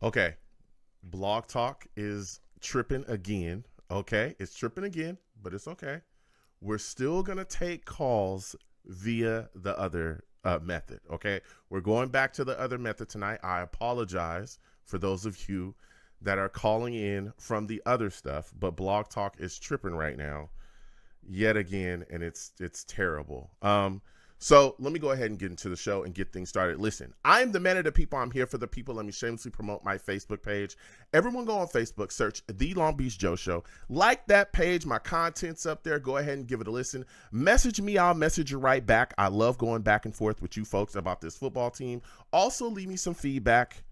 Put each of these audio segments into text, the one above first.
Okay. Blog Talk is tripping again. Okay. It's tripping again, but it's okay. We're still going to take calls via the other method. Okay. We're going back to the other method tonight. I apologize for those of you that are calling in from the other stuff, but Blog Talk is tripping right now yet again, and it's terrible. So let me go ahead and get into the show and get things started. Listen, I'm the man of the people. I'm here for the people. Let me shamelessly promote my Facebook page. Everyone go on Facebook, search The Long Beach Joe Show. Like that page. My content's up there. Go ahead and give it a listen. Message me. I'll message you right back. I love going back and forth with you folks about this football team. Also, leave me some feedback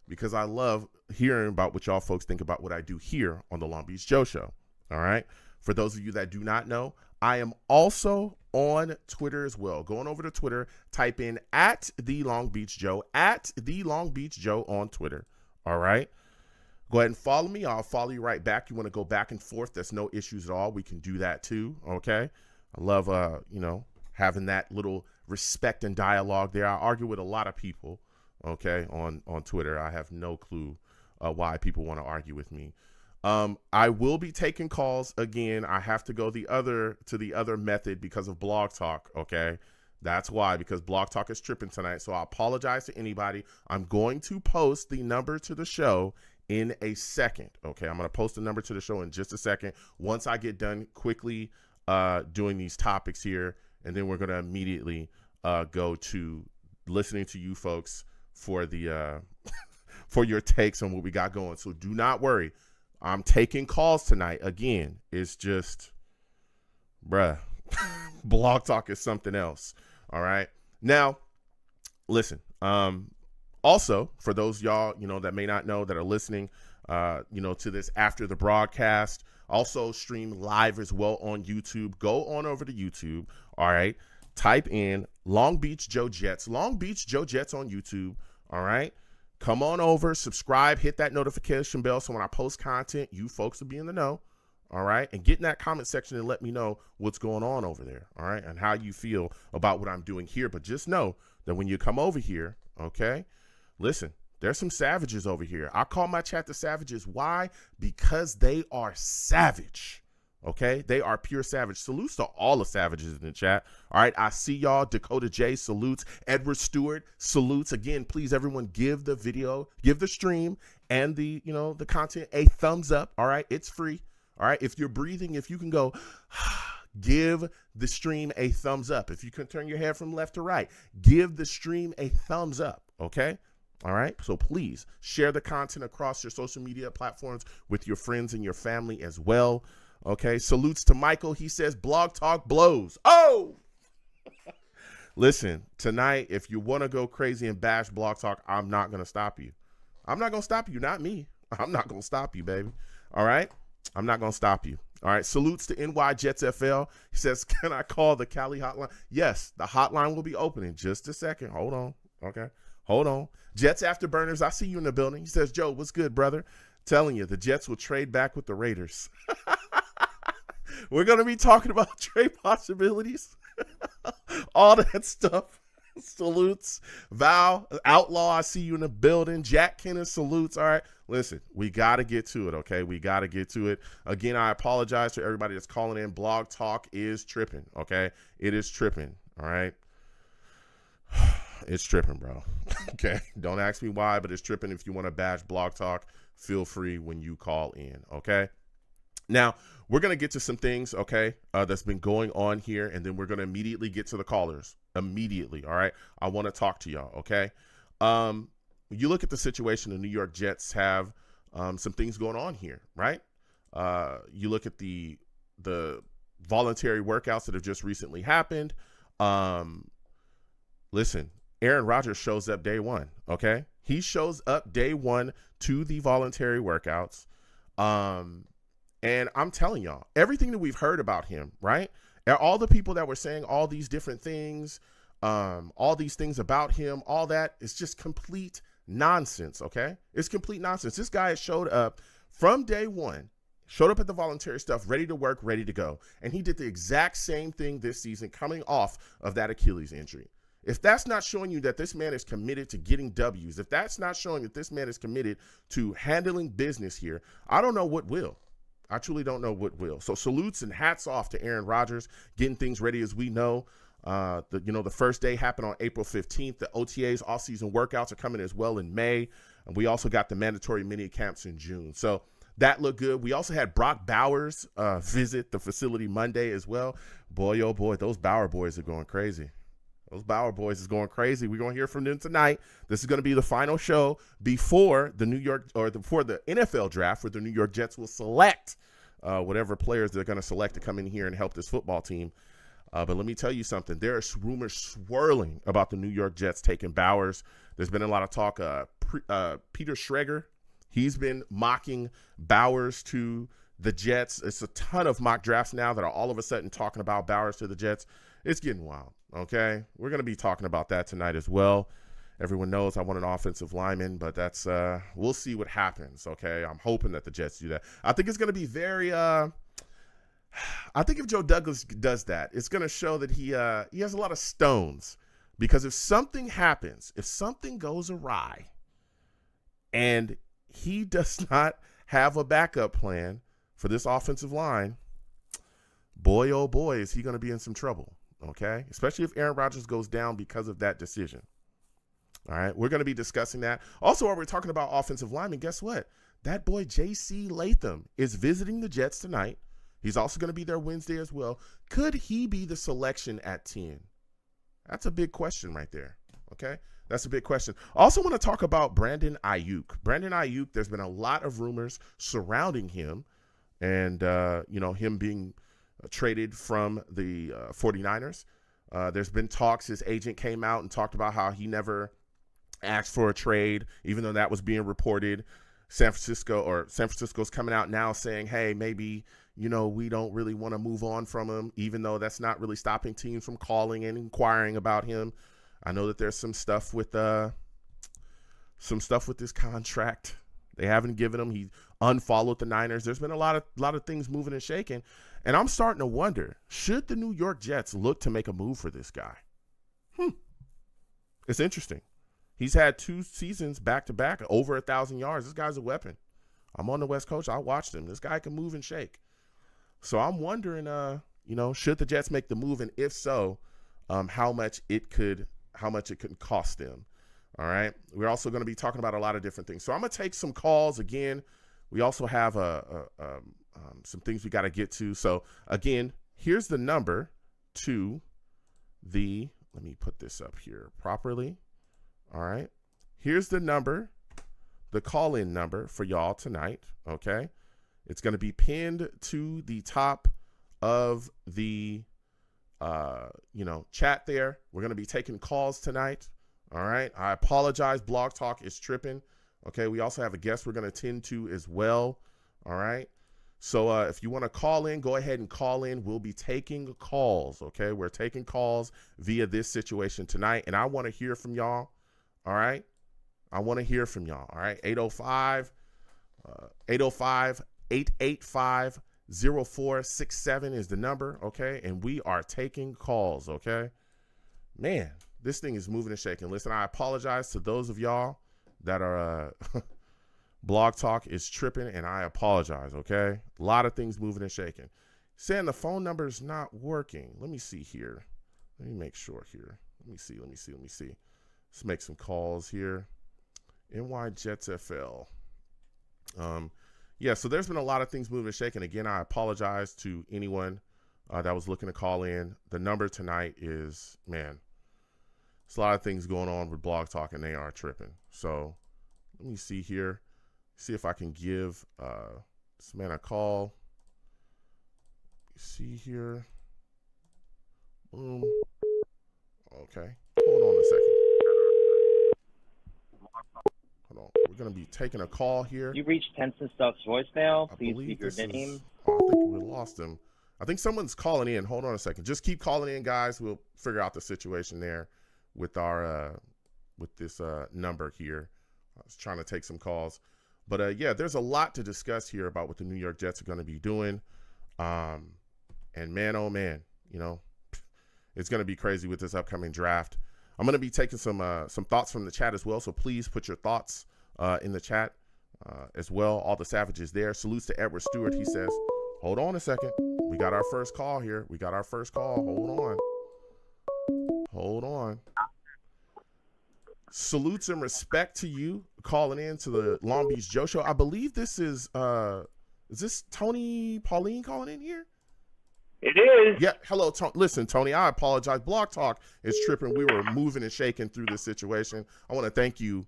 because I love hearing about what y'all folks think about what I do here on The Long Beach Joe Show. All right. For those of you that do not know, I am also on Twitter as well. Going over to Twitter, type in @The Long Beach Joe, @The Long Beach Joe on Twitter. All right. Go ahead and follow me. I'll follow you right back. You want to go back and forth. That's no issues at all. We can do that too. Okay. I love, having that little respect and dialogue there. I argue with a lot of people. Okay. On Twitter. I have no clue why people want to argue with me. I will be taking calls again. I have to go the other method because of Blog Talk. Okay. That's why, because Blog Talk is tripping tonight. So I apologize to anybody. I'm going to post the number to the show in a second. Okay. I'm going to post the number to the show in just a second. Once I get done quickly, doing these topics here, and then we're going to immediately, go to listening to you folks for the, for your takes on what we got going. So do not worry. I'm taking calls tonight. Again, it's just, Blog Talk is something else. All right. Now, listen, also for those y'all, that may not know that are listening, to this after the broadcast, also stream live as well on YouTube. Go on over to YouTube. All right. Type in Long Beach Joe Jets, Long Beach Joe Jets on YouTube. All right. Come on over, subscribe, hit that notification bell so when I post content, you folks will be in the know, all right? And get in that comment section and let me know what's going on over there, all right, and how you feel about what I'm doing here. But just know that when you come over here, okay, listen, there's some savages over here. I call my chat the savages. Why? Because they are savage. Okay, they are pure savage. Salutes to all the savages in the chat. All right, I see y'all. Dakota J salutes. Edward Stewart salutes. Again, please, everyone, give the video, give the stream and the content a thumbs up. All right, it's free. All right, if you're breathing, if you can go, give the stream a thumbs up. If you can turn your head from left to right, give the stream a thumbs up. Okay. All right. So please share the content across your social media platforms with your friends and your family as well. Okay, salutes to Michael. He says Blog Talk blows. Oh, listen, tonight, if you want to go crazy and bash Blog Talk, I'm not going to stop you. I'm not going to stop you. Not me. I'm not going to stop you, baby. All right. I'm not going to stop you. All right. Salutes to NY Jets FL. He says, can I call the Cali hotline? Yes, the hotline will be open in just a second. Hold on. Okay. Hold on. Jets Afterburners. I see you in the building. He says, Joe, what's good, brother? Telling you, the Jets will trade back with the Raiders. We're going to be talking about trade possibilities, all that stuff. Salutes. Val, Outlaw, I see you in the building. Jack Kennan, salutes. All right. Listen, we got to get to it, okay? We got to get to it. Again, I apologize to everybody that's calling in. Blog Talk is tripping, okay? It is tripping, all right? It's tripping, bro. Okay? Don't ask me why, but it's tripping. If you want to bash Blog Talk, feel free when you call in, okay? Now, we're going to get to some things, okay, that's been going on here, and then we're going to immediately get to the callers. Immediately, all right? I want to talk to y'all, okay? You look at the situation, the New York Jets have some things going on here, right? You look at the voluntary workouts that have just recently happened. Listen, Aaron Rodgers shows up day one, okay? He shows up day one to the voluntary workouts. And I'm telling y'all, everything that we've heard about him, right? And all the people that were saying all these different things, all these things about him, all that is just complete nonsense, okay? It's complete nonsense. This guy has showed up from day one, showed up at the voluntary stuff, ready to work, ready to go. And he did the exact same thing this season coming off of that Achilles injury. if that's not showing you that this man is committed to getting W's, if that's not showing that this man is committed to handling business here, I don't know what will. I truly don't know what will. So salutes and hats off to Aaron Rodgers getting things ready. As we know, the first day happened on April 15th. The OTAs, off-season workouts, are coming as well in May. And we also got the mandatory mini camps in June. So that looked good. We also had Brock Bowers visit the facility Monday as well. Boy, oh boy, those Bauer boys are going crazy. Those Bauer boys is going crazy. We're going to hear from them tonight. This is going to be the final show before the before the NFL draft, where the New York Jets will select whatever players they're going to select to come in here and help this football team. But let me tell you something. There are rumors swirling about the New York Jets taking Bowers. There's been a lot of talk. Peter Schrager, he's been mocking Bowers to the Jets. It's a ton of mock drafts now that are all of a sudden talking about Bowers to the Jets. It's getting wild, okay? We're going to be talking about that tonight as well. Everyone knows I want an offensive lineman, but that's we'll see what happens, okay? I'm hoping that the Jets do that. I think it's going to be very I think if Joe Douglas does that, it's going to show that he has a lot of stones, because if something happens, if something goes awry and he does not have a backup plan for this offensive line, boy, oh boy, is he going to be in some trouble. Okay, especially if Aaron Rodgers goes down because of that decision. All right, we're going to be discussing that. Also, while we're talking about offensive linemen, guess what? That boy J.C. Latham is visiting the Jets tonight. He's also going to be there Wednesday as well. Could he be the selection at 10? That's a big question right there. Okay, that's a big question. Also want to talk about Brandon Aiyuk. Brandon Aiyuk, there's been a lot of rumors surrounding him and, him being traded from the 49ers. There's been talks. His agent came out and talked about how he never asked for a trade, even though that was being reported. San Francisco's coming out now saying, hey, maybe, we don't really want to move on from him, even though that's not really stopping teams from calling and inquiring about him. I know that there's some stuff with this contract. They haven't given him. He unfollowed the Niners. There's been a lot of things moving and shaking. And I'm starting to wonder, should the New York Jets look to make a move for this guy? It's interesting. He's had 2 seasons back-to-back, over 1,000 yards. This guy's a weapon. I'm on the West Coast. I watched him. This guy can move and shake. So I'm wondering, should the Jets make the move? And if so, how much it could cost them. All right. We're also going to be talking about a lot of different things. So I'm going to take some calls again. We also have some things we got to get to. So again, here's the number to let me put this up here properly. All right. Here's the number, the call-in number for y'all tonight. Okay. It's going to be pinned to the top of the, chat there. We're going to be taking calls tonight. All right. I apologize. Blog Talk is tripping. Okay. We also have a guest we're going to tend to as well. All right. So if you want to call in, go ahead and call in. We'll be taking calls. Okay. We're taking calls via this situation tonight. And I want to hear from y'all. All right. I want to hear from y'all. All right. 805-885-0467 is the number. Okay. And we are taking calls. Okay. Man, this thing is moving and shaking. Listen, I apologize to those of y'all that are Blog Talk is tripping, and I apologize, okay? A lot of things moving and shaking. Saying the phone number is not working. Let me see here. Let me make sure here. Let me see. Let's make some calls here. NY Jets FL. So there's been a lot of things moving and shaking. Again, I apologize to anyone that was looking to call in. The number tonight is, man, there's a lot of things going on with Blog Talk, and they are tripping. So let me see here. See if I can give this man a call. See here. Boom. Okay. Hold on a second. Hold on. We're going to be taking a call here. You reached Tenson Stuff's voicemail. Please leave your name. I think we lost him. I think someone's calling in. Hold on a second. Just keep calling in, guys. We'll figure out the situation there with our with this number here. I was trying to take some calls. But, there's a lot to discuss here about what the New York Jets are going to be doing. And, man, oh, man, it's going to be crazy with this upcoming draft. I'm going to be taking some thoughts from the chat as well. So please put your thoughts in the chat as well. All the savages there. Salutes to Edward Stewart. He says, hold on a second. We got our first call here. Hold on. Salutes and respect to you calling in to the Long Beach Joe Show. I believe this is this Tony Pauline calling in here? It is. Yeah. Hello, listen, Tony, I apologize. Blog Talk is tripping. We were moving and shaking through this situation. I want to thank you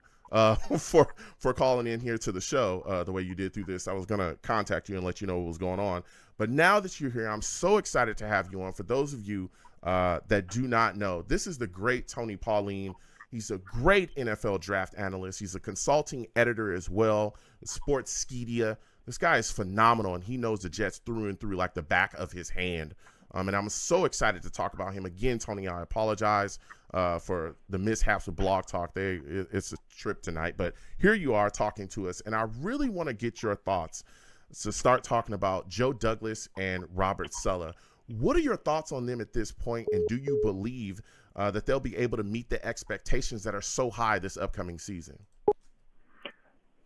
for calling in here to the show the way you did through this. I was going to contact you and let you know what was going on. But now that you're here, I'm so excited to have you on. For those of you that do not know, this is the great Tony Pauline. He's a great NFL draft analyst. He's a consulting editor as well, Sportskeeda. This guy is phenomenal, and he knows the Jets through and through like the back of his hand. And I'm so excited to talk about him. Again, Tony, I apologize for the mishaps with Blog Talk. It's a trip tonight. But here you are talking to us, and I really want to get your thoughts to start talking about Joe Douglas and Robert Saleh. What are your thoughts on them at this point, and do you believe that they'll be able to meet the expectations that are so high this upcoming season?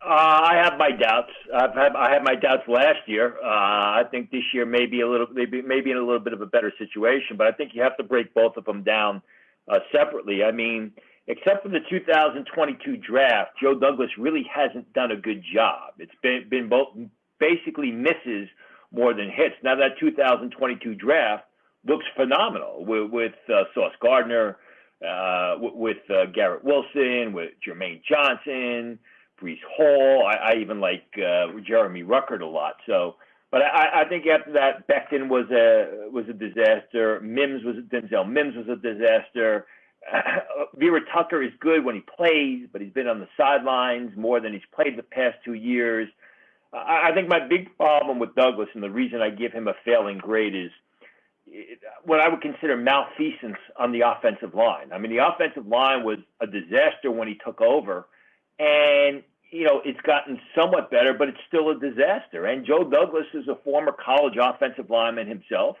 I have my doubts. I had my doubts last year. I think this year maybe in a little bit of a better situation, but I think you have to break both of them down separately. I mean, except for the 2022 draft, Joe Douglas really hasn't done a good job. It's been both basically misses more than hits. Now that 2022 draft looks phenomenal with Sauce Gardner, with Garrett Wilson, with Jermaine Johnson, Breece Hall. I even like Jeremy Ruckert a lot. So, but I think after that, Becton was a disaster. Denzel Mims was a disaster. Vera Tucker is good when he plays, but he's been on the sidelines more than he's played the past 2 years. I think my big problem with Douglas, and the reason I give him a failing grade, is what I would consider malfeasance on the offensive line. I mean, the offensive line was a disaster when he took over, and it's gotten somewhat better, but it's still a disaster. And Joe Douglas is a former college offensive lineman himself.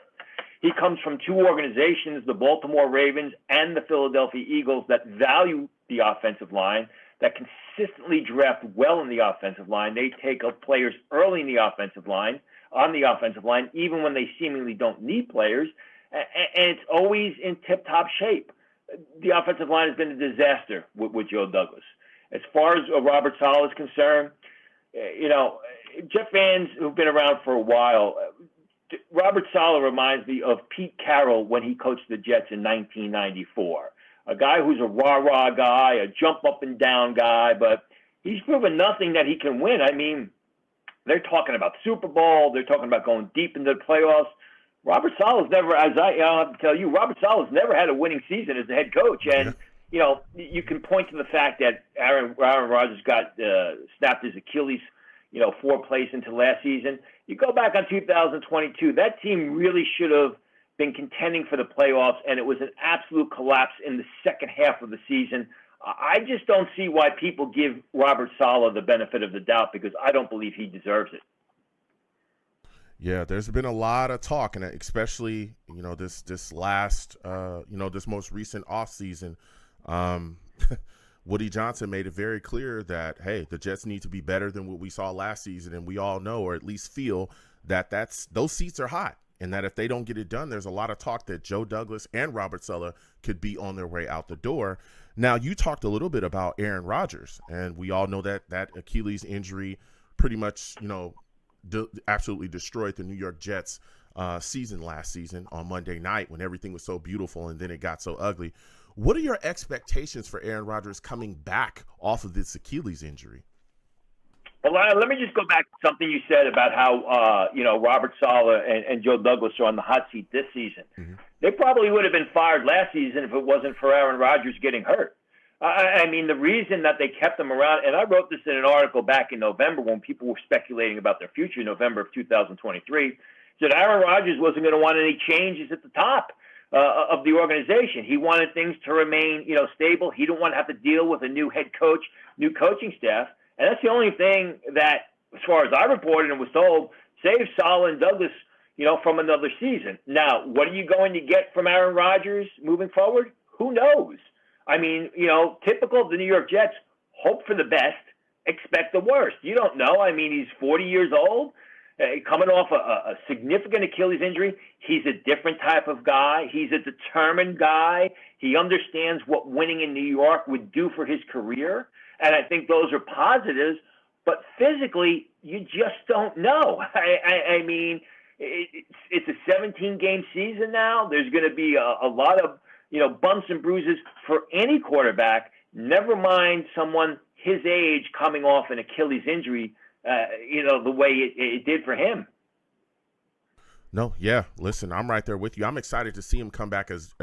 He comes from two organizations, the Baltimore Ravens and the Philadelphia Eagles, that value the offensive line, that consistently draft well in the offensive line. They take up players early in the offensive line, even when they seemingly don't need players, and it's always in tip-top shape. The offensive line has been a disaster with Joe Douglas. As far as Robert Saleh is concerned, Jet fans who've been around for a while, Robert Saleh reminds me of Pete Carroll when he coached the Jets in 1994. A guy who's a rah-rah guy, a jump-up-and-down guy, but he's proven nothing that he can win. I mean, they're talking about Super Bowl. They're talking about going deep into the playoffs. Robert Saleh's never, I'll have to tell you, Robert Saleh's never had a winning season as a head coach. And, you can point to the fact that Aaron Rodgers got snapped his Achilles, 4 plays into last season. You go back on 2022, that team really should have been contending for the playoffs, and it was an absolute collapse in the second half of the season. I just don't see why people give Robert Saleh the benefit of the doubt, because I don't believe he deserves it. Yeah, there's been a lot of talk, and especially, this last, this most recent offseason, Woody Johnson made it very clear that, hey, the Jets need to be better than what we saw last season, and we all know, or at least feel, that those seats are hot, and that if they don't get it done, there's a lot of talk that Joe Douglas and Robert Saleh could be on their way out the door. Now, you talked a little bit about Aaron Rodgers, and we all know that Achilles injury pretty much, absolutely destroyed the New York Jets season last season on Monday night when everything was so beautiful and then it got so ugly. What are your expectations for Aaron Rodgers coming back off of this Achilles injury? Well, let me just go back to something you said about how, Robert Saleh and Joe Douglas are on the hot seat this season. Mm-hmm. They probably would have been fired last season if it wasn't for Aaron Rodgers getting hurt. I mean, the reason that they kept him around, and I wrote this in an article back in November when people were speculating about their future, November of 2023, said Aaron Rodgers wasn't going to want any changes at the top of the organization. He wanted things to remain, stable. He didn't want to have to deal with a new head coach, new coaching staff. And that's the only thing that, as far as I reported and was told, saved Saleh and Douglas, from another season. Now, what are you going to get from Aaron Rodgers moving forward? Who knows? I mean, typical of the New York Jets, hope for the best, expect the worst. You don't know. I mean, he's 40 years old, coming off a significant Achilles injury. He's a different type of guy. He's a determined guy. He understands what winning in New York would do for his career. And I think those are positives. But physically, you just don't know. I mean, it's a 17-game season now. There's going to be a lot of, bumps and bruises for any quarterback, never mind someone his age coming off an Achilles injury, the way it did for him. No, yeah. Listen, I'm right there with you. I'm excited to see him come back as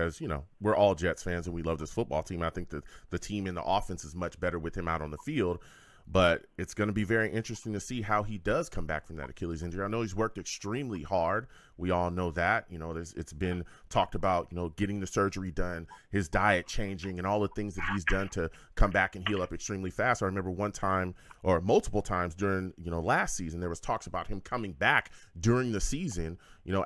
we're all Jets fans and we love this football team. I think that the team in the offense is much better with him out on the field. But it's going to be very interesting to see how he does come back from that Achilles injury. I know he's worked extremely hard. We all know that. It's been talked about, getting the surgery done, his diet changing, and all the things that he's done to come back and heal up extremely fast. I remember one time or multiple times during, last season, there was talks about him coming back during the season,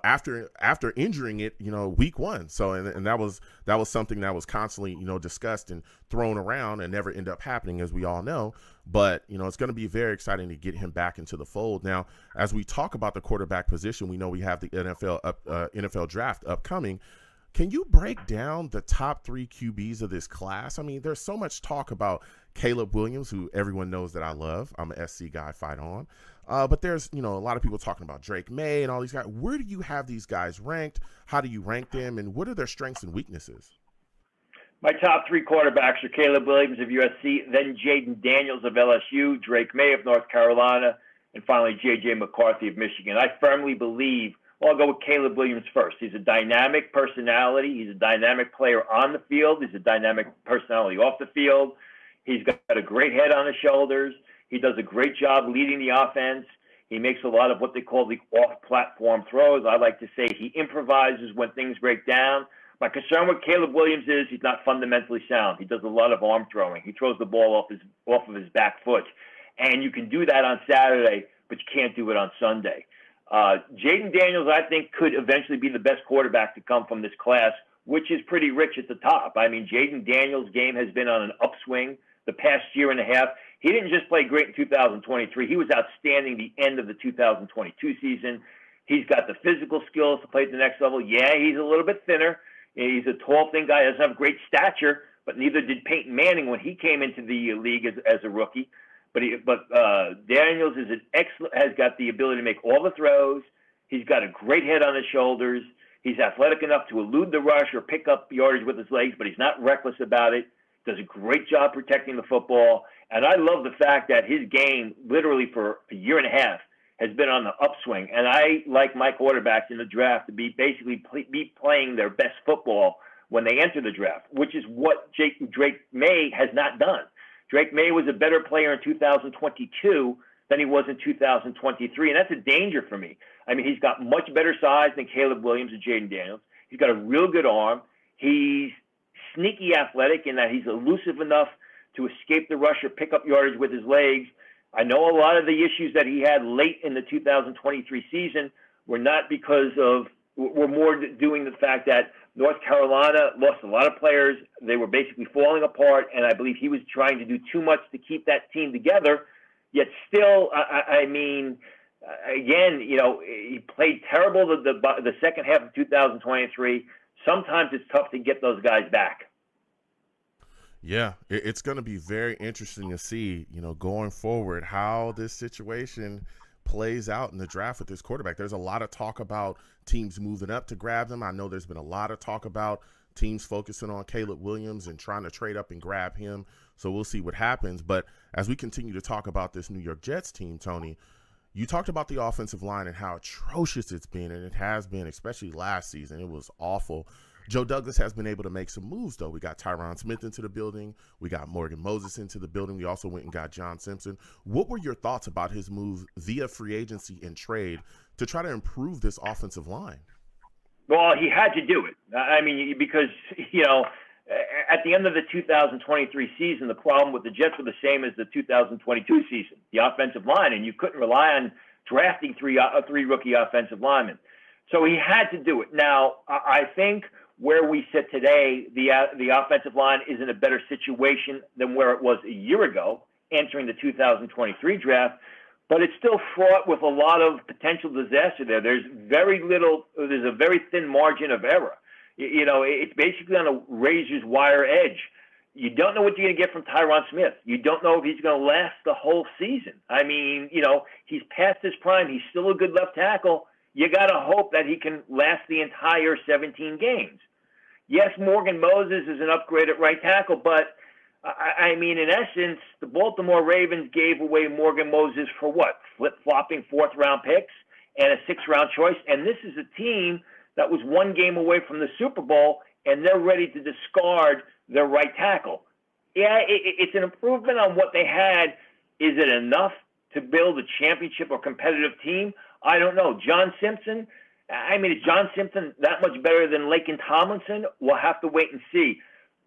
after injuring it, week one. So, and that was something that was constantly, discussed and thrown around and never ended up happening, as we all know. But, it's going to be very exciting to get him back into the fold. Now, as we talk about the quarterback position, we know we have the NFL draft upcoming. Can you break down the top 3 QBs of this class? I mean, there's so much talk about Caleb Williams, who everyone knows that I love. I'm an SC guy, fight on. But there's, a lot of people talking about Drake May and all these guys. Where do you have these guys ranked? How do you rank them? And what are their strengths and weaknesses? My top 3 quarterbacks are Caleb Williams of USC, then Jaden Daniels of LSU, Drake May of North Carolina, and finally J.J. McCarthy of Michigan. I firmly believe, I'll go with Caleb Williams first. He's a dynamic personality. He's a dynamic player on the field. He's a dynamic personality off the field. He's got a great head on his shoulders. He does a great job leading the offense. He makes a lot of what they call the off-platform throws. I like to say he improvises when things break down. My concern with Caleb Williams is he's not fundamentally sound. He does a lot of arm throwing. He throws the ball off of his back foot. And you can do that on Saturday, but you can't do it on Sunday. Jaden Daniels, I think, could eventually be the best quarterback to come from this class, which is pretty rich at the top. I mean, Jaden Daniels' game has been on an upswing the past year and a half. He didn't just play great in 2023. He was outstanding the end of the 2022 season. He's got the physical skills to play at the next level. Yeah, he's a little bit thinner. He's a tall, thin guy. He doesn't have great stature, but neither did Peyton Manning when he came into the league as a rookie. But Daniels is has got the ability to make all the throws. He's got a great head on his shoulders. He's athletic enough to elude the rush or pick up yardage with his legs, but he's not reckless about it. Does a great job protecting the football. And I love the fact that his game, literally for a year and a half, has been on the upswing. And I like my quarterbacks in the draft to be basically be playing their best football when they enter the draft, which is what Drake May has not done. Drake May was a better player in 2022 than he was in 2023, and that's a danger for me. I mean, he's got much better size than Caleb Williams and Jaden Daniels. He's got a real good arm. He's sneaky athletic in that he's elusive enough to escape the rush or pick up yardage with his legs. I know a lot of the issues that he had late in the 2023 season were more doing the fact that North Carolina lost a lot of players. They were basically falling apart, and I believe he was trying to do too much to keep that team together. Yet still, again, he played terrible the second half of 2023. Sometimes it's tough to get those guys back. Yeah, it's going to be very interesting to see, going forward, how this situation plays out in the draft with this quarterback. There's a lot of talk about teams moving up to grab them. I know there's been a lot of talk about teams focusing on Caleb Williams and trying to trade up and grab him. So we'll see what happens. But as we continue to talk about this New York Jets team, Tony, you talked about the offensive line and how atrocious it's been, and it has been, especially last season. It was awful. Joe Douglas has been able to make some moves, though. We got Tyron Smith into the building. We got Morgan Moses into the building. We also went and got John Simpson. What were your thoughts about his move via free agency and trade to try to improve this offensive line? Well, he had to do it. I mean, because, at the end of the 2023 season, the problem with the Jets were the same as the 2022 season, the offensive line, and you couldn't rely on drafting three rookie offensive linemen. So he had to do it. Now, I think where we sit today, the offensive line is in a better situation than where it was a year ago, entering the 2023 draft. But it's still fraught with a lot of potential disaster there. There's a very thin margin of error. It's basically on a razor's wire edge. You don't know what you're going to get from Tyron Smith. You don't know if he's going to last the whole season. I mean, he's past his prime. He's still a good left tackle. You got to hope that he can last the entire 17 games. Yes, Morgan Moses is an upgrade at right tackle, but I mean, in essence, the Baltimore Ravens gave away Morgan Moses for what? Flip-flopping fourth-round picks and a sixth-round choice. And this is a team that was one game away from the Super Bowl, and they're ready to discard their right tackle. Yeah, it's an improvement on what they had. Is it enough to build a championship or competitive team? I don't know. John Simpson, is John Simpson that much better than Laken Tomlinson? We'll have to wait and see.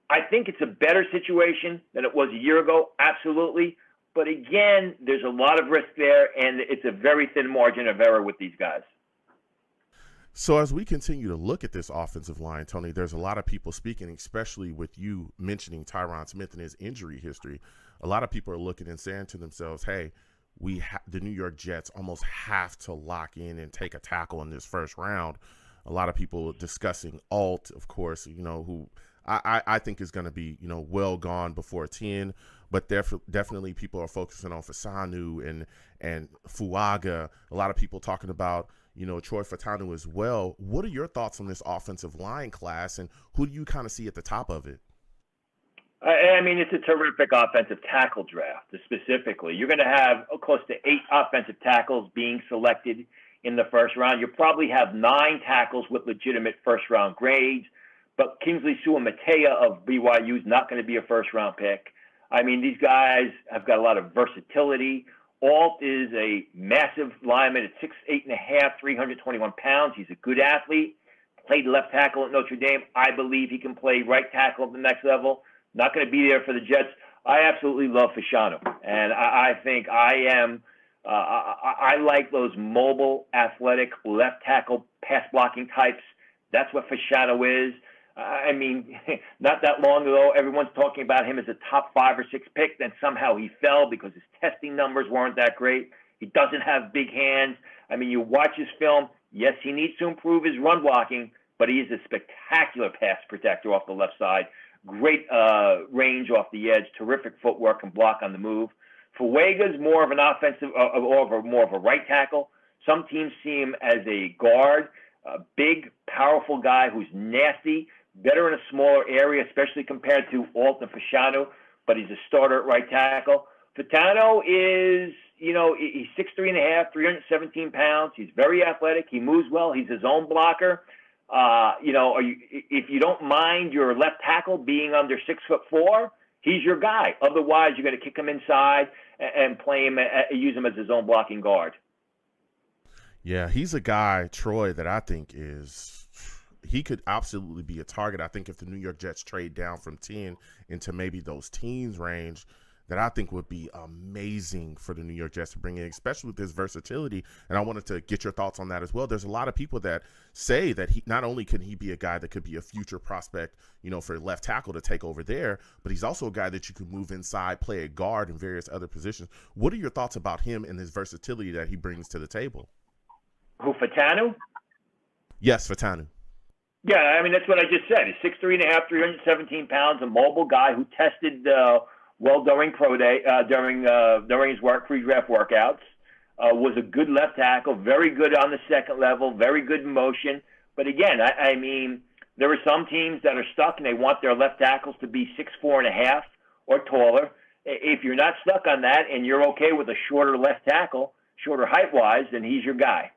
I think it's a better situation than it was a year ago, absolutely. But again, there's a lot of risk there, and it's a very thin margin of error with these guys. So as we continue to look at this offensive line, Tony, there's a lot of people speaking, especially with you mentioning Tyron Smith and his injury history. A lot of people are looking and saying to themselves, hey, the New York Jets almost have to lock in and take a tackle in this first round. A lot of people discussing Alt, of course, who I think is going to be, well gone before 10, but definitely people are focusing on Fasanu and Fuaga. A lot of people talking about, Troy Fatanu as well. What are your thoughts on this offensive line class, and who do you kind of see at the top of it? I mean, it's a terrific offensive tackle draft, specifically. You're going to have close to 8 offensive tackles being selected in the first round. You'll probably have 9 tackles with legitimate first-round grades, but Kingsley Suamataia of BYU is not going to be a first-round pick. I mean, these guys have got a lot of versatility. Alt is a massive lineman at 6'8.5", 321 pounds. He's a good athlete. Played left tackle at Notre Dame. I believe he can play right tackle at the next level. Not going to be there for the Jets. I absolutely love Fasano, and I think I like those mobile, athletic left tackle pass blocking types. That's what Fasano is. I mean, not that long ago, everyone's talking about him as a top 5 or 6 pick. Then somehow he fell because his testing numbers weren't that great. He doesn't have big hands. I mean, you watch his film. Yes, he needs to improve his run blocking, but he is a spectacular pass protector off the left side. Great range off the edge. Terrific footwork and block on the move. Fuega's more of an offensive, more of a right tackle. Some teams see him as a guard, a big, powerful guy who's nasty, better in a smaller area, especially compared to Alt and Fasano, but he's a starter at right tackle. Fatano is, he's 6'3.5", 317 pounds. He's very athletic. He moves well. He's his own blocker. If you don't mind your left tackle being under 6'4", he's your guy. Otherwise, you're going to kick him inside and play him, use him as his own blocking guard. Yeah, he's a guy, Troy, that I think he could absolutely be a target. I think if the New York Jets trade down from 10 into maybe those teens range, that I think would be amazing for the New York Jets to bring in, especially with his versatility. And I wanted to get your thoughts on that as well. There's a lot of people that say that he not only can he be a guy that could be a future prospect, for left tackle to take over there, but he's also a guy that you could move inside, play a guard in various other positions. What are your thoughts about him and his versatility that he brings to the table? Who, Fatanu? Yes, Fatanu. Yeah, I mean, that's what I just said. He's 6'3.5", 317 pounds, a mobile guy who tested well during pro day, during his pre-draft workouts. Was a good left tackle, very good on the second level, very good in motion. But again, I mean, there are some teams that are stuck and they want their left tackles to be 6'4.5" or taller. If you're not stuck on that and you're okay with a shorter left tackle, shorter height-wise, then he's your guy.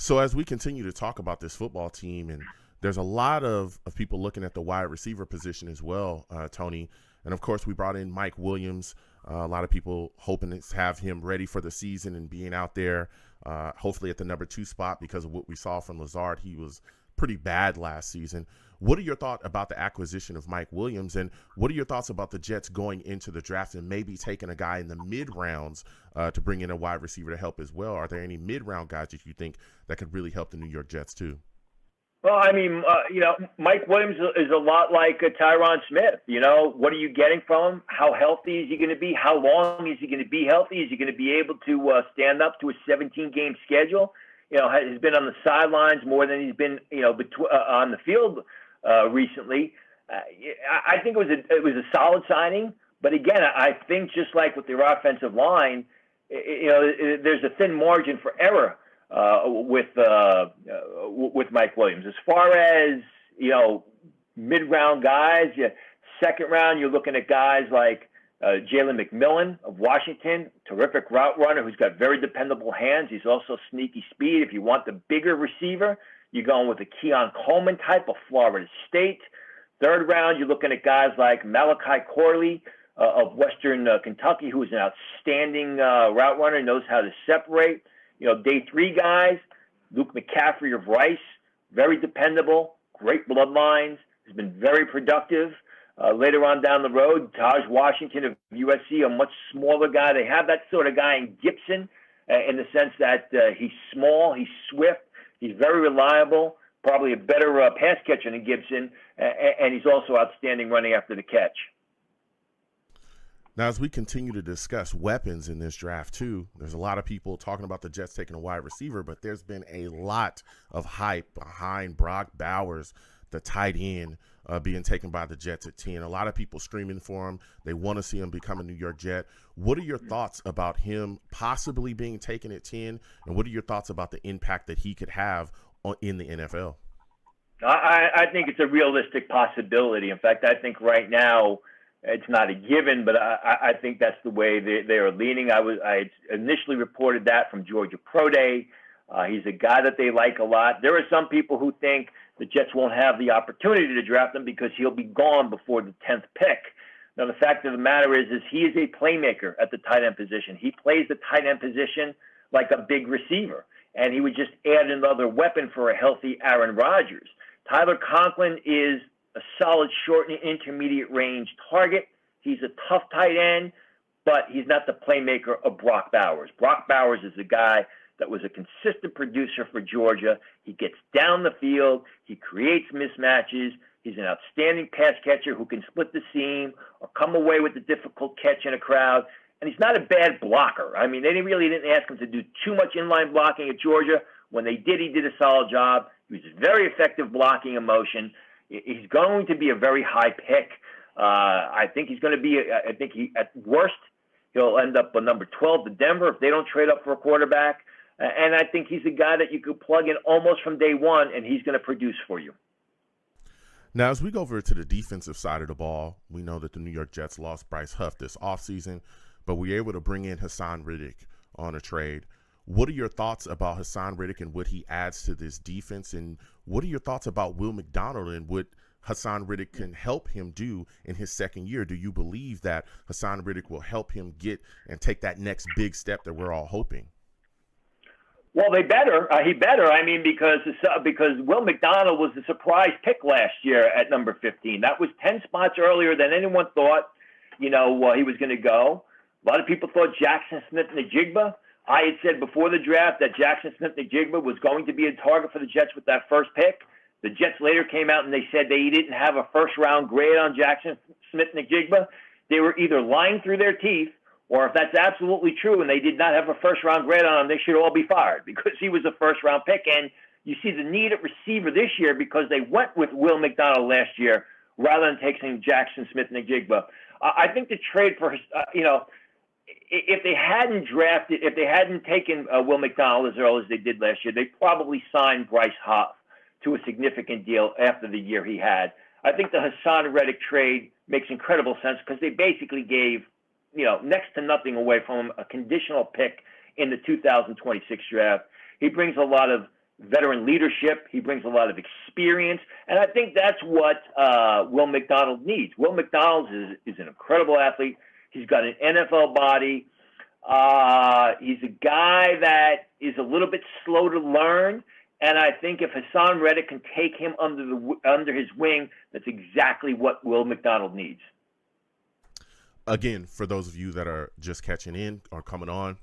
So as we continue to talk about this football team, and there's a lot of people looking at the wide receiver position as well, Tony. And, of course, we brought in Mike Williams. A lot of people hoping to have him ready for the season and being out there, hopefully at the number 2 spot because of what we saw from Lazard. He was pretty bad last season. What are your thoughts about the acquisition of Mike Williams, and what are your thoughts about the Jets going into the draft and maybe taking a guy in the mid-rounds to bring in a wide receiver to help as well? Are there any mid-round guys that you think that could really help the New York Jets too? Well, I mean, Mike Williams is a lot like Tyron Smith. What are you getting from him? How healthy is he going to be? How long is he going to be healthy? Is he going to be able to stand up to a 17-game schedule? Has been on the sidelines more than he's been, on the field recently. I think it was a solid signing, but again, I think just like with their offensive line, there's a thin margin for error with Mike Williams. As far as mid-round guys, second round, you're looking at guys like Jalen McMillan of Washington, terrific route runner who's got very dependable hands. He's also sneaky speed. If you want the bigger receiver, you're going with a Keon Coleman type of Florida State. Third round, you're looking at guys like Malachi Corley of Western Kentucky, who is an outstanding route runner, knows how to separate. Day three guys, Luke McCaffrey of Rice, very dependable, great bloodlines, has been very productive. Later on down the road, Taj Washington of USC, a much smaller guy. They have that sort of guy in Gibson in the sense that he's small, he's swift, he's very reliable, probably a better pass catcher than Gibson, and he's also outstanding running after the catch. Now, as we continue to discuss weapons in this draft, too, there's a lot of people talking about the Jets taking a wide receiver, but there's been a lot of hype behind Brock Bowers, the tight end, being taken by the Jets at 10. A lot of people screaming for him. They want to see him become a New York Jet. What are your thoughts about him possibly being taken at 10, and what are your thoughts about the impact that he could have in the NFL? I think it's a realistic possibility. In fact, I think right now, it's not a given, but I think that's the way they are leaning. I initially reported that from Georgia Pro Day. He's a guy that they like a lot. There are some people who think the Jets won't have the opportunity to draft him because he'll be gone before the 10th pick. Now, the fact of the matter is he is a playmaker at the tight end position. He plays the tight end position like a big receiver, and he would just add another weapon for a healthy Aaron Rodgers. Tyler Conklin is a solid short and intermediate range target. He's a tough tight end, but he's not the playmaker of Brock Bowers. Brock Bowers is a guy that was a consistent producer for Georgia. He gets down the field. He creates mismatches. He's an outstanding pass catcher who can split the seam or come away with a difficult catch in a crowd. And he's not a bad blocker. I mean, they really didn't ask him to do too much inline blocking at Georgia. When they did, he did a solid job. He was very effective blocking in motion. He's going to be a very high pick. I think he's going to be, at worst, he'll end up a number 12 to Denver if they don't trade up for a quarterback. And I think he's a guy that you could plug in almost from day one, and he's going to produce for you. Now, as we go over to the defensive side of the ball, we know that the New York Jets lost Bryce Huff this offseason, but we were able to bring in Hassan Reddick on a trade. What are your thoughts about Hassan Reddick and what he adds to this defense? And what are your thoughts about Will McDonald and what Hassan Reddick can help him do in his second year? Do you believe that Hassan Reddick will help him get and take that next big step that we're all hoping? Well, they better. He better. I mean, because Will McDonald was the surprise pick last year at number 15. That was 10 spots earlier than anyone thought, he was going to go. A lot of people thought Jackson Smith-Njigba. I had said before the draft that Jackson Smith-Njigba was going to be a target for the Jets with that first pick. The Jets later came out and they said they didn't have a first-round grade on Jackson Smith-Njigba. They were either lying through their teeth, or if that's absolutely true and they did not have a first-round grade on him, they should all be fired because he was a first-round pick. And you see the need at receiver this year because they went with Will McDonald last year rather than taking Jackson Smith-Njigba. I think the trade for, if they hadn't taken Will McDonald as early as they did last year, they probably signed Bryce Huff to a significant deal after the year he had. I think the Hassan Reddick trade makes incredible sense because they basically gave, next to nothing away from him, a conditional pick in the 2026 draft. He brings a lot of veteran leadership. He brings a lot of experience. And I think that's what Will McDonald needs. Will McDonald is an incredible athlete. He's got an NFL body. He's a guy that is a little bit slow to learn. And I think if Hassan Reddick can take him under his wing, that's exactly what Will McDonald needs. Again, for those of you that are just catching in or coming on,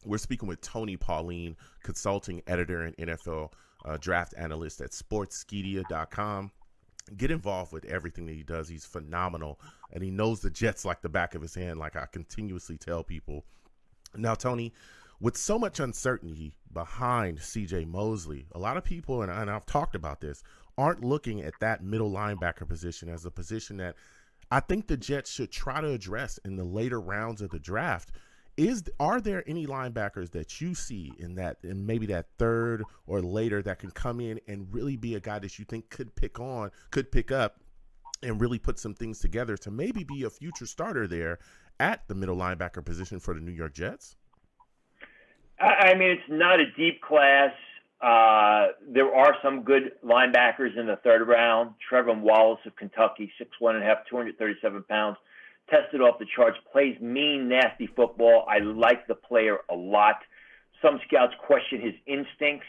we're speaking with Tony Pauline, consulting editor and NFL draft analyst at sportskeedia.com. Get involved with everything that he does. He's phenomenal, and he knows the Jets like the back of his hand, like I continuously tell people. Now, Tony, with so much uncertainty behind C.J. Mosley, a lot of people, and I've talked about this, aren't looking at that middle linebacker position as a position that I think the Jets should try to address in the later rounds of the draft. Are there any linebackers that you see in maybe that third or later that can come in and really be a guy that you think could pick up and really put some things together to maybe be a future starter there at the middle linebacker position for the New York Jets? I mean, it's not a deep class. There are some good linebackers in the third round. Trevor Wallace of Kentucky, 6'1.5", 237 pounds. Tested off the charts, plays mean, nasty football. I like the player a lot. Some scouts question his instincts.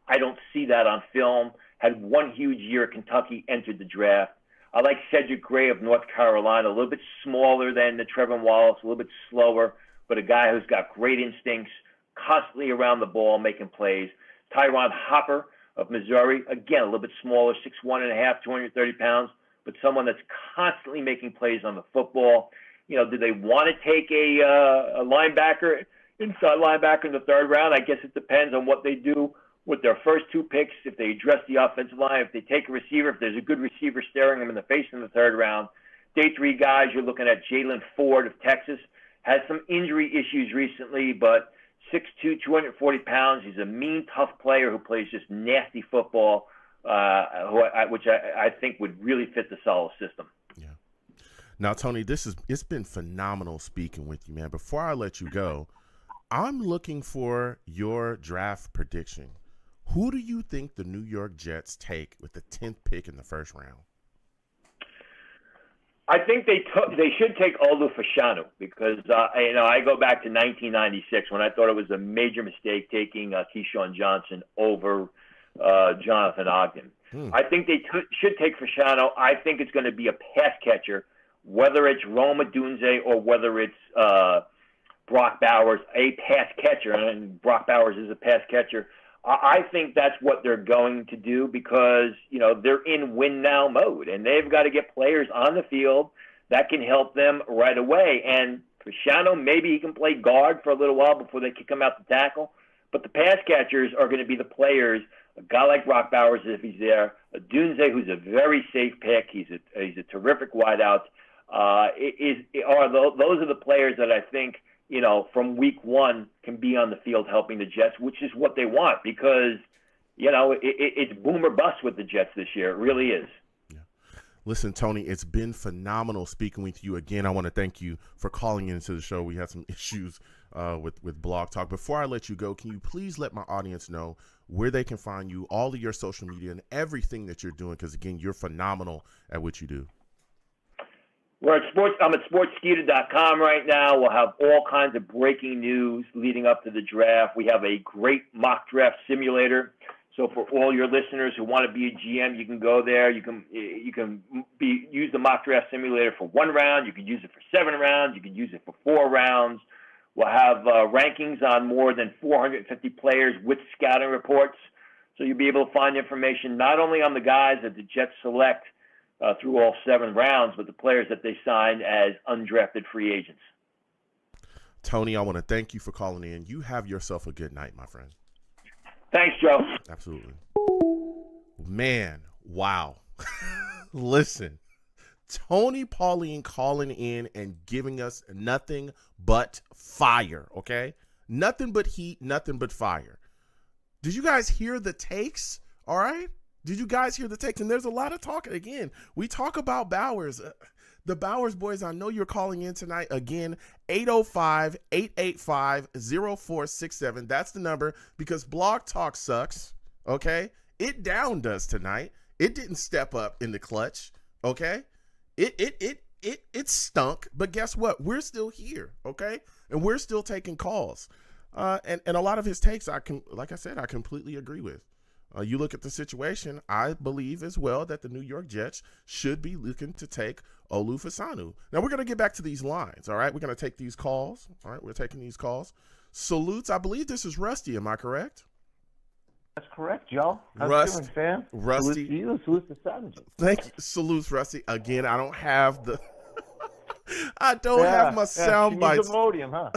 I don't see that on film. Had one huge year at Kentucky, entered the draft. I like Cedric Gray of North Carolina, a little bit smaller than the Trevor Wallace, a little bit slower, but a guy who's got great instincts, constantly around the ball, making plays. Tyron Hopper of Missouri, again, a little bit smaller, 6'1.5", 230 pounds, but someone that's constantly making plays on the football. You know, do they want to take a linebacker, inside linebacker in the third round? I guess it depends on what they do with their first two picks, if they address the offensive line, if they take a receiver, if there's a good receiver staring them in the face in the third round. Day three guys, you're looking at Jalen Ford of Texas. Has some injury issues recently, but 6'2", 240 pounds. He's a mean, tough player who plays just nasty football, which I think would really fit the Saleh system. Yeah. Now, Tony, it's been phenomenal speaking with you, man. Before I let you go, I'm looking for your draft prediction. Who do you think the New York Jets take with the 10th pick in the first round? I think they should take Olu Fashanu because I go back to 1996 when I thought it was a major mistake taking Keyshawn Johnson over Jonathan Ogden. I think they should take Fashanu. I think it's going to be a pass catcher, whether it's Rome Odunze or whether it's Brock Bowers, a pass catcher, and Brock Bowers is a pass catcher. I think that's what they're going to do because, they're in win now mode and they've got to get players on the field that can help them right away. And Fashanu, maybe he can play guard for a little while before they kick him out to tackle. But the pass catchers are going to be the players, a guy like Brock Bowers if he's there, Odunze, who's a very safe pick. He's a terrific wideout. Those are the players that I think, from week one can be on the field helping the Jets, which is what they want because, it's boom or bust with the Jets this year. It really is. Yeah. Listen, Tony, it's been phenomenal speaking with you again. I want to thank you for calling into the show. We had some issues with Blog Talk. Before I let you go, can you please let my audience know where they can find you, all of your social media and everything that you're doing? Because, again, you're phenomenal at what you do. I'm at sportskeedia.com right now. We'll have all kinds of breaking news leading up to the draft. We have a great mock draft simulator. So for all your listeners who want to be a GM, you can go there. You can use the mock draft simulator for 1 round. You can use it for 7 rounds. You can use it for 4 rounds. We'll have rankings on more than 450 players with scouting reports. So you'll be able to find information not only on the guys that the Jets select through all 7 rounds, but the players that they sign as undrafted free agents. Tony, I want to thank you for calling in. You have yourself a good night, my friend. Thanks, Joe. Absolutely. Man, wow. Listen, Tony Pauline calling in and giving us nothing but fire, okay? Nothing but heat, nothing but fire. Did you guys hear the takes? All right? Did you guys hear the takes? And there's a lot of talking. Again, we talk about Bowers. The Bowers boys, I know you're calling in tonight. Again, 805-885-0467. That's the number because Blog Talk sucks, okay? It downed us tonight. It didn't step up in the clutch, okay? It stunk, but guess what? We're still here, okay? And we're still taking calls. And a lot of his takes, like I said, I completely agree with. You look at the situation, I believe as well that the New York Jets should be looking to take Olu Fashanu. Now, we're going to get back to these lines, all right? We're going to take these calls, all right? We're taking these calls. Salutes, I believe this is Rusty, am I correct? That's correct, Joe. How's it going, fam? Rusty. Salute to you. Salute to Savages. Thank you. Salutes, Rusty. Again, I don't have the. I don't have my sound bites. Imodium, huh?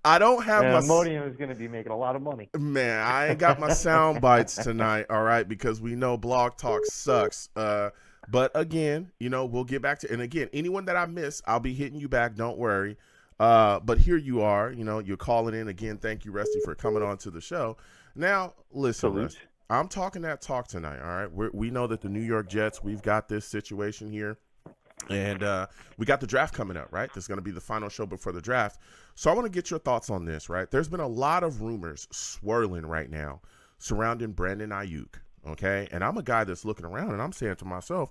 I don't have my. Imodium is going to be making a lot of money. Man, I ain't got my sound bites tonight. All right, because we know Blog Talk sucks. But again, we'll get back to. And again, anyone that I miss, I'll be hitting you back. Don't worry. But here you are. You're calling in again. Thank you, Rusty, for coming on to the show. Now, listen, Rusty, I'm talking that talk tonight. All right, we know that the New York Jets. We've got this situation here. And we got the draft coming up, right? This is going to be the final show before the draft. So I want to get your thoughts on this, right? There's been a lot of rumors swirling right now surrounding Brandon Aiyuk, okay? And I'm a guy that's looking around, and I'm saying to myself,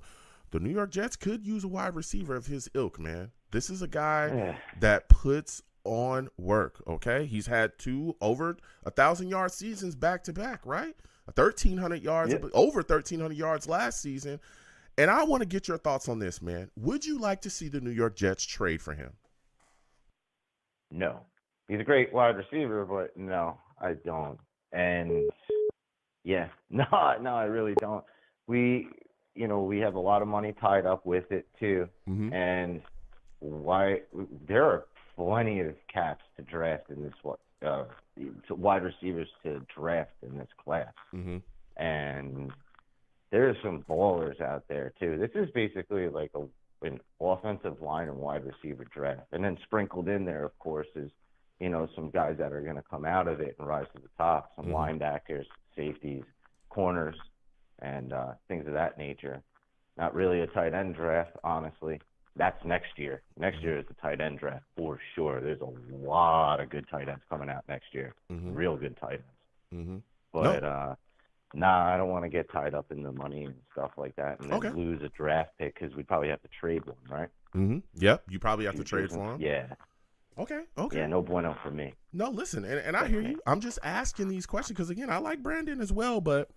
the New York Jets could use a wide receiver of his ilk, man. This is a guy that puts on work, okay? He's had 2 over 1,000-yard seasons back-to-back, right? 1,300 yards, over 1,300 yards last season. And I want to get your thoughts on this, man. Would you like to see the New York Jets trade for him? No. He's a great wide receiver, but no, I don't. And no, I really don't. We have a lot of money tied up with it too. Mm-hmm. And there are plenty of caps to draft in this wide receivers to draft in this class. Mm-hmm. And there's some ballers out there too. This is basically like an offensive line and wide receiver draft. And then sprinkled in there, of course, is, some guys that are going to come out of it and rise to the top, some linebackers, safeties, corners, and things of that nature. Not really a tight end draft, honestly. That's next year. Next year is the tight end draft for sure. There's a lot of good tight ends coming out next year. Mm-hmm. Real good tight ends. Mm-hmm. But I don't want to get tied up in the money and stuff like that and then lose a draft pick because we'd probably have to trade one, right? Mm-hmm. Yep, you probably have to trade for him. Yeah. Okay. Yeah, no bueno for me. No, listen, and I hear you. I'm just asking these questions because, again, I like Brandon as well, but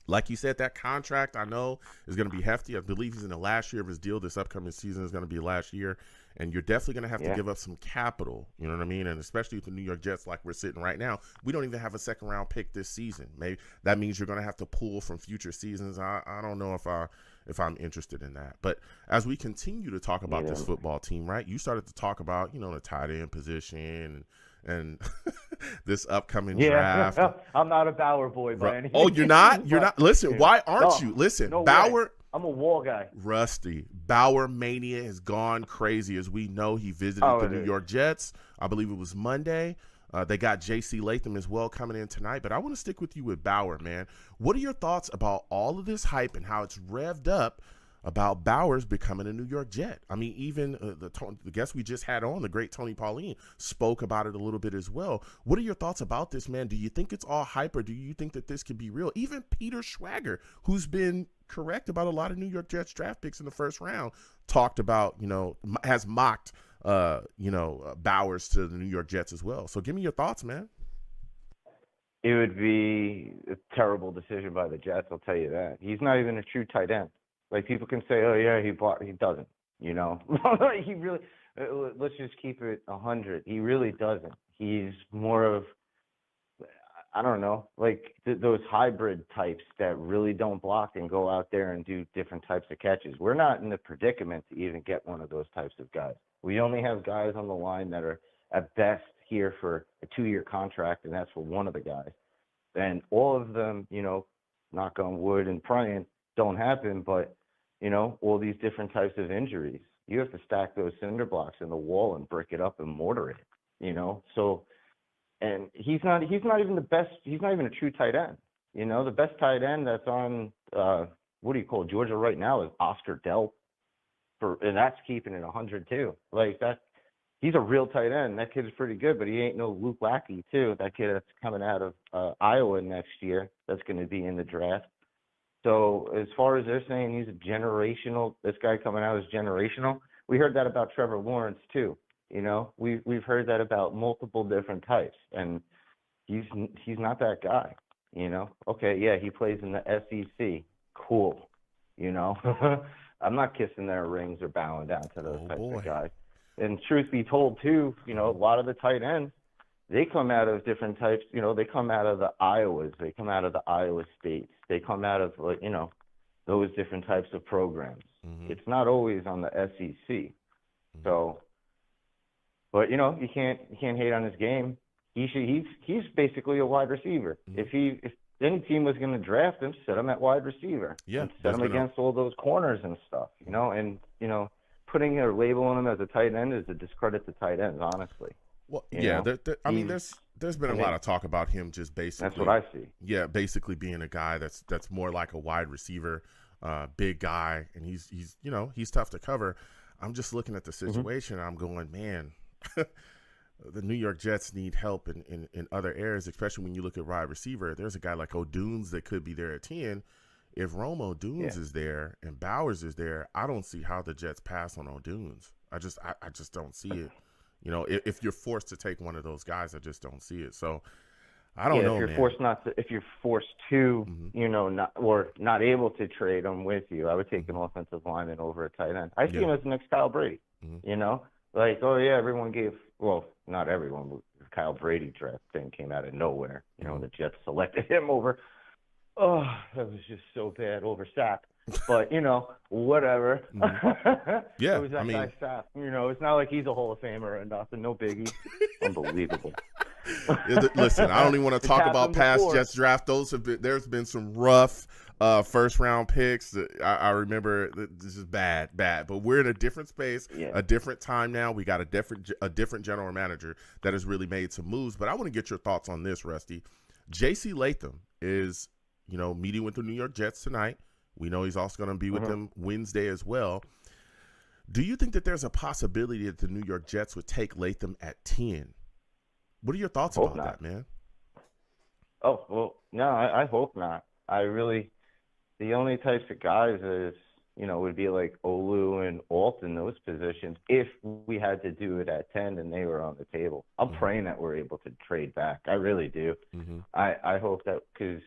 like you said, that contract I know is going to be hefty. I believe he's in the last year of his deal. This upcoming season is going to be last year. And you're definitely going to have to give up some capital. You know what I mean? And especially with the New York Jets, like we're sitting right now, we don't even have a second-round pick this season. Maybe that means you're going to have to pull from future seasons. I don't know if I'm interested in that. But as we continue to talk about this football team, right, you started to talk about, the tight end position and this upcoming draft. I'm not a Bauer boy by any means. Oh, you're not? You're not? Listen, why aren't you? Listen, Bauer. Way. I'm a wall guy. Rusty. Bauer mania has gone crazy. As we know, he visited the New York Jets. I believe it was Monday. They got J.C. Latham as well coming in tonight. But I want to stick with you with Bauer, man. What are your thoughts about all of this hype and how it's revved up about Bauer's becoming a New York Jet? I mean, even the guest we just had on, the great Tony Pauline, spoke about it a little bit as well. What are your thoughts about this, man? Do you think it's all hype, or do you think that this could be real? Even Peter Schwager, who's been correct about a lot of New York Jets draft picks in the first round, talked about, has mocked, Bowers to the New York Jets as well. So give me your thoughts, man. It would be a terrible decision by the Jets, I'll tell you that. He's not even a true tight end. Like, people can say, oh, yeah, he doesn't, He really, let's just keep it 100. He really doesn't. He's more of, I don't know, like those hybrid types that really don't block and go out there and do different types of catches. We're not in the predicament to even get one of those types of guys. We only have guys on the line that are at best here for a 2-year contract, and that's for one of the guys. And all of them, knock on wood and praying, don't happen, but, all these different types of injuries. You have to stack those cinder blocks in the wall and brick it up and mortar it, So, and he's not even the best. He's not even a true tight end. The best tight end that's on Georgia right now is Oscar Delp, and that's keeping it 100 too. Like that, he's a real tight end. That kid's pretty good, but he ain't no Luke Lackey too. That kid that's coming out of Iowa next year, that's going to be in the draft. So as far as they're saying he's a generational, this guy coming out is generational. We heard that about Trevor Lawrence too. We've heard that about multiple different types, and he's not that guy. Okay, yeah, he plays in the SEC. Cool. I'm not kissing their rings or bowing down to those types of guys. And truth be told, too, a lot of the tight ends, they come out of different types. They come out of the Iowas. They come out of the Iowa States. They come out of, like, those different types of programs. Mm-hmm. It's not always on the SEC. Mm-hmm. So, but you can't hate on his game. He's basically a wide receiver. Mm-hmm. If any team was going to draft him, set him at wide receiver. Yeah, and set him against all those corners and stuff. And putting a label on him as a tight end is a discredit to tight ends, honestly. Well, yeah, there's been a lot of talk about him just basically. That's what I see. Yeah, basically being a guy that's more like a wide receiver, big guy, and he's tough to cover. I'm just looking at the situation. I'm going, man, the New York Jets need help in other areas, especially when you look at wide receiver. There's a guy like O'Dunes that could be there at 10. If Romo Dunes is there and Bowers is there, I don't see how the Jets pass on O'Dunes. I just don't see it. If you're forced to take one of those guys, I just don't see it. So I don't know, if you're man. if you're forced to, not able to trade them with you, I would take an offensive lineman over a tight end. I see him as the next Kyle Brady. Like, oh yeah, not everyone, but the Kyle Brady draft thing came out of nowhere. The Jets selected him over. Oh, that was just so bad over Sapp. But, whatever. Yeah, it was that guy Sapp. It's not like he's a Hall of Famer or nothing. No biggie. Unbelievable. Listen, I don't even want to talk about past Jets draft. There's been some rough first round picks. I remember this is bad. But we're in a different space, a different time now. We got a different general manager that has really made some moves. But I want to get your thoughts on this, Rusty. J.C. Latham is, meeting with the New York Jets tonight. We know he's also going to be with them Wednesday as well. Do you think that there's a possibility that the New York Jets would take Latham at 10? What are your thoughts about that, man? Oh, well, no, I hope not. The only types of guys is, would be like Olu and Alt in those positions if we had to do it at 10 and they were on the table. I'm praying that we're able to trade back. I really do. I hope that, because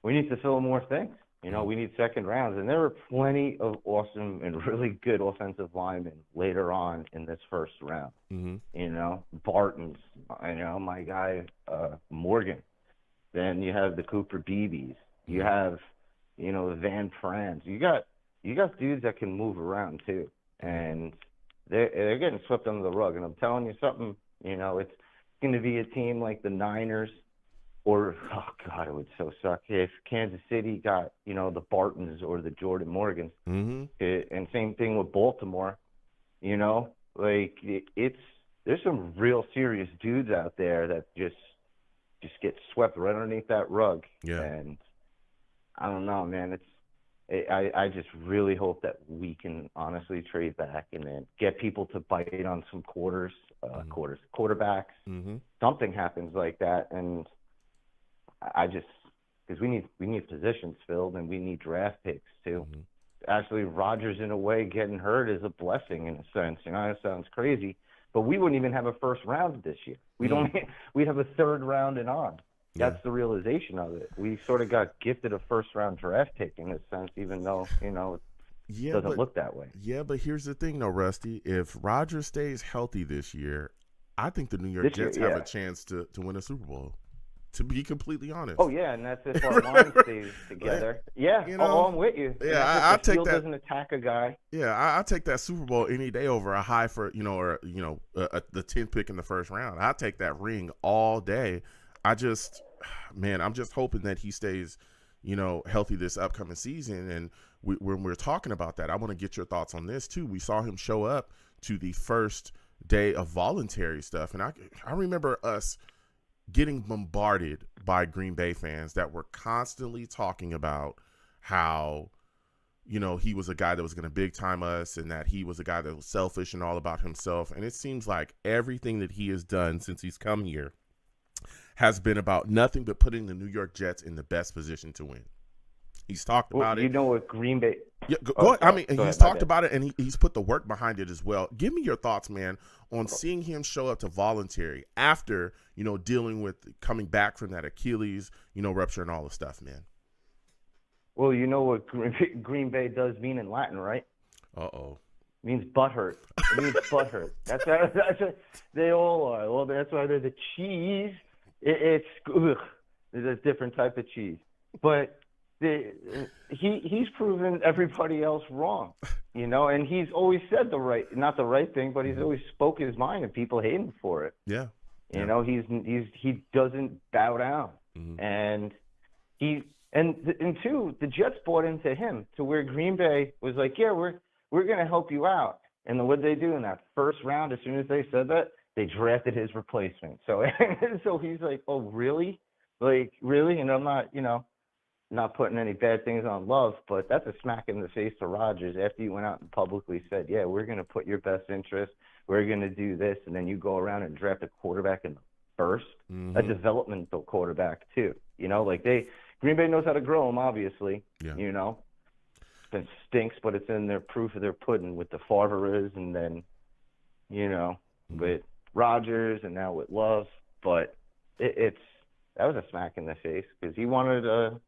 we need to fill more things. We need second rounds. And there were plenty of awesome and really good offensive linemen later on in this first round. Barton's, my guy, Morgan. Then you have the Cooper Beebes. You have, the Van Prans. You got dudes that can move around too. And they're getting swept under the rug. And I'm telling you something, it's going to be a team like the Niners. Or, oh, God, it would so suck if Kansas City got, the Bartons or the Jordan Morgans. And same thing with Baltimore. Like, there's some real serious dudes out there that just get swept right underneath that rug. Yeah. And I don't know, man. I just really hope that we can honestly trade back and then get people to bite on some quarterbacks. Something happens like that, and because we need positions filled and we need draft picks too. Actually, Rodgers in a way getting hurt is a blessing in a sense. It sounds crazy, but we wouldn't even have a first round this year. We'd have a third round and on. That's the realization of it. We sort of got gifted a first round draft pick in a sense, even though it doesn't look that way. Yeah, but here's the thing, though, Rusty. If Rodgers stays healthy this year, I think the New York Jets have a chance to win a Super Bowl. To be completely honest. Oh yeah, and that's if our line stays together. Yeah, I'm with you. Yeah, I take that. Doesn't attack a guy. Yeah, I take that Super Bowl any day over a high for the 10th pick in the first round. I take that ring all day. I'm just hoping that he stays, healthy this upcoming season. And when we're talking about that, I want to get your thoughts on this too. We saw him show up to the first day of voluntary stuff, and I remember us getting bombarded by Green Bay fans that were constantly talking about how, he was a guy that was going to big time us and that he was a guy that was selfish and all about himself. And it seems like everything that he has done since he's come here has been about nothing but putting the New York Jets in the best position to win. He's talked about it. What Green Bay. Yeah, go ahead. He's talked about it, and he's put the work behind it as well. Give me your thoughts, man, on seeing him show up to voluntary after, dealing with coming back from that Achilles, rupture and all the stuff, man. Well, you know what Green Bay does mean in Latin, right? Uh-oh. It means butthurt. It means butthurt. That's what they all are. Well, that's why they're the cheese. It's a different type of cheese. But he's proven everybody else wrong, and he's always said not the right thing, but he's always spoke his mind, and people hate him for it. Yeah. He doesn't bow down, and two, the Jets bought into him to where Green Bay was like, yeah, we're going to help you out. And then what did they do in that first round? As soon as they said that, they drafted his replacement. So he's like, oh, really? Like, really? And I'm not putting any bad things on Love, but that's a smack in the face to Rodgers after you went out and publicly said, yeah, we're going to put your best interest. We're going to do this. And then you go around and draft a quarterback in the first, a developmental quarterback too. Green Bay knows how to grow him, obviously, It stinks, but it's in their proof of their pudding with the Favres and then, with Rodgers and now with Love. But that was a smack in the face because he wanted a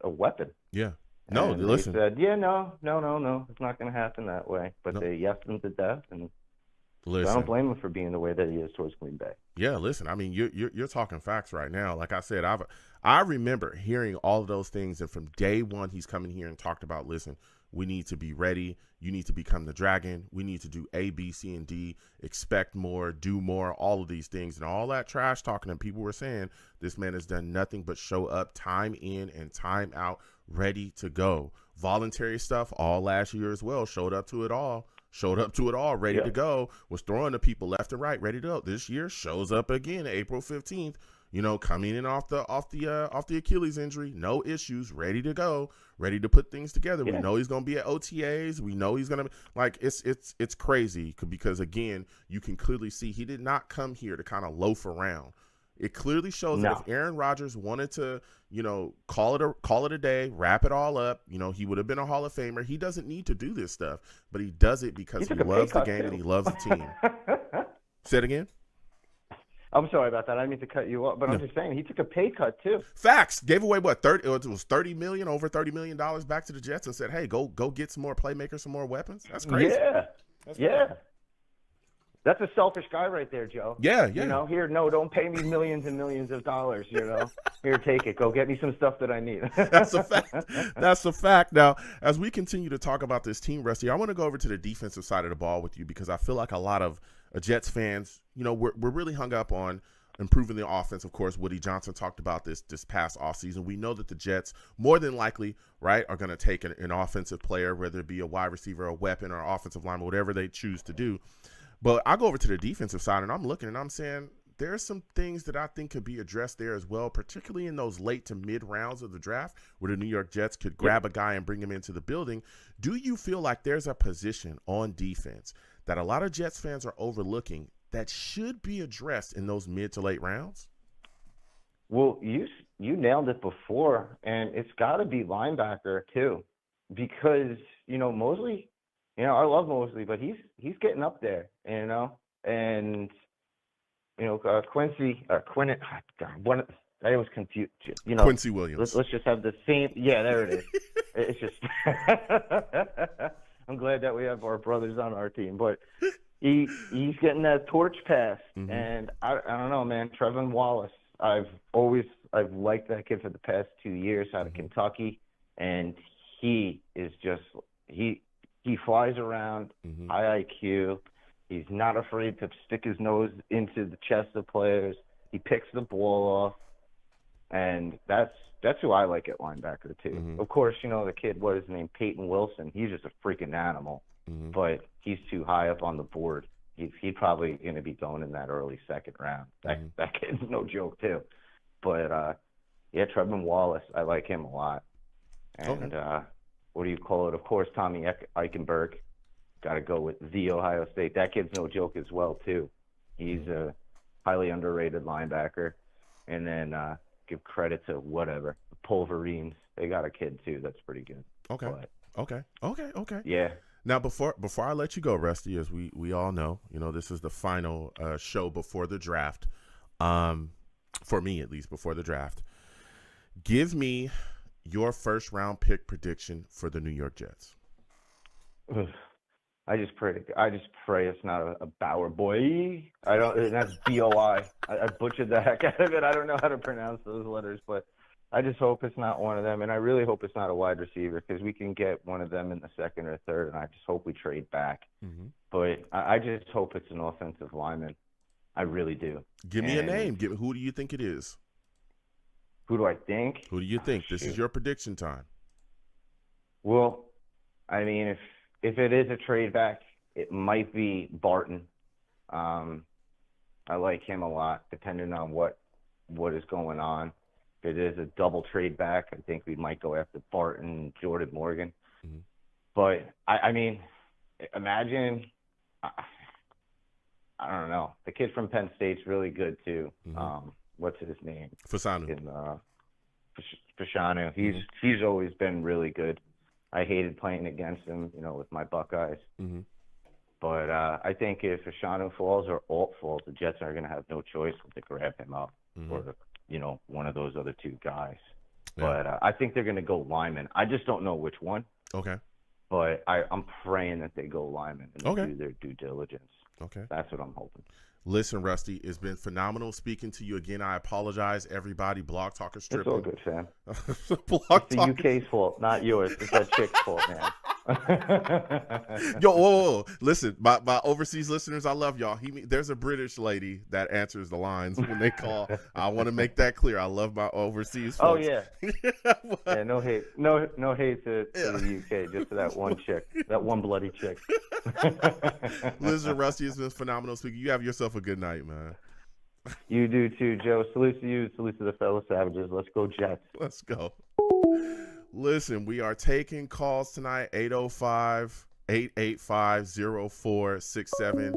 weapon. Yeah. No, and listen. They said, yeah, no, it's not going to happen that way. But they yesed him to death, and I don't blame him for being the way that he is towards Green Bay. Yeah, listen. I mean, you're talking facts right now. Like I said, I remember hearing all of those things, and from day one, he's coming here and talked about, listen, we need to be ready. You need to become the dragon. We need to do A, B, C, and D. Expect more, do more, all of these things. And all that trash talking that people were saying, this man has done nothing but show up time in and time out, ready to go. Voluntary stuff all last year as well. Showed up to it all, ready to go. Was throwing to people left and right, ready to go. This year shows up again, April 15th. Coming in off the Achilles injury, no issues, ready to go, ready to put things together. Yeah. We know he's going to be at OTAs. We know he's going to be it's crazy because again, you can clearly see he did not come here to kind of loaf around. It clearly shows that if Aaron Rodgers wanted to, call it a day, wrap it all up, he would have been a Hall of Famer. He doesn't need to do this stuff, but he does it because he loves the game and he loves the team. Say it again. I'm sorry about that. I didn't mean to cut you off, but I'm just saying he took a pay cut too. Facts. Gave away what it was $30 million, over $30 million back to the Jets, and said, "Hey, go get some more playmakers, some more weapons." That's crazy. Yeah, crazy. That's a selfish guy right there, Joe. Yeah. Don't pay me millions and millions of dollars. Here, take it. Go get me some stuff that I need. That's a fact. That's a fact. Now, as we continue to talk about this team, Rusty, I want to go over to the defensive side of the ball with you because I feel like a lot of Jets fans, we're really hung up on improving the offense. Of course, Woody Johnson talked about this past offseason. We know that the Jets, more than likely, right, are going to take an offensive player, whether it be a wide receiver, a weapon, or offensive lineman, whatever they choose to do. But I go over to the defensive side, and I'm looking, and I'm saying there are some things that I think could be addressed there as well, particularly in those late to mid rounds of the draft where the New York Jets could grab a guy and bring him into the building. Do you feel like there's a position on defense that a lot of Jets fans are overlooking that should be addressed in those mid to late rounds? Well, you nailed it before, and it's got to be linebacker too, because Mosley. I love Mosley, but he's getting up there, and Quincy, I was confused. Quincy Williams. Let's just have the same. Yeah, there it is. It's just. I'm glad that we have our brothers on our team, but he's getting that torch pass, and I don't know, man. Trevin Wallace. I've liked that kid for the past 2 years out of Kentucky, and he is just He flies around, high IQ. He's not afraid to stick his nose into the chest of players. He picks the ball off, and that's who I like at linebacker too. Of course, the kid, what is his name, Peyton Wilson. He's just a freaking animal, but he's too high up on the board. He's probably going to be going in that early second round. That kid's no joke too. But Trevin Wallace, I like him a lot, and. What do you call it? Of course, Tommy Eichenberg. Got to go with the Ohio State. That kid's no joke as well, too. He's a highly underrated linebacker. And then give credit to the Pulverines. They got a kid, too. That's pretty good. Okay. Okay. Yeah. Now, before I let you go, Rusty, as we all know, this is the final show before the draft. For me, at least, before the draft. Give me your first round pick prediction for the New York Jets. just pray it's not a Bauer boy. I don't. And that's BOI. I butchered the heck out of it. I don't know how to pronounce those letters, but I just hope it's not one of them, and I really hope it's not a wide receiver because we can get one of them in the second or third, and I just hope we trade back. Mm-hmm. But I just hope it's an offensive lineman. I really do. Give me a name. Who do you think it is? Who do I think? Who do you think? This is your prediction time. Well, I mean, if it is a trade back, it might be Barton. I like him a lot, depending on what is going on. If it is a double trade back, I think we might go after Barton and Jordan Morgan. Mm-hmm. But, I mean, imagine, I don't know. The kid from Penn State's really good, too. Mm-hmm. What's his name? Fasanu. Fashanu. He's always been really good. I hated playing against him, with my Buckeyes. Mm-hmm. But I think if Fashanu falls or Alt falls, the Jets are going to have no choice but to grab him up or, one of those other two guys. Yeah. But I think they're going to go lineman. I just don't know which one. Okay. But I'm praying that they go lineman and do their due diligence. Okay. That's what I'm hoping. Listen, Rusty, it's been phenomenal speaking to you again. I apologize, everybody. Blog Talk is tripping. It's all good, fam. It's the UK's fault, not yours. It's that chick's fault, man. Yo, whoa. Listen, my overseas listeners, I love y'all. There's a British lady that answers the lines when they call. I want to make that clear. I love my overseas folks. Oh, yeah. Yeah, no hate. No hate to the UK, just to that one chick, that one bloody chick. Listen, Rusty, it's been phenomenal speaking. You have yourself a good night, man. You do too, Joe. Salute to you. Salute to the fellow Savages. Let's go, Jets. Let's go. Listen, we are taking calls tonight, 805-885-0467.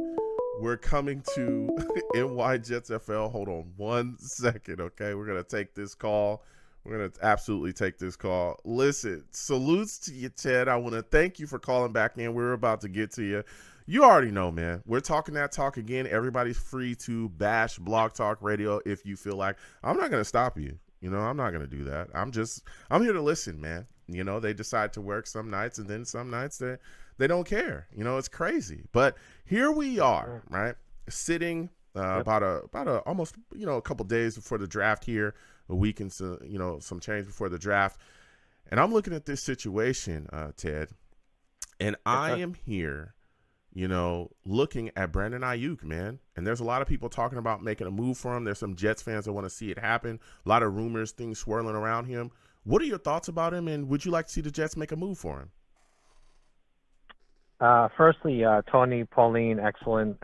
We're coming to NY Jets FL. Hold on 1 second, okay? We're going to take this call. We're going to absolutely take this call. Listen, salutes to you, Ted. I want to thank you for calling back in. We're about to get to you. You already know, man. We're talking that talk again. Everybody's free to bash Blog Talk Radio if you feel like. I'm not going to stop you. I'm not going to do that. I'm here to listen, man. They decide to work some nights, and then some nights they don't care. It's crazy. But here we are, right? Sitting about almost, a couple days before the draft here, a week and some change before the draft. And I'm looking at this situation, Ted, and I am here, looking at Brandon Aiyuk, man. And there's a lot of people talking about making a move for him. There's some Jets fans that want to see it happen. A lot of rumors, things swirling around him. What are your thoughts about him, and would you like to see the Jets make a move for him? Firstly, Tony, Pauline, excellent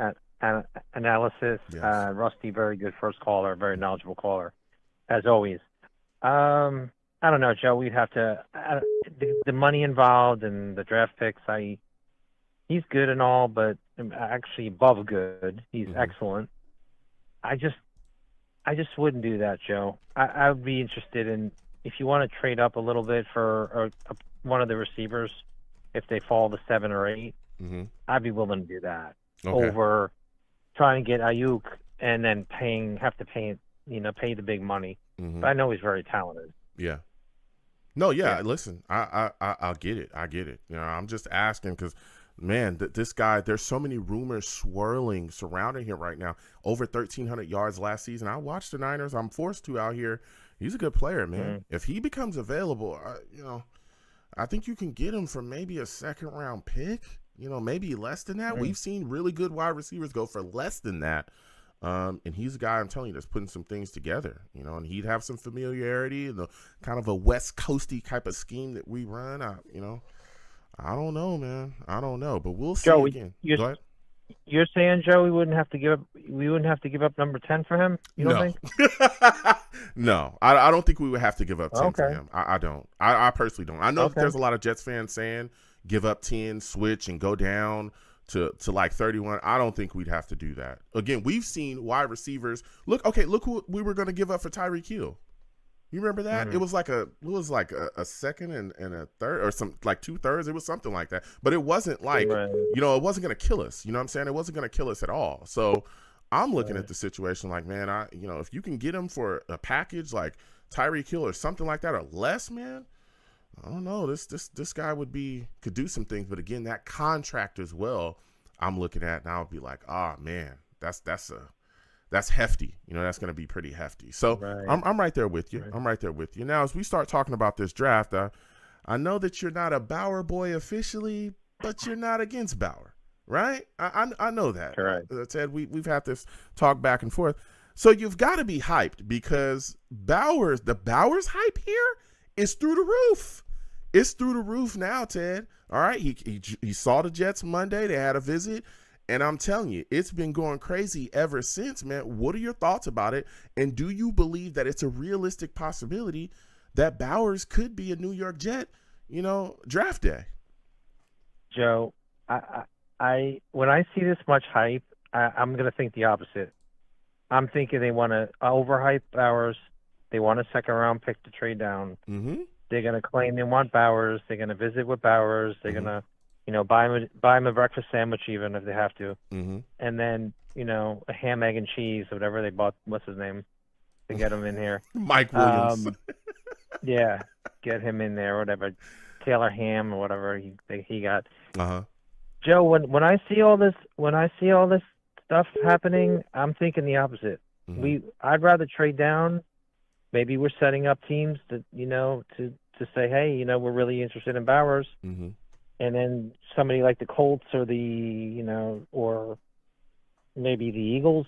analysis. Yes. Rusty, very good first caller, very knowledgeable caller, as always. I don't know, Joe. We'd have to the money involved and the draft picks. He's good and all, but actually above good. He's excellent. I just wouldn't do that, Joe. I would be interested in, if you want to trade up a little bit for one of the receivers, if they fall to 7 or 8, I'd be willing to do that over trying to get Aiyuk and then pay the big money. But I know he's very talented. Yeah. No, yeah. Listen, I'll get it. I get it. I'm just asking because, man, this guy, there's so many rumors swirling surrounding him right now. Over 1,300 yards last season. I watched the Niners. I'm forced to out here. He's a good player, man. If he becomes available, I think you can get him for maybe a second-round pick, maybe less than that. We've seen really good wide receivers go for less than that. And he's a guy, I'm telling you, that's putting some things together, and he'd have some familiarity and the kind of a West Coasty type of scheme that we run. I don't know, man. I don't know, but we'll see. Joe, again. Go ahead. You're saying, Joe, we wouldn't have to give up number 10 for him? You don't think? No, I don't think we would have to give up 10 for him. I don't. I personally don't. I know that there's a lot of Jets fans saying give up 10, switch, and go down to like 31. I don't think we'd have to do that. Again, we've seen wide receivers. Look who we were going to give up for Tyreek Hill. You remember that? It was like a second and a third, or some like 2/3. It was something like that. But it wasn't like, it wasn't going to kill us. You know what I'm saying? It wasn't going to kill us at all. So I'm looking at the situation like, man, if you can get him for a package like Tyreek Hill or something like that or less, man, I don't know. This guy could do some things, but again, that contract as well, I'm looking at, and I'll be like, oh man, that's hefty. That's going to be pretty hefty. So Right. I'm right there with you. Right. I'm right there with you. Now, as we start talking about this draft, I know that you're not a Bauer boy officially, but you're not against Bauer, right? I know that. Correct. Ted, we've had this talk back and forth. So you've got to be hyped because the Bauer's hype here is through the roof. It's through the roof now, Ted. All right, he saw the Jets Monday. They had a visit, and I'm telling you, it's been going crazy ever since, man. What are your thoughts about it? And do you believe that it's a realistic possibility that Bowers could be a New York Jet, draft day? Joe, I when I see this much hype, I'm going to think the opposite. I'm thinking they want to overhype Bowers. They want a second-round pick to trade down. Mm-hmm. They're going to claim they want Bowers. They're going to visit with Bowers. They're going to, buy him a breakfast sandwich even if they have to. Mm-hmm. And then, a ham, egg, and cheese, whatever they bought. What's his name? To get him in here. Mike Williams. Yeah, get him in there, whatever. Taylor Ham or whatever he got. Uh-huh. Joe, when I see all this stuff happening, I'm thinking the opposite. Mm-hmm. I'd rather trade down. Maybe we're setting up teams that to say, hey, we're really interested in Bowers, mm-hmm. and then somebody like the Colts or or maybe the Eagles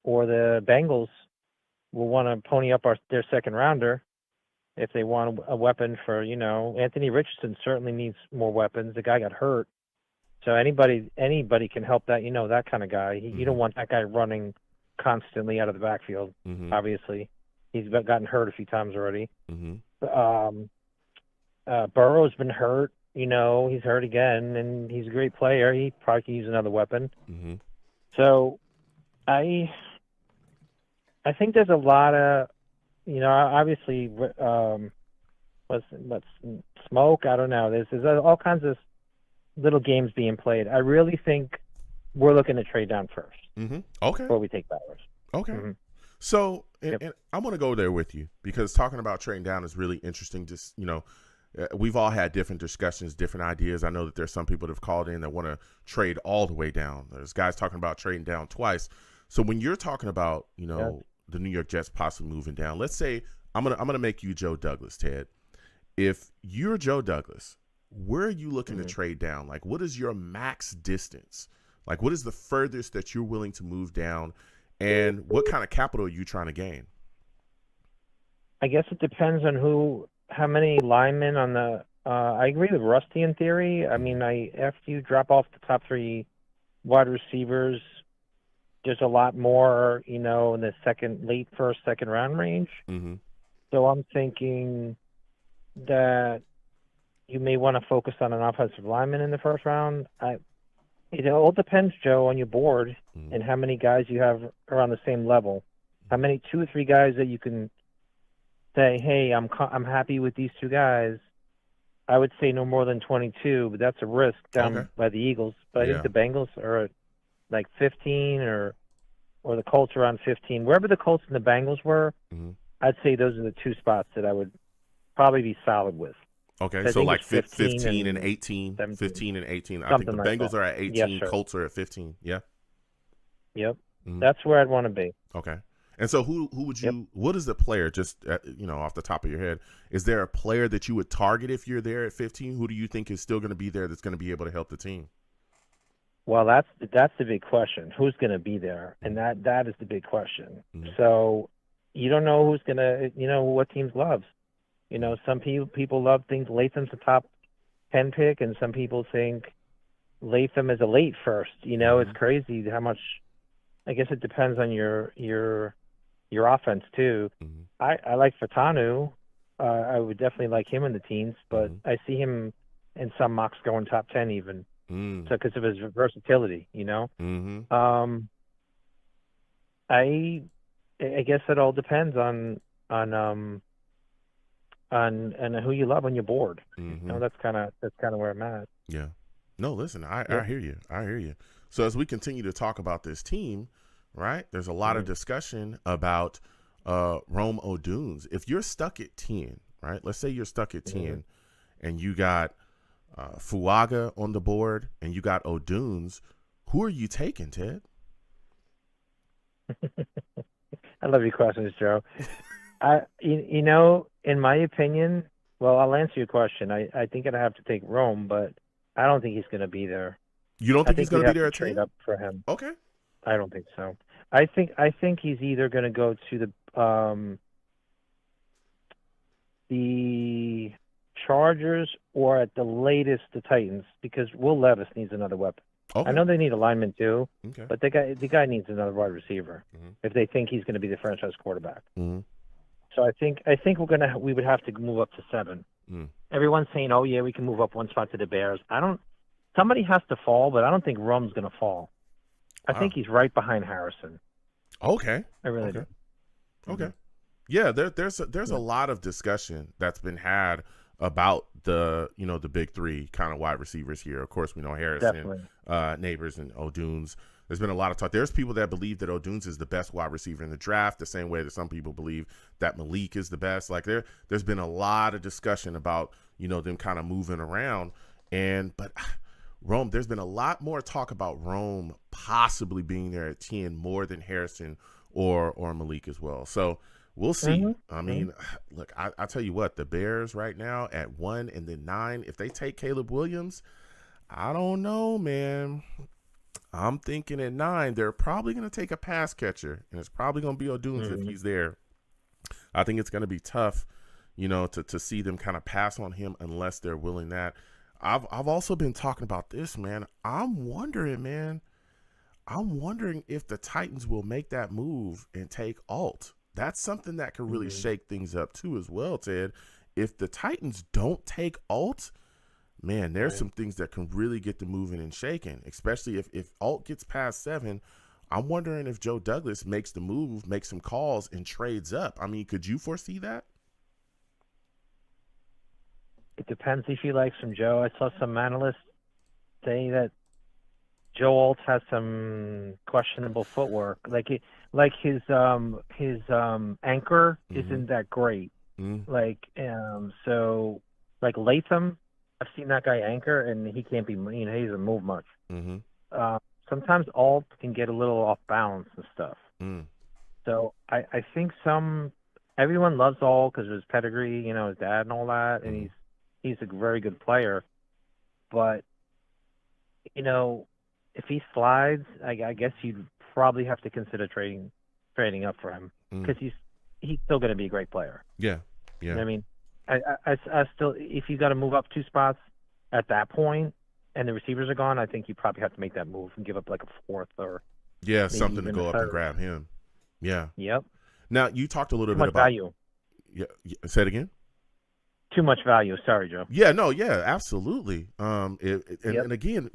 or the Bengals will want to pony up their second rounder if they want a weapon for Anthony Richardson certainly needs more weapons. The guy got hurt, so anybody can help that that kind of guy. You don't want that guy running constantly out of the backfield. Mm-hmm. Obviously. He's gotten hurt a few times already. Mm-hmm. Burrow's been hurt. He's hurt again, and he's a great player. He probably can use another weapon. Mm-hmm. So, I think there's a lot of, obviously, what's smoke? I don't know. There's all kinds of little games being played. I really think we're looking to trade down first. Mm-hmm. Okay. Before we take Bowers. Okay. Mm-hmm. So, and I'm going to go there with you because talking about trading down is really interesting. Just, we've all had different discussions, different ideas. I know that there's some people that have called in that want to trade all the way down. There's guys talking about trading down twice. So when you're talking about, the New York Jets possibly moving down, let's say I'm going to make you Joe Douglas, Ted. If you're Joe Douglas, where are you looking to trade down? Like, what is your max distance? Like, what is the furthest that you're willing to move down? And what kind of capital are you trying to gain? I guess it depends on how many linemen on the. I agree with Rusty in theory. I mean, after you drop off the top three wide receivers, there's a lot more, in the late first, second round range. Mm-hmm. So I'm thinking that you may want to focus on an offensive lineman in the first round. It all depends, Joe, on your board and how many guys you have are on the same level. How many 2 or 3 guys that you can say, hey, I'm happy with these 2 guys. I would say no more than 22, but that's a risk down by the Eagles. But I think the Bengals are at like 15 or the Colts are on 15. Wherever the Colts and the Bengals were, I'd say those are the 2 spots that I would probably be solid with. Okay, so like 15 and 18, 17. 15 and 18. I think the Something like Bengals that. are at 18, Yes, Colts are at 15. Yeah. Yep. That's where I'd want to be. Okay. And so who would you what is the player just off the top of your head? Is there a player that you would target if you're there at 15? Who do you think is still going to be there that's going to be able to help the team? Well, that's the big question. Who's going to be there? And that is the big question. So you don't know who's going to, what teams loves. Some people love think Latham's a top 10 pick, and some people think Latham is a late first. It's crazy how much. I guess it depends on your offense too. I like Fatanu. I would definitely like him in the teens, but I see him in some mocks going top 10 even. So because of his versatility, I guess it all depends on who you love on your board. That's kind of where I'm at. Yeah. No, listen, I hear you. I hear you. So as we continue to talk about this team, right, there's a lot of discussion about Rome Odunes. If you're stuck at 10, right, let's say you're stuck at 10 and you got Fuaga on the board, and you got O'Dunes, who are you taking, Ted? I love your questions, Joe. In my opinion, well, I'll answer your question. I think I'd have to take Rome, but I don't think he's going to be there. You don't I think he's think we'd going to be have there to at trade 10? up for him. Okay. I don't think so. I think he's either going to go to the Chargers or at the latest the Titans, because Will Levis needs another weapon. Okay. I know they need a lineman too, Okay. but the guy needs another wide receiver Mm-hmm. if they think he's going to be the franchise quarterback. Mm-hmm. So I think we would have to move up to 7. Mm. Everyone's saying, "Oh yeah, we can move up one spot to the Bears." Somebody has to fall, but I don't think Rum's going to fall. I think he's right behind Harrison. Okay. I really do. Okay. Yeah, there's a lot of discussion that's been had about the big 3 kind of wide receivers here. Of course, we know Harrison, Neighbors, and O'Dunes. There's been a lot of talk. There's people that believe that O'Dunes is the best wide receiver in the draft, the same way that some people believe that Malik is the best. Like there's been a lot of discussion about them kind of moving around, but Rome, there's been a lot more talk about Rome possibly being there at 10 more than Harrison or Malik as well. So we'll see. Mm-hmm. I mean, look, I tell you what, the Bears right now at 1 and then 9, if they take Caleb Williams, I don't know, man. I'm thinking at 9, they're probably going to take a pass catcher, and it's probably going to be O'Dunes if he's there. I think it's going to be tough, to see them kind of pass on him unless they're willing that. I've also been talking about this, man. I'm wondering if the Titans will make that move and take Alt. That's something that could really shake things up too as well, Ted. If the Titans don't take Alt, man, there's some things that can really get the moving and shaking, especially if Alt gets past 7. I'm wondering if Joe Douglas makes the move, makes some calls, and trades up. I mean, could you foresee that? It depends if he likes him, Joe. I saw some analysts say that Joe Alt has some questionable footwork. Like his anchor isn't that great. Mm-hmm. So Latham, I've seen that guy anchor, and he can't be. He doesn't move much. Mm-hmm. Sometimes Alt can get a little off balance and stuff. Mm. So I think everyone loves Alt because of his pedigree, his dad and all that, and he's a very good player. But if he slides, I guess you'd probably have to consider trading up for him because he's still going to be a great player. Yeah. You know what I mean, I still, if you got to move up 2 spots at that point, and the receivers are gone, I think you probably have to make that move and give up like a 4th or something to go up and grab him. Yeah. Yep. Now you talked a little bit about value. Yeah. Say it again. Too much value. Sorry, Joe. Yeah. No. Yeah. Absolutely. And again,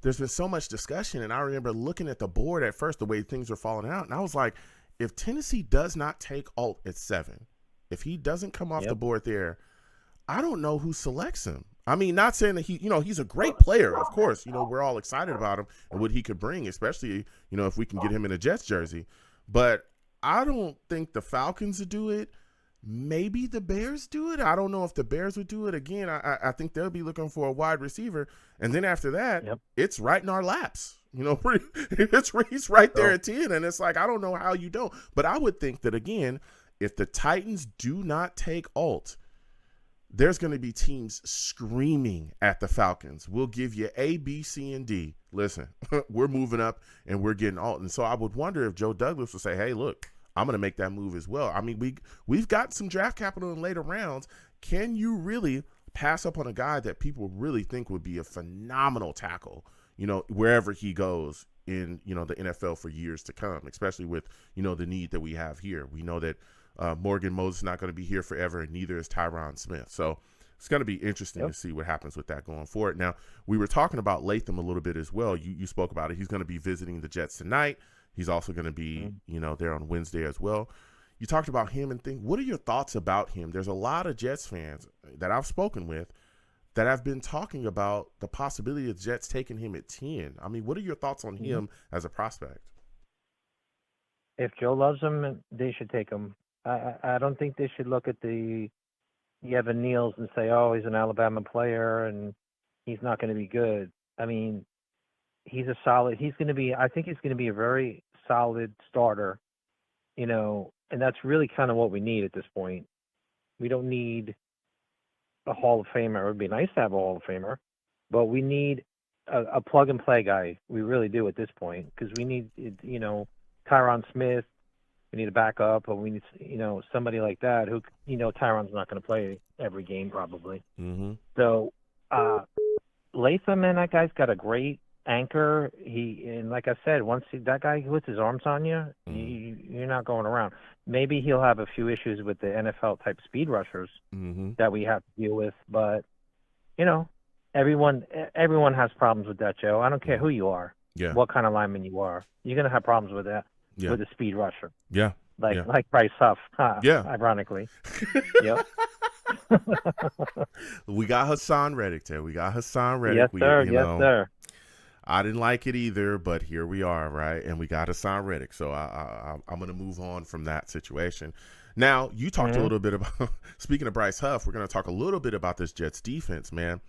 there's been so much discussion, and I remember looking at the board at first, the way things were falling out, and I was like, if Tennessee does not take Alt at 7, if he doesn't come off the board there, I don't know who selects him. I mean, not saying that he's a great player, of course. We're all excited about him and what he could bring, especially, if we can get him in a Jets jersey. But I don't think the Falcons would do it. Maybe the Bears do it. I don't know if the Bears would do it. Again, I think they'll be looking for a wide receiver. And then after that, it's right in our laps. He's right there at 10. And it's like, I don't know how you don't. But I would think that, again, if the Titans do not take Alt, there's going to be teams screaming at the Falcons. We'll give you A, B, C, and D. Listen, we're moving up and we're getting Alt. And so I would wonder if Joe Douglas would say, hey, look, I'm going to make that move as well. I mean, we've got some draft capital in later rounds. Can you really pass up on a guy that people really think would be a phenomenal tackle, wherever he goes in, the NFL for years to come, especially with, the need that we have here. We know that Morgan Moses is not going to be here forever, and neither is Tyron Smith. So it's going to be interesting to see what happens with that going forward. Now, we were talking about Latham a little bit as well. You spoke about it. He's going to be visiting the Jets tonight. He's also going to be, there on Wednesday as well. You talked about him and what are your thoughts about him? There's a lot of Jets fans that I've spoken with that have been talking about the possibility of Jets taking him at 10. I mean, what are your thoughts on him as a prospect? If Joe loves him, they should take him. I don't think they should look at the Evan Neal's and say, oh, he's an Alabama player and he's not going to be good. I mean, he's a solid. I think he's going to be a very solid starter, and that's really kind of what we need at this point. We don't need a Hall of Famer. It would be nice to have a Hall of Famer, but we need a plug and play guy. We really do at this point, because we need, Tyron Smith. We need a backup, but we need, somebody like that who, Tyron's not going to play every game probably. Mm-hmm. So, Latham, man, that guy's got a great anchor. And like I said, once that guy puts his arms on you, you're not going around. Maybe he'll have a few issues with the NFL type speed rushers that we have to deal with, but everyone has problems with that, Joe. I don't care who you are, what kind of lineman you are. You're gonna have problems with that, with a speed rusher. Yeah, like Bryce Huff. Ironically. Yep. We got Hassan Reddick there. Yes, sir. Yes, sir. I didn't like it either, but here we are, right? And we got Hassan Reddick. So I'm going to move on from that situation. Now, you talked a little bit about, speaking of Bryce Huff, we're going to talk a little bit about this Jets defense, man.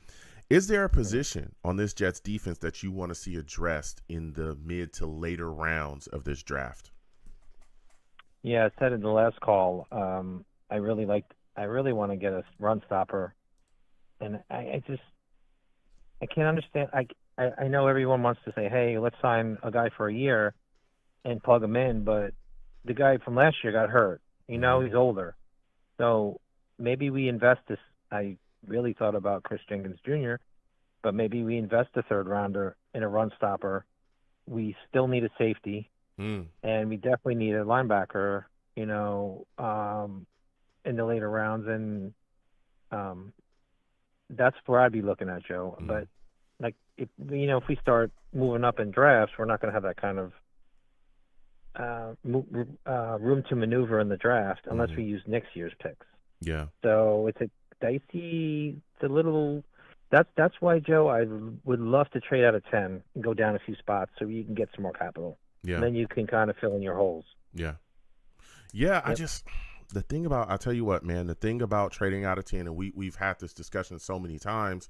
Is there a position on this Jets defense that you want to see addressed in the mid to later rounds of this draft? Yeah, I said in the last call, I really want to get a run stopper. And I can't understand. I know everyone wants to say, hey, let's sign a guy for a year and plug him in, but the guy from last year got hurt. He's older. So maybe we invest this. I really thought about Chris Jenkins Jr., but maybe we invest a third rounder in a run stopper. We still need a safety, and we definitely need a linebacker, in the later rounds. And that's where I'd be looking at, Joe. But if we start moving up in drafts, we're not going to have that kind of room to maneuver in the draft unless we use next year's picks. Yeah. So it's a dicey. It's a little. That's why, Joe, I would love to trade out of 10 and go down a few spots so you can get some more capital. Yeah. And then you can kind of fill in your holes. Yeah. Yeah. Yep. The thing about, I'll tell you what, man, the thing about trading out of 10, and we've had this discussion so many times.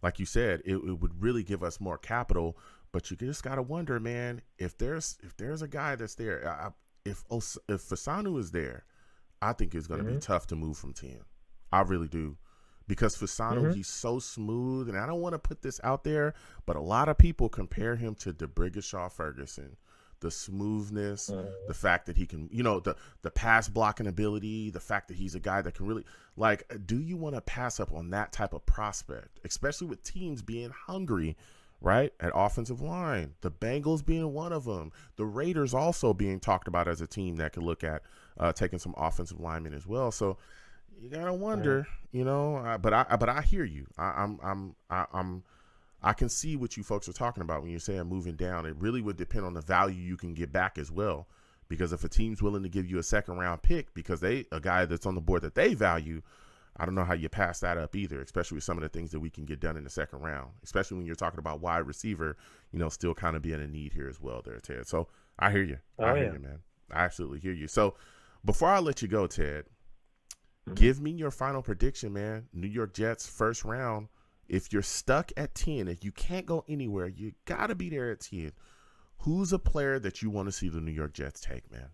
Like you said, it would really give us more capital, but you just gotta wonder, man, if there's a guy that's there, if Fasanu is there, I think it's gonna be tough to move from 10. I really do, because Fasanu, he's so smooth, and I don't want to put this out there, but a lot of people compare him to DeBrigashaw Ferguson. The smoothness, the fact that he can, the pass blocking ability, the fact that he's a guy that can really, do you want to pass up on that type of prospect, especially with teams being hungry, right, at offensive line? The Bengals being one of them. The Raiders also being talked about as a team that could look at taking some offensive linemen as well. So you gotta wonder, but I hear you. I can see what you folks are talking about when you're saying moving down. It really would depend on the value you can get back as well. Because if a team's willing to give you a second round pick because a guy that's on the board that they value, I don't know how you pass that up either, especially with some of the things that we can get done in the second round, especially when you're talking about wide receiver, still kind of being a need here as well there, Ted. So I hear you. I hear you, man. I absolutely hear you. So before I let you go, Ted, give me your final prediction, man. New York Jets first round. If you're stuck at 10, if you can't go anywhere, you got to be there at 10. Who's a player that you want to see the New York Jets take, man?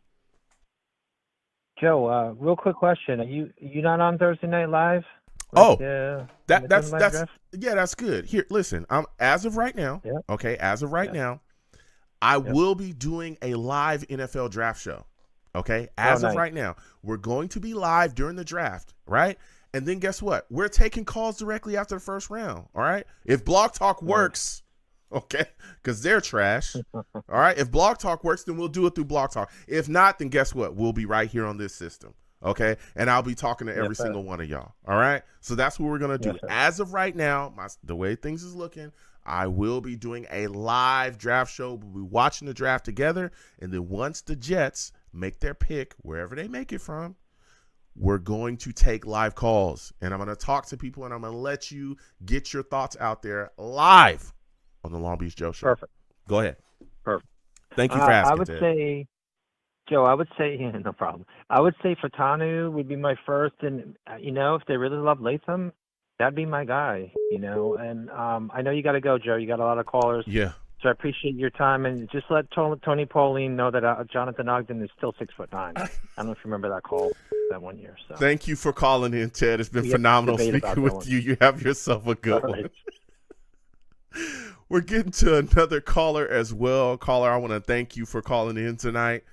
Joe, real quick question. Are you not on Thursday Night Live? That's good. Here, listen, as of right now, now, I will be doing a live NFL draft show. Okay? As of right now, we're going to be live during the draft, right? And then guess what? We're taking calls directly after the first round. All right. If Blog Talk works, okay, because they're trash. All right. If Blog Talk works, then we'll do it through Blog Talk. If not, then guess what? We'll be right here on this system. Okay. And I'll be talking to every single one of y'all. All right. So that's what we're going to do. As of right now, the way things is looking, I will be doing a live draft show. We'll be watching the draft together. And then once the Jets make their pick, wherever they make it from, we're going to take live calls, and I'm going to talk to people, and I'm going to let you get your thoughts out there live on the Long Beach Joe Show. Perfect. Go ahead. Perfect. Thank you for asking. I would say Joe, I would say, yeah, no problem. I would say Fatanu would be my first, and if they really love Latham, that'd be my guy. And I know you got to go, Joe. You got a lot of callers, Yeah. so I appreciate your time, and just let Tony Pauline know that Jonathan Ogden is still 6'9". I don't know if you remember that call that one year. So Thank you for calling in, Ted. It's been We have to phenomenal debate about speaking that with one. you. You have yourself a good All one. right. We're getting to another caller as well. Caller, I want to thank you for calling in tonight.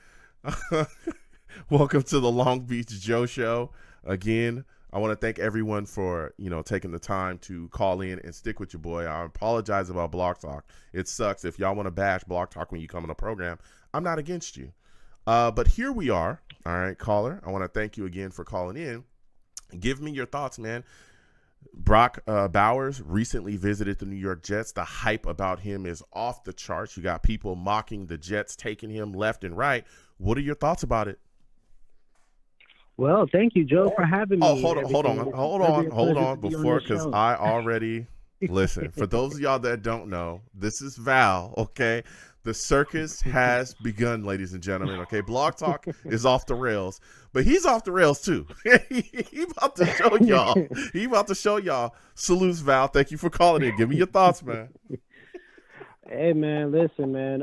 Welcome to the Long Beach Joe Show. Again, I want to thank everyone for, taking the time to call in and stick with your boy. I apologize about Blog Talk. It sucks. If y'all want to bash Blog Talk when you come on the program, I'm not against you. But here we are. All right, caller, I want to thank you again for calling in. Give me your thoughts, man. Brock Bowers recently visited the New York Jets. The hype about him is off the charts. You got people mocking the Jets, taking him left and right. What are your thoughts about it? Well, thank you, Joe, for having me. Oh, hold on. Before, because show. I already listen. For those of y'all that don't know, this is Val. Okay, the circus has begun, ladies and gentlemen. Okay, Blog Talk is off the rails, but he's off the rails too. He about to show y'all. He about to show y'all. Salutes, Val. Thank you for calling in. Give me your thoughts, man. Hey, man, listen, man.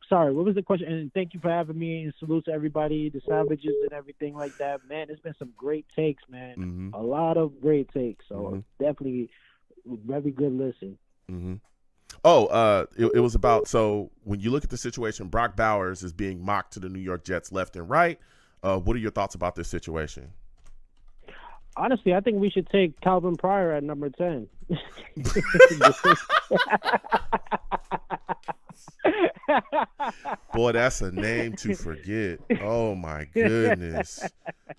Sorry, what was the question? And thank you for having me, and salute to everybody, the Savages and everything like that. Man, there's been some great takes, man. Mm-hmm. A lot of great takes. So definitely very good listen. Mm-hmm. Oh, it was about, so when you look at the situation, Brock Bowers is being mocked to the New York Jets left and right. What are your thoughts about this situation? Honestly, I think we should take Calvin Pryor at number 10. Boy, that's a name to forget. Oh my goodness.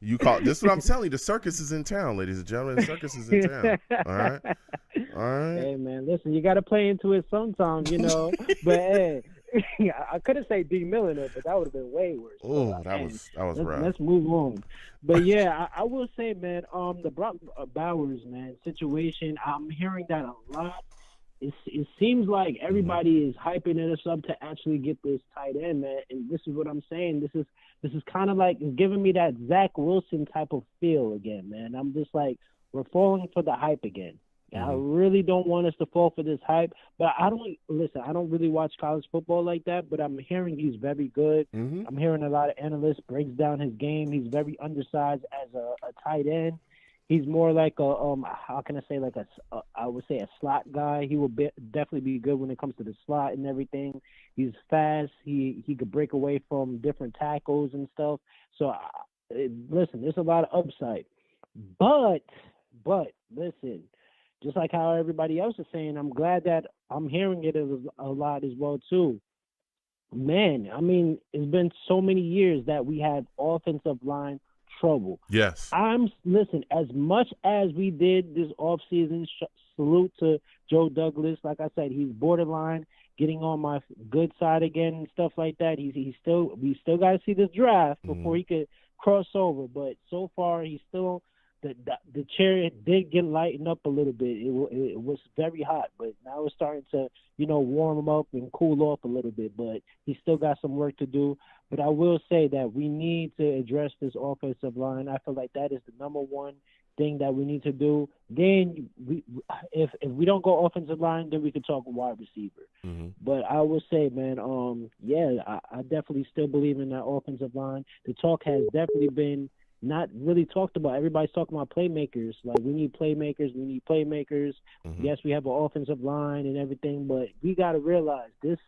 This is what I'm telling you. The circus is in town, ladies and gentlemen. The circus is in town. All right. Hey, man, listen, you got to play into it sometimes, But hey, I couldn't say D Milliner, but that would have been way worse. Oh, that was rough. Let's move on. But yeah, I will say, man, the Brock Bowers, man, situation, I'm hearing that a lot. It seems like everybody is hyping us up to actually get this tight end, man. And this is what I'm saying. This is kind of like, it's giving me that Zach Wilson type of feel again, man. I'm just like, we're falling for the hype again. I really don't want us to fall for this hype, but I don't really watch college football like that, but I'm hearing he's very good. I'm hearing a lot of analysts breaks down his game. He's very undersized as a tight end. He's more like how can I say, like I would say a slot guy. He will definitely be good when it comes to the slot and everything. He's fast. He could break away from different tackles and stuff. So listen, there's a lot of upside, but listen. Just like how everybody else is saying, I'm glad that I'm hearing it a lot as well, too. Man, I mean, it's been so many years that we had offensive line trouble. Yes. Listen, as much as we did this offseason, salute to Joe Douglas. Like I said, he's borderline getting on my good side again and stuff like that. We still got to see this draft before he could cross over. But so far, he's still – the chair did get lightened up a little bit. It was very hot, but now it's starting to, warm him up and cool off a little bit. But he's still got some work to do. But I will say that we need to address this offensive line. I feel like that is the number one thing that we need to do. Then, if we don't go offensive line, then we can talk wide receiver. But I will say, man, I definitely still believe in that offensive line. The talk has definitely been not really talked about. Everybody's talking about playmakers. Like, we need playmakers. Yes, we have an offensive line and everything, but we got to realize this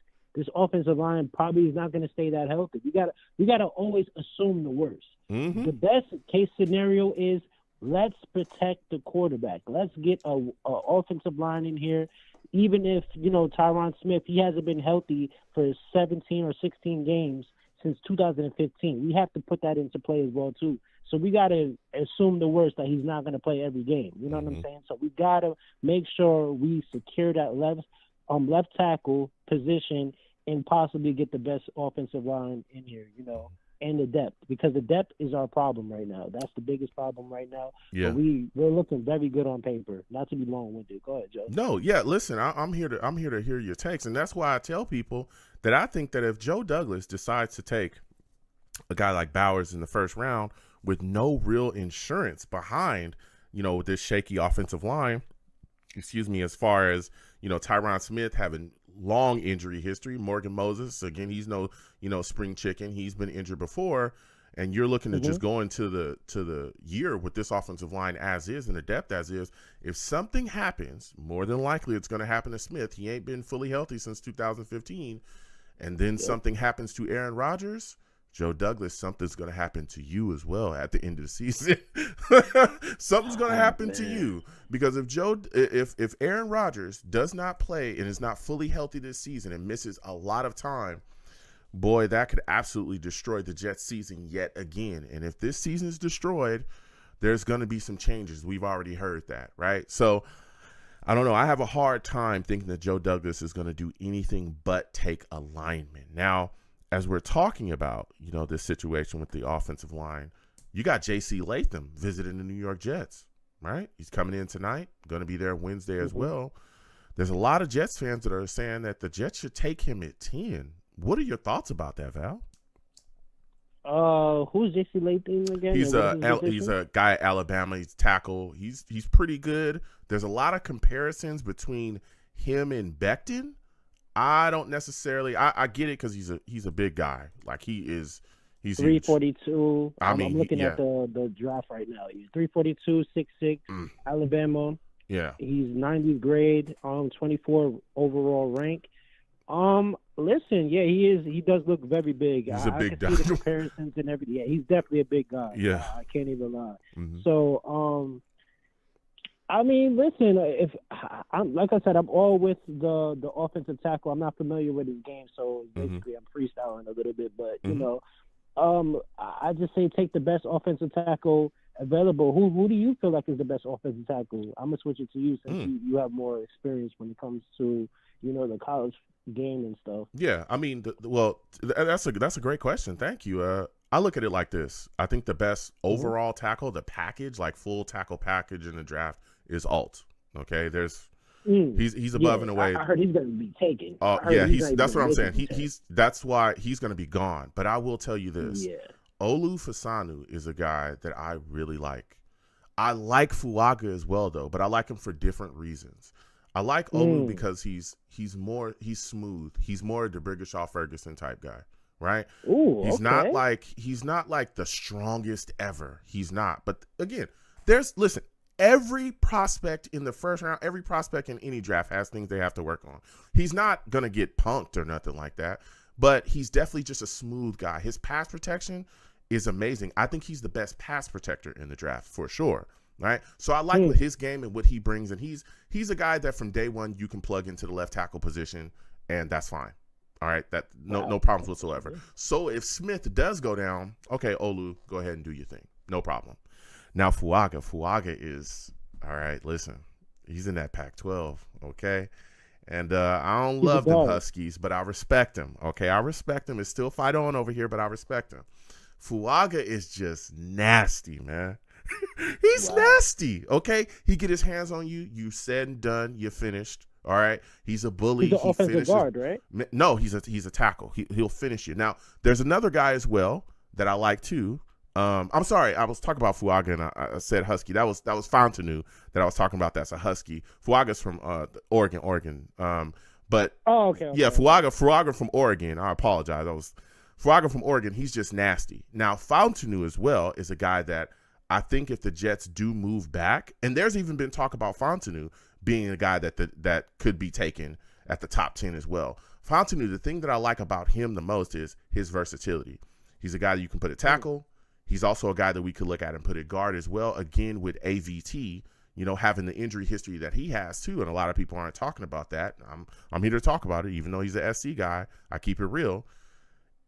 offensive line probably is not going to stay that healthy. We got to always assume the worst. The best case scenario is let's protect the quarterback. Let's get a offensive line in here. Even if, Tyron Smith, he hasn't been healthy for 17 or 16 games since 2015. We have to put that into play as well, too. So we got to assume the worst, that he's not going to play every game. You know what I'm saying? So we got to make sure we secure that left tackle position and possibly get the best offensive line in here, and the depth, because the depth is our problem right now. That's the biggest problem right now. Yeah. But we're looking very good on paper. Not to be long-winded. Go ahead, Joe. No, yeah. Listen, I'm here to hear your takes, and that's why I tell people that I think that if Joe Douglas decides to take a guy like Bowers in the first round with no real insurance behind, this shaky offensive line. Excuse me, as far as, Tyron Smith having long injury history, Morgan Moses, again, he's no, spring chicken. He's been injured before. And you're looking to just go into the year with this offensive line as is and the depth as is. If something happens, more than likely it's going to happen to Smith. He ain't been fully healthy since 2015. And then something happens to Aaron Rodgers, Joe Douglas, something's going to happen to you as well at the end of the season. Something's going to happen to you, because if Aaron Rodgers does not play and is not fully healthy this season and misses a lot of time, boy, that could absolutely destroy the Jets season yet again. And if this season is destroyed, there's going to be some changes. We've already heard that, right? So I don't know. I have a hard time thinking that Joe Douglas is going to do anything but take a lineman. Now, as we're talking about, this situation with the offensive line, you got J.C. Latham visiting the New York Jets, right? He's coming in tonight, going to be there Wednesday as well. There's a lot of Jets fans that are saying that the Jets should take him at 10. What are your thoughts about that, Val? Who's J.C. Latham again? He's a guy at Alabama. He's tackle. He's pretty good. There's a lot of comparisons between him and Becton. I don't necessarily. I get it because he's a big guy. Like he's 342. I mean, I'm looking at the draft right now. He's 342, 6'6", Alabama. Yeah. He's 90th grade, 24 overall rank. Listen, yeah, he does look very big. He's a big guy. I can see the comparisons and everything. Yeah, he's definitely a big guy. Yeah. I can't even lie. So, I mean, listen, like I said, I'm all with the offensive tackle. I'm not familiar with his game, so basically I'm freestyling a little bit. But, I just say take the best offensive tackle available. Who do you feel like is the best offensive tackle? I'm going to switch it to you since you have more experience when it comes to, the college game and stuff. Yeah, I mean, that's a great question. Thank you. I look at it like this. I think the best overall tackle, the package, like full tackle package in the draft, is Alt. Okay, he's above and away. I heard he's going to be taken. That's what I'm saying. That's why he's going to be gone. But I will tell you this. Yeah. Olu Fasanu is a guy that I really like. I like Fuaga as well, though, but I like him for different reasons. I like Olu because he's smooth. He's more a DeBrigashaw Ferguson type guy, right? Ooh, he's not like the strongest ever. He's not. But again, every prospect in the first round, every prospect in any draft has things they have to work on. He's not gonna get punked or nothing like that, but he's definitely just a smooth guy. His pass protection is amazing. I think he's the best pass protector in the draft for sure. Right, so I like what his game and what he brings, and he's a guy that from day one you can plug into the left tackle position, and that's fine. All right, that no problems whatsoever. So if Smith does go down, okay, Olu, go ahead and do your thing, no problem. Now Fuaga is all right. Listen, he's in that Pac-12, okay, and I don't love them Huskies, but I respect him. Okay, I respect him. It's still fight on over here, but I respect him. Fuaga is just nasty, man. He's nasty, okay? He get his hands on you. You said and done. You're finished. All right. He's a bully. He's an offensive guard, right? No, he's a tackle. He'll finish you. Now, there's another guy as well that I like too. I'm sorry, I was talking about Fuaga and I said Husky. That was Fontanu that I was talking about. That's a Husky. Fuaga's from Oregon. But okay. Yeah, Fuaga from Oregon. I apologize. Fuaga from Oregon. He's just nasty. Now, Fontanu as well is a guy that I think if the Jets do move back, and there's even been talk about Fontanu being a guy that could be taken at the top 10 as well. Fontanu, the thing that I like about him the most is his versatility. He's a guy that you can put at tackle. He's also a guy that we could look at and put at guard as well. Again, with AVT, having the injury history that he has too, and a lot of people aren't talking about that. I'm here to talk about it, even though he's an SC guy. I keep it real.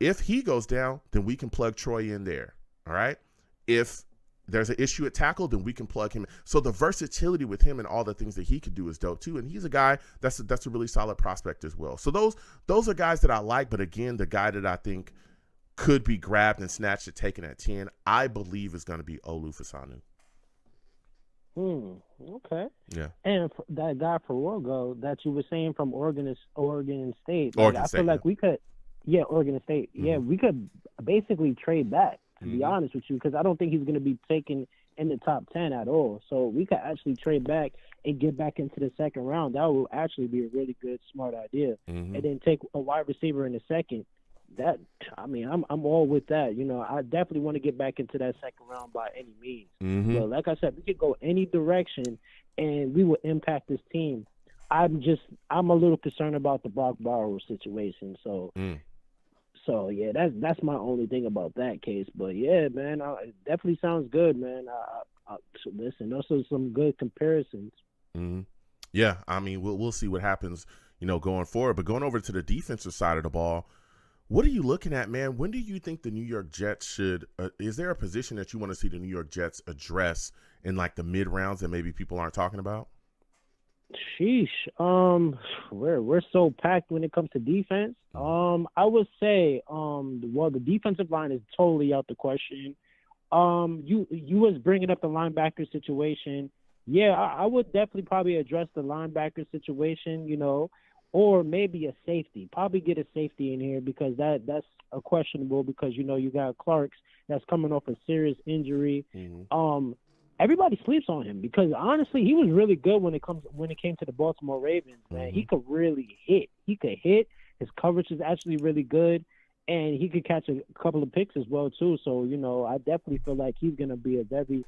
If he goes down, then we can plug Troy in there. All right. If there's an issue at tackle, then we can plug him in. So the versatility with him and all the things that he could do is dope too. And he's a guy that's a really solid prospect as well. So those are guys that I like. But again, the guy that I think could be grabbed and snatched and taken at 10, I believe is going to be Olu Fasanu. Okay. Yeah. And that guy Ferrogo that you were saying from Oregon State. Oregon I State, feel like we could. Yeah, Oregon State. Mm-hmm. Yeah, we could basically trade back, to be honest with you, because I don't think he's going to be taken in the top 10 at all. So we could actually trade back and get back into the second round. That would actually be a really good, smart idea. Mm-hmm. And then take a wide receiver in the second. I'm all with that. I definitely want to get back into that second round by any means. Mm-hmm. But like I said, we could go any direction, and we will impact this team. I'm a little concerned about the Brock Bowers situation. So yeah, that's my only thing about that case. But yeah, man, it definitely sounds good, man. So listen, those are some good comparisons. Mm-hmm. Yeah, I mean, we'll see what happens, going forward. But going over to the defensive side of the ball, what are you looking at, man? When do you think the New York Jets should? Is there a position that you want to see the New York Jets address in like the mid rounds that maybe people aren't talking about? Sheesh. We're so packed when it comes to defense. I would say, the defensive line is totally out the question. You was bringing up the linebacker situation. Yeah, I would definitely probably address the linebacker situation, or maybe a safety. Probably get a safety in here because that's a questionable because, you got Clarks that's coming off a serious injury. Mm-hmm. Everybody sleeps on him because honestly, he was really good when it came to the Baltimore Ravens. Man, Mm-hmm. he could really hit. He could hit. His coverage is actually really good, and he could catch a couple of picks as well too. So I definitely feel like he's gonna be a very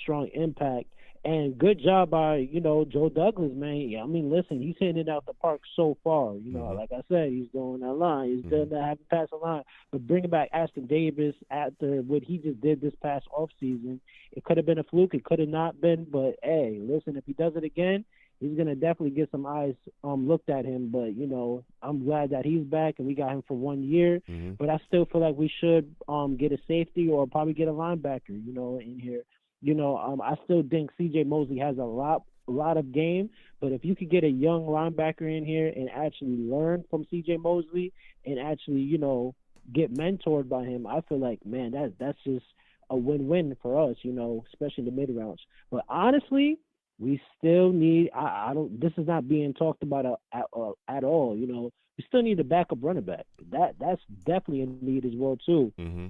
strong impact. And good job by Joe Douglas, man. Yeah, I mean, listen, he's hitting it out the park so far. Mm-hmm. Like I said, he's doing that line. He's doing that, having passed the line. But bringing back Aston Davis after what he just did this past offseason, it could have been a fluke. It could have not been. But hey, listen, if he does it again, he's gonna definitely get some eyes looked at him. But I'm glad that he's back and we got him for 1 year. Mm-hmm. But I still feel like we should get a safety or probably get a linebacker, in here. I still think C.J. Mosley has a lot of game, but if you could get a young linebacker in here and actually learn from C.J. Mosley and actually, get mentored by him, I feel like, man, that's just a win-win for us, especially in the mid-rounds. But honestly, we still need. This is not being talked about at all. We still need a backup running back. That's definitely a need as well too. Mm-hmm.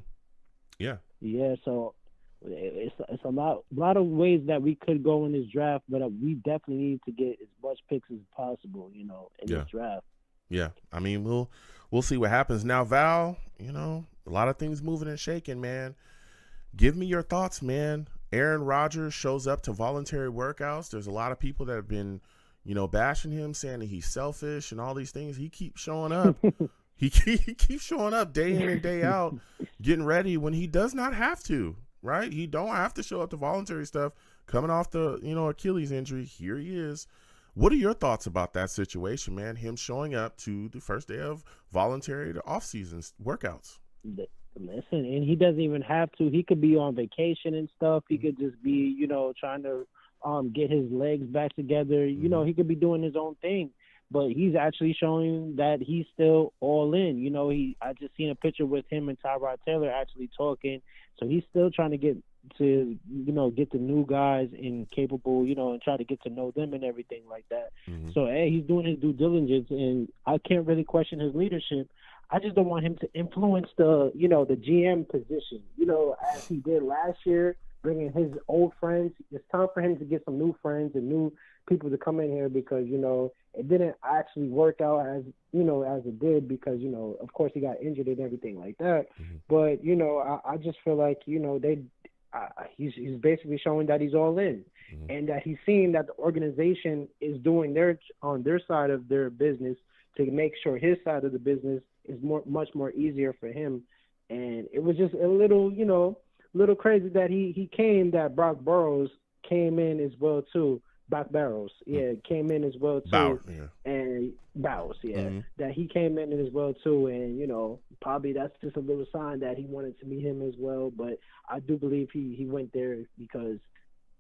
Yeah. Yeah. So. It's a lot of ways that we could go in this draft, but we definitely need to get as much picks as possible, in this draft. Yeah, I mean we'll see what happens. Now, Val, a lot of things moving and shaking, man. Give me your thoughts, man. Aaron Rodgers shows up to voluntary workouts. There's a lot of people that have been, bashing him, saying that he's selfish and all these things. He keeps showing up. He keeps showing up day in and day out, getting ready when he does not have to. Right? He don't have to show up to voluntary stuff. Coming off the, Achilles injury, here he is. What are your thoughts about that situation, man? Him showing up to the first day of voluntary off-season workouts. Listen, and he doesn't even have to. He could be on vacation and stuff. He could just be, trying to get his legs back together. He could be doing his own thing. But he's actually showing that he's still all in. I just seen a picture with him and Tyrod Taylor actually talking. So he's still trying to get the new guys and capable, and try to get to know them and everything like that. Mm-hmm. So, hey, he's doing his due diligence, and I can't really question his leadership. I just don't want him to influence the GM position, as he did last year, bringing his old friends. It's time for him to get some new friends and new people to come in here because, it didn't actually work out as it did because, of course he got injured and everything like that. Mm-hmm. But, I just feel like, he's basically showing that he's all in Mm-hmm. and that he's seeing that the organization is doing on their side of their business to make sure his side of the business is much more easier for him. And it was just a little crazy that he came, that Brock Burrows came in as well too. Brock Barrows, came in as well too, and Barrows, that he came in as well too, and probably that's just a little sign that he wanted to meet him as well. But I do believe he went there because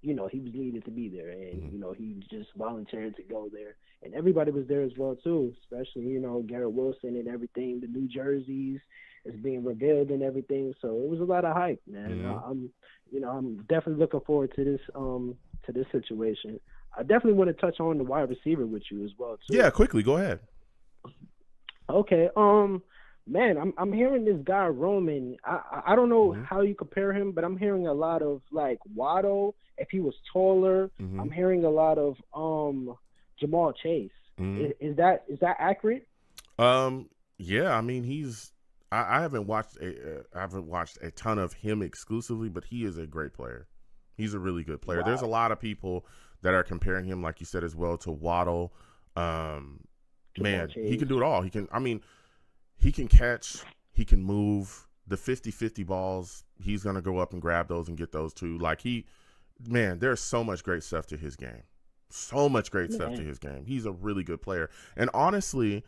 he was needed to be there, and he just volunteered to go there, and everybody was there as well too, especially Garrett Wilson and everything, the new jerseys is being revealed and everything. So it was a lot of hype, man. I'm definitely looking forward to this situation. I definitely want to touch on the wide receiver with you as well too. Yeah, quickly, go ahead. Okay. man, I'm hearing this guy Roman. I don't know Mm-hmm. how you compare him, but I'm hearing a lot of like Waddle if he was taller. Mm-hmm. I'm hearing a lot of Jamal Chase. Mm-hmm. Is that accurate? Yeah, I mean I haven't watched a ton of him exclusively, but he is a great player. He's a really good player. Wow. There's a lot of people that are comparing him, like you said as well, to Waddle. Man, Chase. he can do it all. He can catch, he can move. The 50-50 balls, he's gonna go up and grab those and get those too. Like there's so much great stuff to his game. So much great stuff to his game. He's a really good player. And honestly,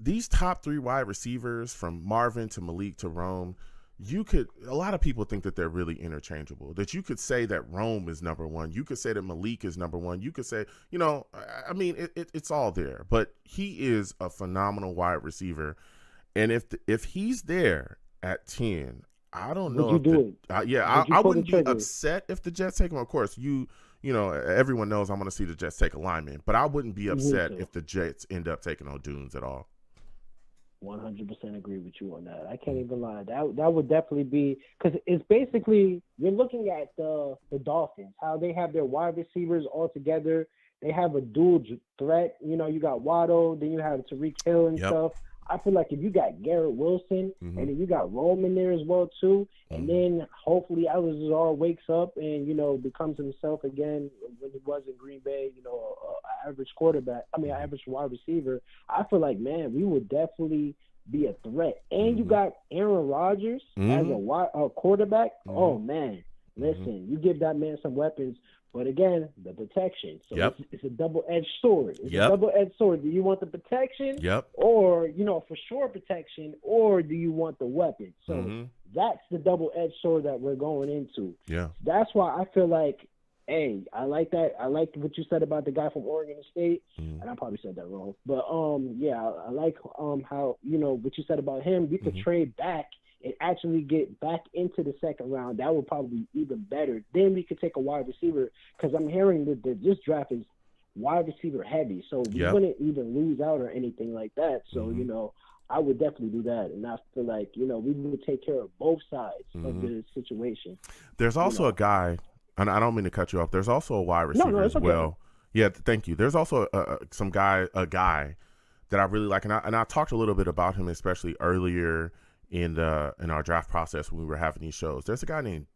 these top 3 wide receivers from Marvin to Malik to Rome, a lot of people think that they're really interchangeable, that you could say that Rome is number 1. You could say that Malik is number 1. You could say, I mean, it's all there, but he is a phenomenal wide receiver. And if he's there at 10, I don't know. Would you do it? I wouldn't be upset if the Jets take him. Of course, everyone knows I'm going to see the Jets take a lineman, but I wouldn't be upset if the Jets end up taking O'Dunes at all. 100% agree with you on that. I can't even lie. That would definitely be, because it's basically, you're looking at the Dolphins, how they have their wide receivers all together. They have a dual threat. You got Waddle, then you have Tariq Hill and stuff. I feel like if you got Garrett Wilson and then you got Rome in there as well too, and then hopefully Alazar wakes up and becomes himself again when he was in Green Bay, average quarterback. I mean, average wide receiver. I feel like, man, we would definitely be a threat. And you got Aaron Rodgers as a quarterback. Oh man, listen, you give that man some weapons. But again, the protection. So it's a double-edged sword. It's a double-edged sword. Do you want the protection? Or, for sure protection, or do you want the weapon? So that's the double-edged sword that we're going into. Yeah. That's why I feel like, hey, I like that. I like what you said about the guy from Oregon State. And I probably said that wrong. But, I like how, what you said about him. We could trade back and actually get back into the second round. That would probably be even better. Then we could take a wide receiver, because I'm hearing that this draft is wide receiver heavy, so we wouldn't even lose out or anything like that. So, I would definitely do that. And I feel like, we would take care of both sides of the situation. There's also a guy, and I don't mean to cut you off, there's also a wide receiver as well. Okay. Yeah, thank you. There's also a guy that I really like, and I talked a little bit about him, especially earlier in our draft process when we were having these shows. There's a guy named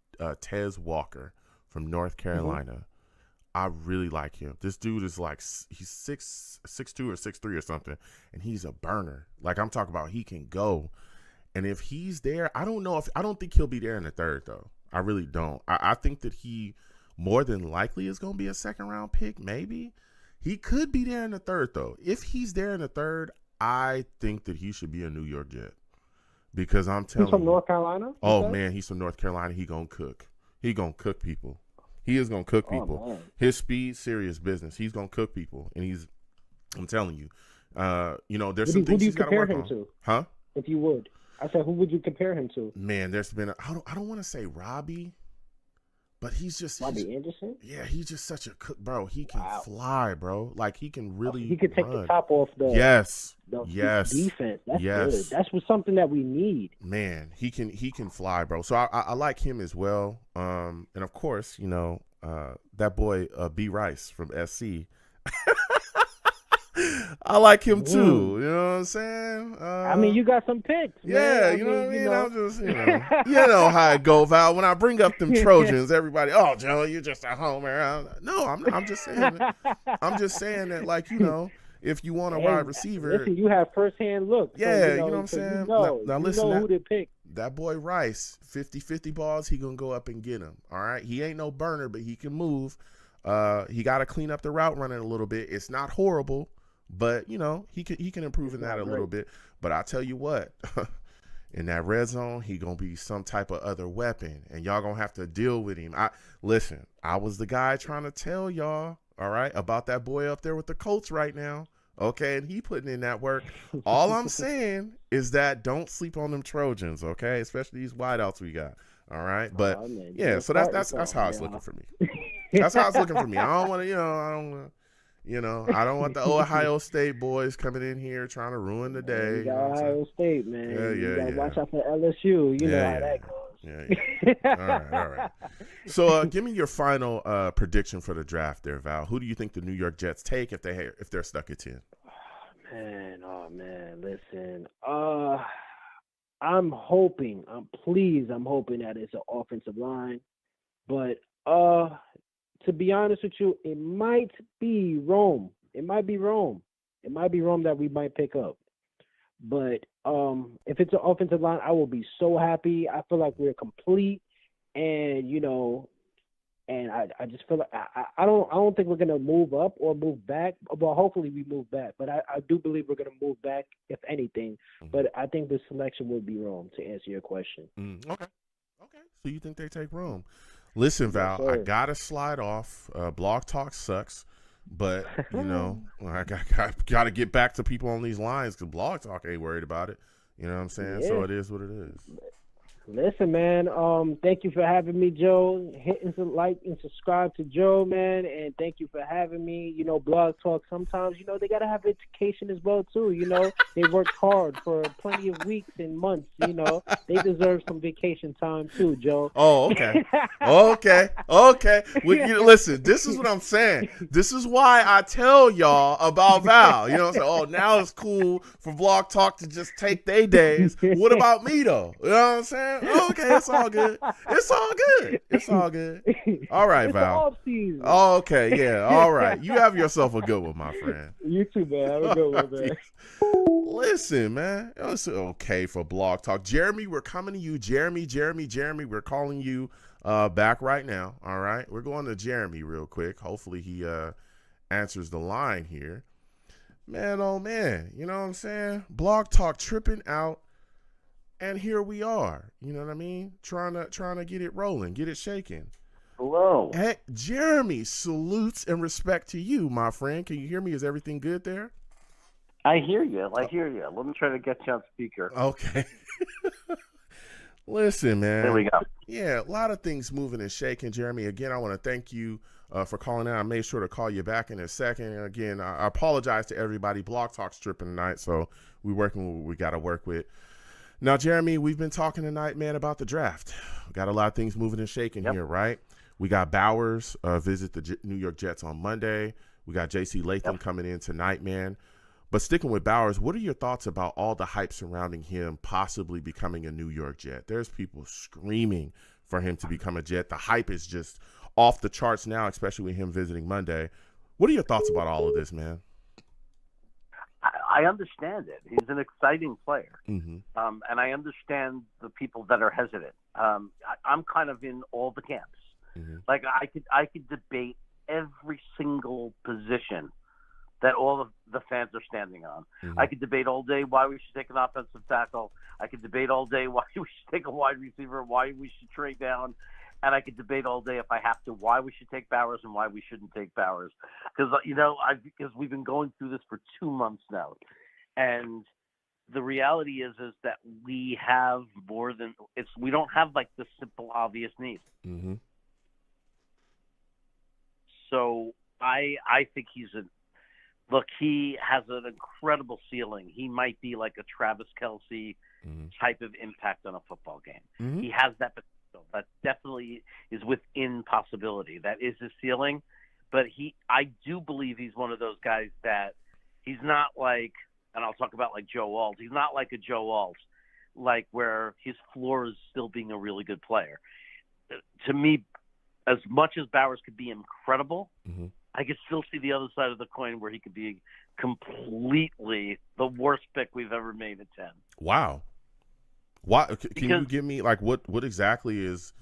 Tez Walker from North Carolina. I really like him. This dude is like, he's 6'2" or 6'3" or something, and he's a burner. Like, I'm talking about, he can go. And if he's there, I don't think he'll be there in the third though. I really don't. I think that he more than likely is going to be a second round pick. Maybe he could be there in the third though. If he's there in the third, I think that he should be a New York Jet. Because I'm telling you. He's from North Carolina? Oh, man, he's from North Carolina. He going to cook. He going to cook people. He is going to cook people. Man. His speed, serious business. He's going to cook people. And I'm telling you, there's some things he's got to work on. Who do you compare him to? Huh? If you would. I said, who would you compare him to? Man, there's been I don't want to say Robbie, but he's just Robbie Anderson. Yeah, he's just such a cook, bro. He can fly, bro. Like, he can really. He could take the top off the defense. That's good. That's something that we need. Man, he can fly, bro. So I like him as well. And of course, that boy B Rice from SC. I like him too. You know what I'm saying? I mean, you got some picks. Yeah, man. you know what I mean? I'm just, you know how it go, Val. When I bring up them Trojans, everybody, oh, Joe, you're just a homer. No, I'm just saying that. I'm just saying that, like, if you want a wide receiver. Listen, you have firsthand look. Yeah, so, you know what I'm saying? Now listen, who to pick. That boy Rice, 50-50 balls, he going to go up and get him. All right? He ain't no burner, but he can move. He got to clean up the route running a little bit. It's not horrible. But, he can improve in that a little bit. But I tell you what, in that red zone, he going to be some type of other weapon. And y'all going to have to deal with him. Listen, I was the guy trying to tell y'all, all right, about that boy up there with the Colts right now. Okay, and he putting in that work. All I'm saying is that don't sleep on them Trojans, okay? Especially these wideouts we got. All right? But, yeah, so that's how it's looking for me. That's how it's looking for me. I don't want to, I don't want the Ohio State boys coming in here trying to ruin the day. You You know got what I'm saying? Ohio State, man. Yeah, You got to yeah. watch out for LSU. You know Yeah, how yeah. that Yeah, yeah. All right. So, give me your final prediction for the draft, there, Val. Who do you think the New York Jets take if they're stuck at 10? Oh man, listen. I'm hoping that it's an offensive line, but to be honest with you, it might be Rome. It might be Rome that we might pick up. But if it's an offensive line, I will be so happy. I feel like we're complete, and and I just feel like I don't think we're gonna move up or move back. Well, hopefully we move back, but I do believe we're gonna move back if anything. But I think the selection will be Rome, to answer your question. Okay. So you think they take Rome? Listen, Val, Yes, I sir. gotta slide off. Blog Talk sucks, but I got to get back to people on these lines because Blog Talk ain't worried about it. You know what I'm saying? Yeah. So it is what it is. Listen, man. Thank you for having me, Joe. Hit and like and subscribe to Joe, man. And thank you for having me. Blog Talk. Sometimes, they gotta have education as well too. They worked hard for plenty of weeks and months. They deserve some vacation time too, Joe. Oh, okay. Okay. Listen, this is what I'm saying. This is why I tell y'all about Val. You know what I'm saying? Oh, now it's cool for Blog Talk to just take their days. What about me, though? You know what I'm saying? Okay, it's all good. All right, It's Val. off season. Oh, okay, yeah. All right. You have yourself a good one, my friend. You too, man. Have a good one, man. Listen, man. It's okay for Blog Talk. Jeremy, we're coming to you. Jeremy, we're calling you back right now. All right. We're going to Jeremy real quick. Hopefully he answers the line here. Man, oh man. You know what I'm saying? Blog Talk tripping out. And here we are, you know what I mean? Trying to get it rolling, get it shaking. Hello. Hey, Jeremy, salutes and respect to you, my friend. Can you hear me? Is everything good there? I hear you. Let me try to get you on speaker. Okay. Listen, man. There we go. Yeah, a lot of things moving and shaking, Jeremy. Again, I want to thank you for calling out. I made sure to call you back in a second. And again, I apologize to everybody. Blog Talk's tripping tonight, so we're working with what we got to work with. Now, Jeremy, we've been talking tonight, man, about the draft. We got a lot of things moving and shaking here, right? We got Bowers visit the New York Jets on Monday. We got J.C. Latham coming in tonight, man. But sticking with Bowers, what are your thoughts about all the hype surrounding him possibly becoming a New York Jet? There's people screaming for him to become a Jet. The hype is just off the charts now, especially with him visiting Monday. What are your thoughts about all of this, man? I understand it. He's an exciting player. Mm-hmm. And I understand the people that are hesitant. I'm kind of in all the camps. Mm-hmm. Like I could debate every single position that all of the fans are standing on. Mm-hmm. I could debate all day why we should take an offensive tackle. I could debate all day why we should take a wide receiver, why we should trade down. And I could debate all day if I have to why we should take Bowers and why we shouldn't take Bowers. Because, because we've been going through this for 2 months now. And the reality is that we have more than – we don't have, like, the simple, obvious need. Mm-hmm. So I think look, he has an incredible ceiling. He might be like a Travis Kelce type of impact on a football game. Mm-hmm. He has that potential. That definitely is within possibility. That is his ceiling. But I do believe he's one of those guys that he's not like, and I'll talk about like Joe Alt. He's not like a Joe Alt, like where his floor is still being a really good player. To me, as much as Bowers could be incredible, mm-hmm. I could still see the other side of the coin where he could be completely the worst pick we've ever made at 10. Wow. Why? Can you give me like what exactly is?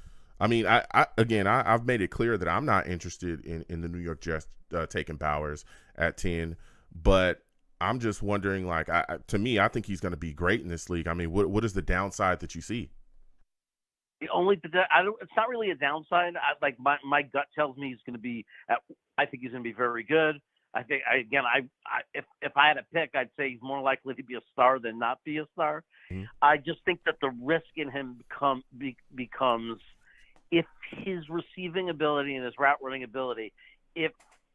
I mean, I've made it clear that I'm not interested in the New York Jets taking Bowers at 10, but I'm just wondering, like, to me, I think he's going to be great in this league. I mean, what is the downside that you see? It's not really a downside. My gut tells me he's going to be. I think he's going to be very good. I think if I had a pick, I'd say he's more likely to be a star than not be a star. Mm-hmm. I just think that the risk in him becomes if his receiving ability and his route running ability, if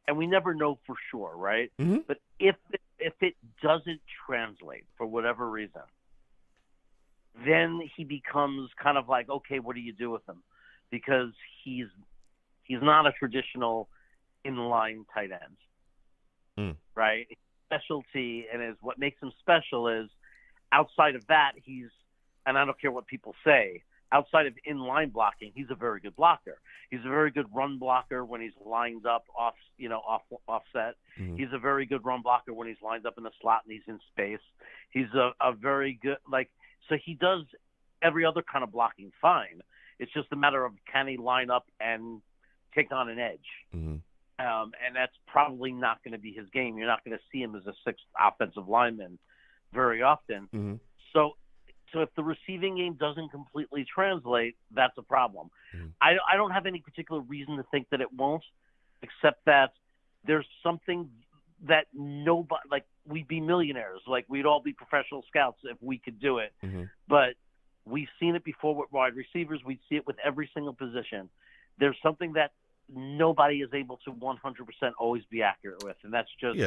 and we never know for sure, right? Mm-hmm. But if it doesn't translate for whatever reason, then he becomes kind of like, okay, what do you do with him? Because he's not a traditional inline tight end, right? His specialty and is what makes him special is outside of that, and I don't care what people say, outside of inline blocking, he's a very good blocker. He's a very good run blocker when he's lined up offset. Mm-hmm. He's a very good run blocker when he's lined up in the slot and he's in space. He's a very good, so he does every other kind of blocking fine. It's just a matter of can he line up and take on an edge. Mm-hmm. And that's probably not going to be his game. You're not going to see him as a sixth offensive lineman very often. Mm-hmm. So if the receiving game doesn't completely translate, that's a problem. Mm-hmm. I don't have any particular reason to think that it won't, except that there's something that nobody, like, we'd be millionaires. Like, we'd all be professional scouts if we could do it. Mm-hmm. But we've seen it before with wide receivers. We'd see it with every single position. There's something that nobody is able to 100% always be accurate with, and that's just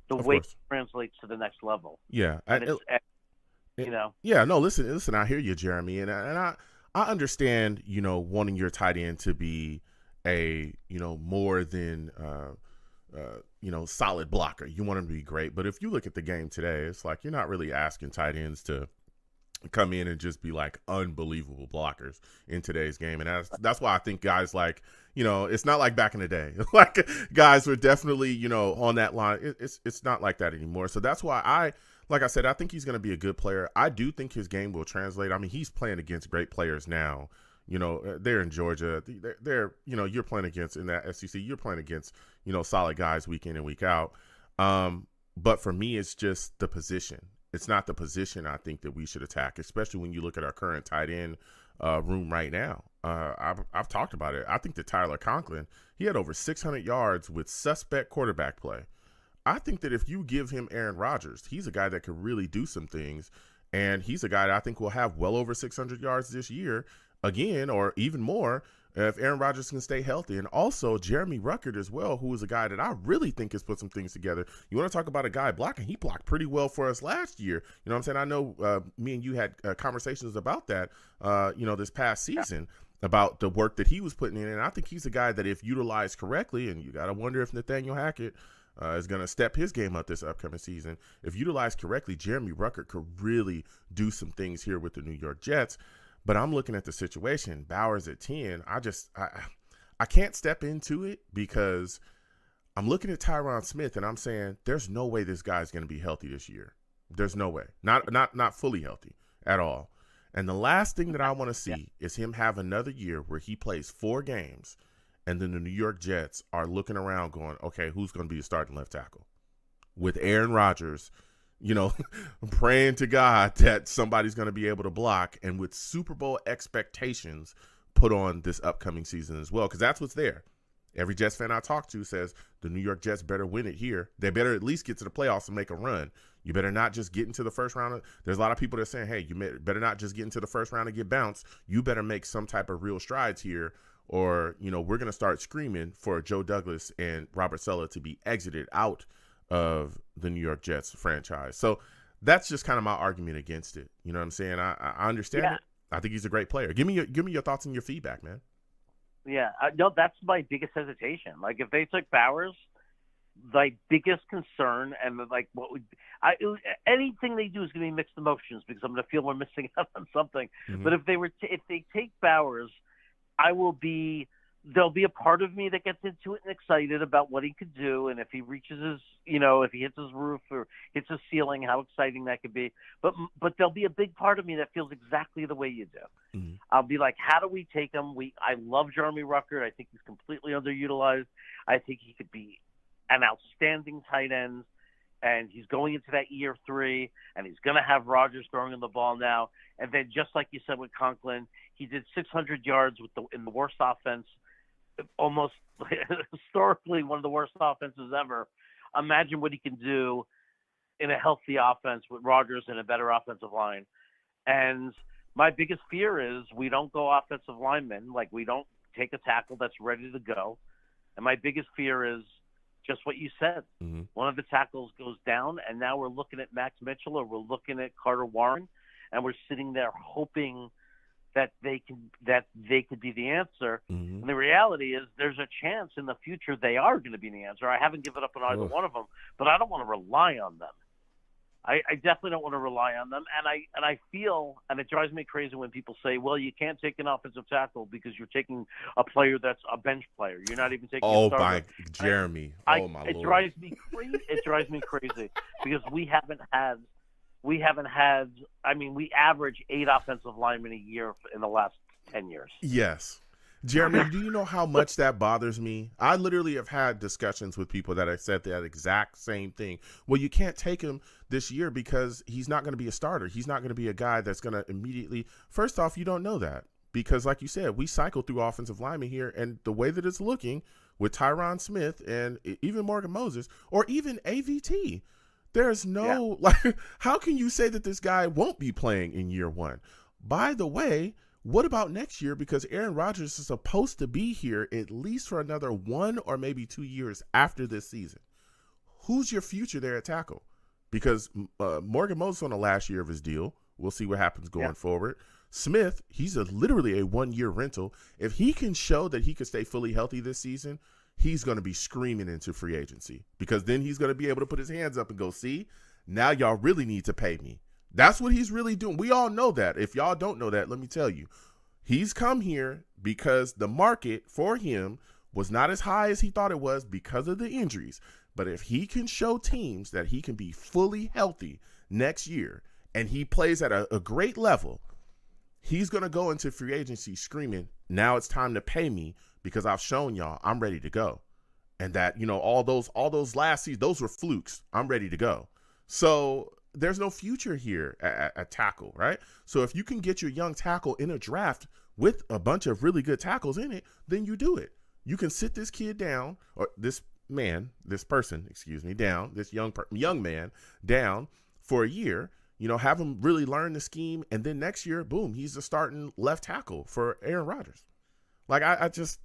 the way it translates to the next level. Yeah. Yeah, no, listen, I hear you, Jeremy, and I understand, wanting your tight end to be a, more than, solid blocker. You want him to be great, but if you look at the game today, it's like you're not really asking tight ends to come in and just be like unbelievable blockers in today's game, and that's why I think guys like, it's not like back in the day. Like, guys were definitely, on that line. It's not like that anymore. So that's why like I said, I think he's going to be a good player. I do think his game will translate. I mean, he's playing against great players now. They're in Georgia. They're you're playing against, in that SEC, you're playing against, solid guys week in and week out. But for me, it's just the position. It's not the position I think that we should attack, especially when you look at our current tight end room right now. I've talked about it. I think that Tyler Conklin, he had over 600 yards with suspect quarterback play. I think that if you give him Aaron Rodgers, he's a guy that could really do some things, and he's a guy that I think will have well over 600 yards this year again, or even more, if Aaron Rodgers can stay healthy. And also Jeremy Ruckert as well, who is a guy that I really think has put some things together. You want to talk about a guy blocking? He blocked pretty well for us last year. You know what I'm saying? I know me and you had conversations about that, this past season, about the work that he was putting in. And I think he's a guy that, if utilized correctly, and you got to wonder if Nathaniel Hackett is going to step his game up this upcoming season. If utilized correctly, Jeremy Ruckert could really do some things here with the New York Jets. But I'm looking at the situation. Bowers at 10. I can't step into it because I'm looking at Tyron Smith and I'm saying there's no way this guy's going to be healthy this year. There's no way. Not fully healthy at all. And the last thing that I want to see is him have another year where he plays 4 games and then the New York Jets are looking around going, okay, who's going to be the starting left tackle? With Aaron Rodgers, praying to God that somebody's going to be able to block, and with Super Bowl expectations put on this upcoming season as well, because that's what's there. Every Jets fan I talk to says the New York Jets better win it here. They better at least get to the playoffs and make a run. You better not just get into the first round. There's a lot of people that are saying, hey, you better not just get into the first round and get bounced. You better make some type of real strides here, or, we're going to start screaming for Joe Douglas and Robert Saleh to be exited out of the New York Jets franchise. So that's just kind of my argument against it. You know what I'm saying? I understand it. I think he's a great player. Give me your thoughts and your feedback, man. Yeah, no, that's my biggest hesitation. Like, if they took Bowers, my biggest concern, and anything they do is going to be mixed emotions, because I'm going to feel we're missing out on something. Mm-hmm. But if they take Bowers, there'll be a part of me that gets into it and excited about what he could do, and if he reaches his, if he hits his roof or hits his ceiling, how exciting that could be. But there'll be a big part of me that feels exactly the way you do. Mm-hmm. I'll be like, how do we take him? I love Jeremy Ruckert. I think he's completely underutilized. I think he could be an outstanding tight end, and he's going into that year 3, and he's going to have Rodgers throwing him the ball now. And then, just like you said with Conklin, he did 600 yards in the worst offense, almost historically one of the worst offenses ever. Imagine what he can do in a healthy offense with Rodgers and a better offensive line. And my biggest fear is we don't go offensive linemen, like we don't take a tackle that's ready to go. And my biggest fear is just what you said. Mm-hmm. One of the tackles goes down, and now we're looking at Max Mitchell or we're looking at Carter Warren, and we're sitting there hoping that they could be the answer. Mm-hmm. And the reality is there's a chance in the future they are going to be the answer. I haven't given up on either one of them, but I don't want to rely on them. I definitely don't want to rely on them. And I feel, and it drives me crazy when people say, well, you can't take an offensive tackle because you're taking a player that's a bench player. You're not even taking a starter. My Jeremy. My Lord. It drives me crazy. It drives me crazy because we haven't had, I mean, we average 8 offensive linemen a year in the last 10 years. Yes. Jeremy, do you know how much that bothers me? I literally have had discussions with people that have said that exact same thing. Well, you can't take him this year because he's not going to be a starter. He's not going to be a guy that's going to immediately. First off, you don't know that because, like you said, we cycle through offensive linemen here, and the way that it's looking with Tyron Smith and even Morgan Moses or even AVT, there's no like. How can you say that this guy won't be playing in year one? By the way, what about next year? Because Aaron Rodgers is supposed to be here at least for another 1 or maybe 2 years after this season. Who's your future there at tackle? Because Morgan Moses on the last year of his deal. We'll see what happens going forward. Smith, he's literally a 1-year rental. If he can show that he could stay fully healthy this season, he's going to be screaming into free agency because then he's going to be able to put his hands up and go, see, now y'all really need to pay me. That's what he's really doing. We all know that. If y'all don't know that, let me tell you. He's come here because the market for him was not as high as he thought it was because of the injuries. But if he can show teams that he can be fully healthy next year and he plays at a great level, he's going to go into free agency screaming, now it's time to pay me because I've shown y'all I'm ready to go. And that, you know, all those last seasons, those were flukes. I'm ready to go. So there's no future here at tackle, right? So if you can get your young tackle in a draft with a bunch of really good tackles in it, then you do it. You can sit this kid down, or this person, down, this young man down for a year, you know, have him really learn the scheme. And then next year, boom, he's the starting left tackle for Aaron Rodgers. Like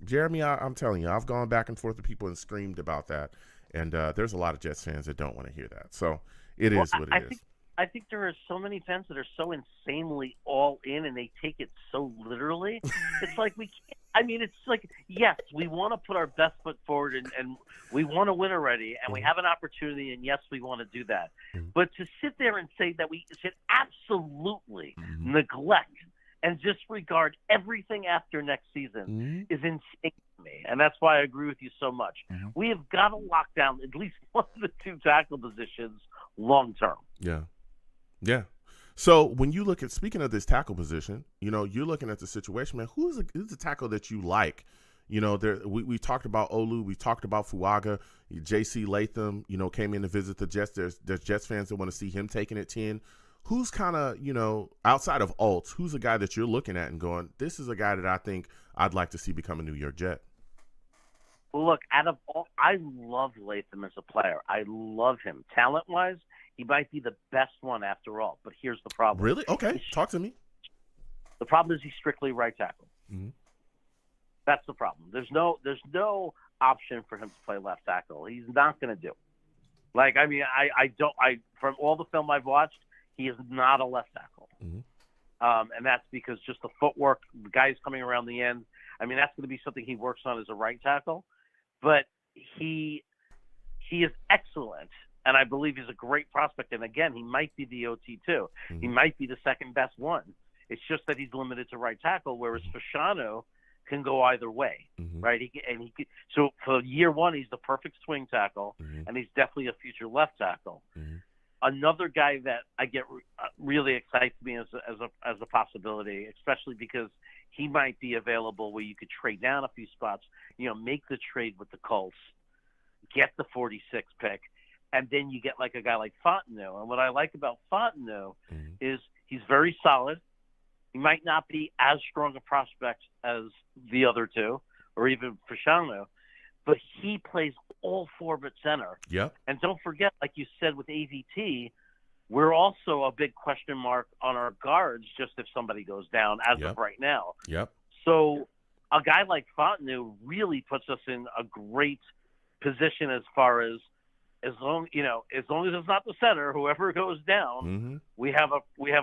Jeremy, I'm telling you, I've gone back and forth with people and screamed about that. And there's a lot of Jets fans that don't want to hear that. So it is what it is. I think there are so many fans that are so insanely all in and they take it so literally. It's like we can't. I mean, it's like, yes, we want to put our best foot forward and we want to win already and we have an opportunity and yes, we want to do that. But to sit there and say that we should absolutely neglect and disregard everything after next season is insane to me. And that's why I agree with you so much. We have got to lock down at least one of the 2 tackle positions long term. Yeah. Yeah. So when you look at, speaking of this tackle position, you know, you're looking at the situation, man, who's the tackle that you like? You know, we talked about Olu, we talked about Fuaga, J.C. Latham, you know, came in to visit the Jets. There's Jets fans that want to see him taking it 10. Who's kind of, you know, outside of Alt, who's a guy that you're looking at and going, this is a guy that I think I'd like to see become a New York Jet? Well, look, out of all, I love Latham as a player. I love him. Talent-wise, he might be the best one after all. But here's the problem. Really? Okay. Talk to me. The problem is he's strictly right tackle. That's the problem. There's no option for him to play left tackle. He's not going to do. Like, I mean, from all the film I've watched, he is not a left tackle. And that's because just the footwork, the guys coming around the end. I mean, that's going to be something he works on as a right tackle. But he is excellent, and I believe he's a great prospect. And again, he might be the OT too. He might be the second best one. It's just that he's limited to right tackle, whereas Fasciano can go either way, right? So for year one, he's the perfect swing tackle, and he's definitely a future left tackle. Another guy that I get really excites me as a possibility, especially because he might be available where you could trade down a few spots, you know, make the trade with the Colts, get the 46 pick, and then you get like a guy like Fontenot. And what I like about Fontenot is he's very solid. He might not be as strong a prospect as the other two, or even Fasciano, but he plays all 4 at center. Yep. And don't forget, like you said with AVT, we're also a big question mark on our guards just if somebody goes down as of right now. Yep. So a guy like Fontenot really puts us in a great position as far as long as it's not the center, whoever goes down, Mm-hmm. we have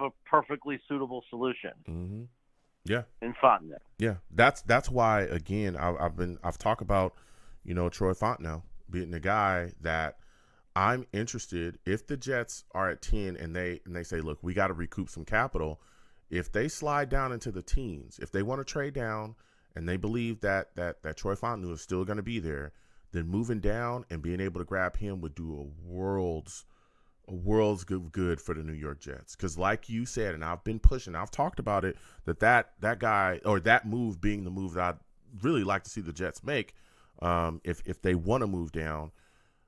a perfectly suitable solution. Mm-hmm. Yeah. In Fontenay. Yeah. That's why, again, I've talked about, Troy Fontenay being the guy that I'm interested. If the Jets are at 10 and they say, look, we got to recoup some capital, if they slide down into the teens, if they want to trade down and they believe that Troy Fontenay is still going to be there, then moving down and being able to grab him would do a world's good for the New York Jets. Because like you said, and I've been pushing, I've talked about it, that guy, or that move being the move that I'd really like to see the Jets make, if they want to move down.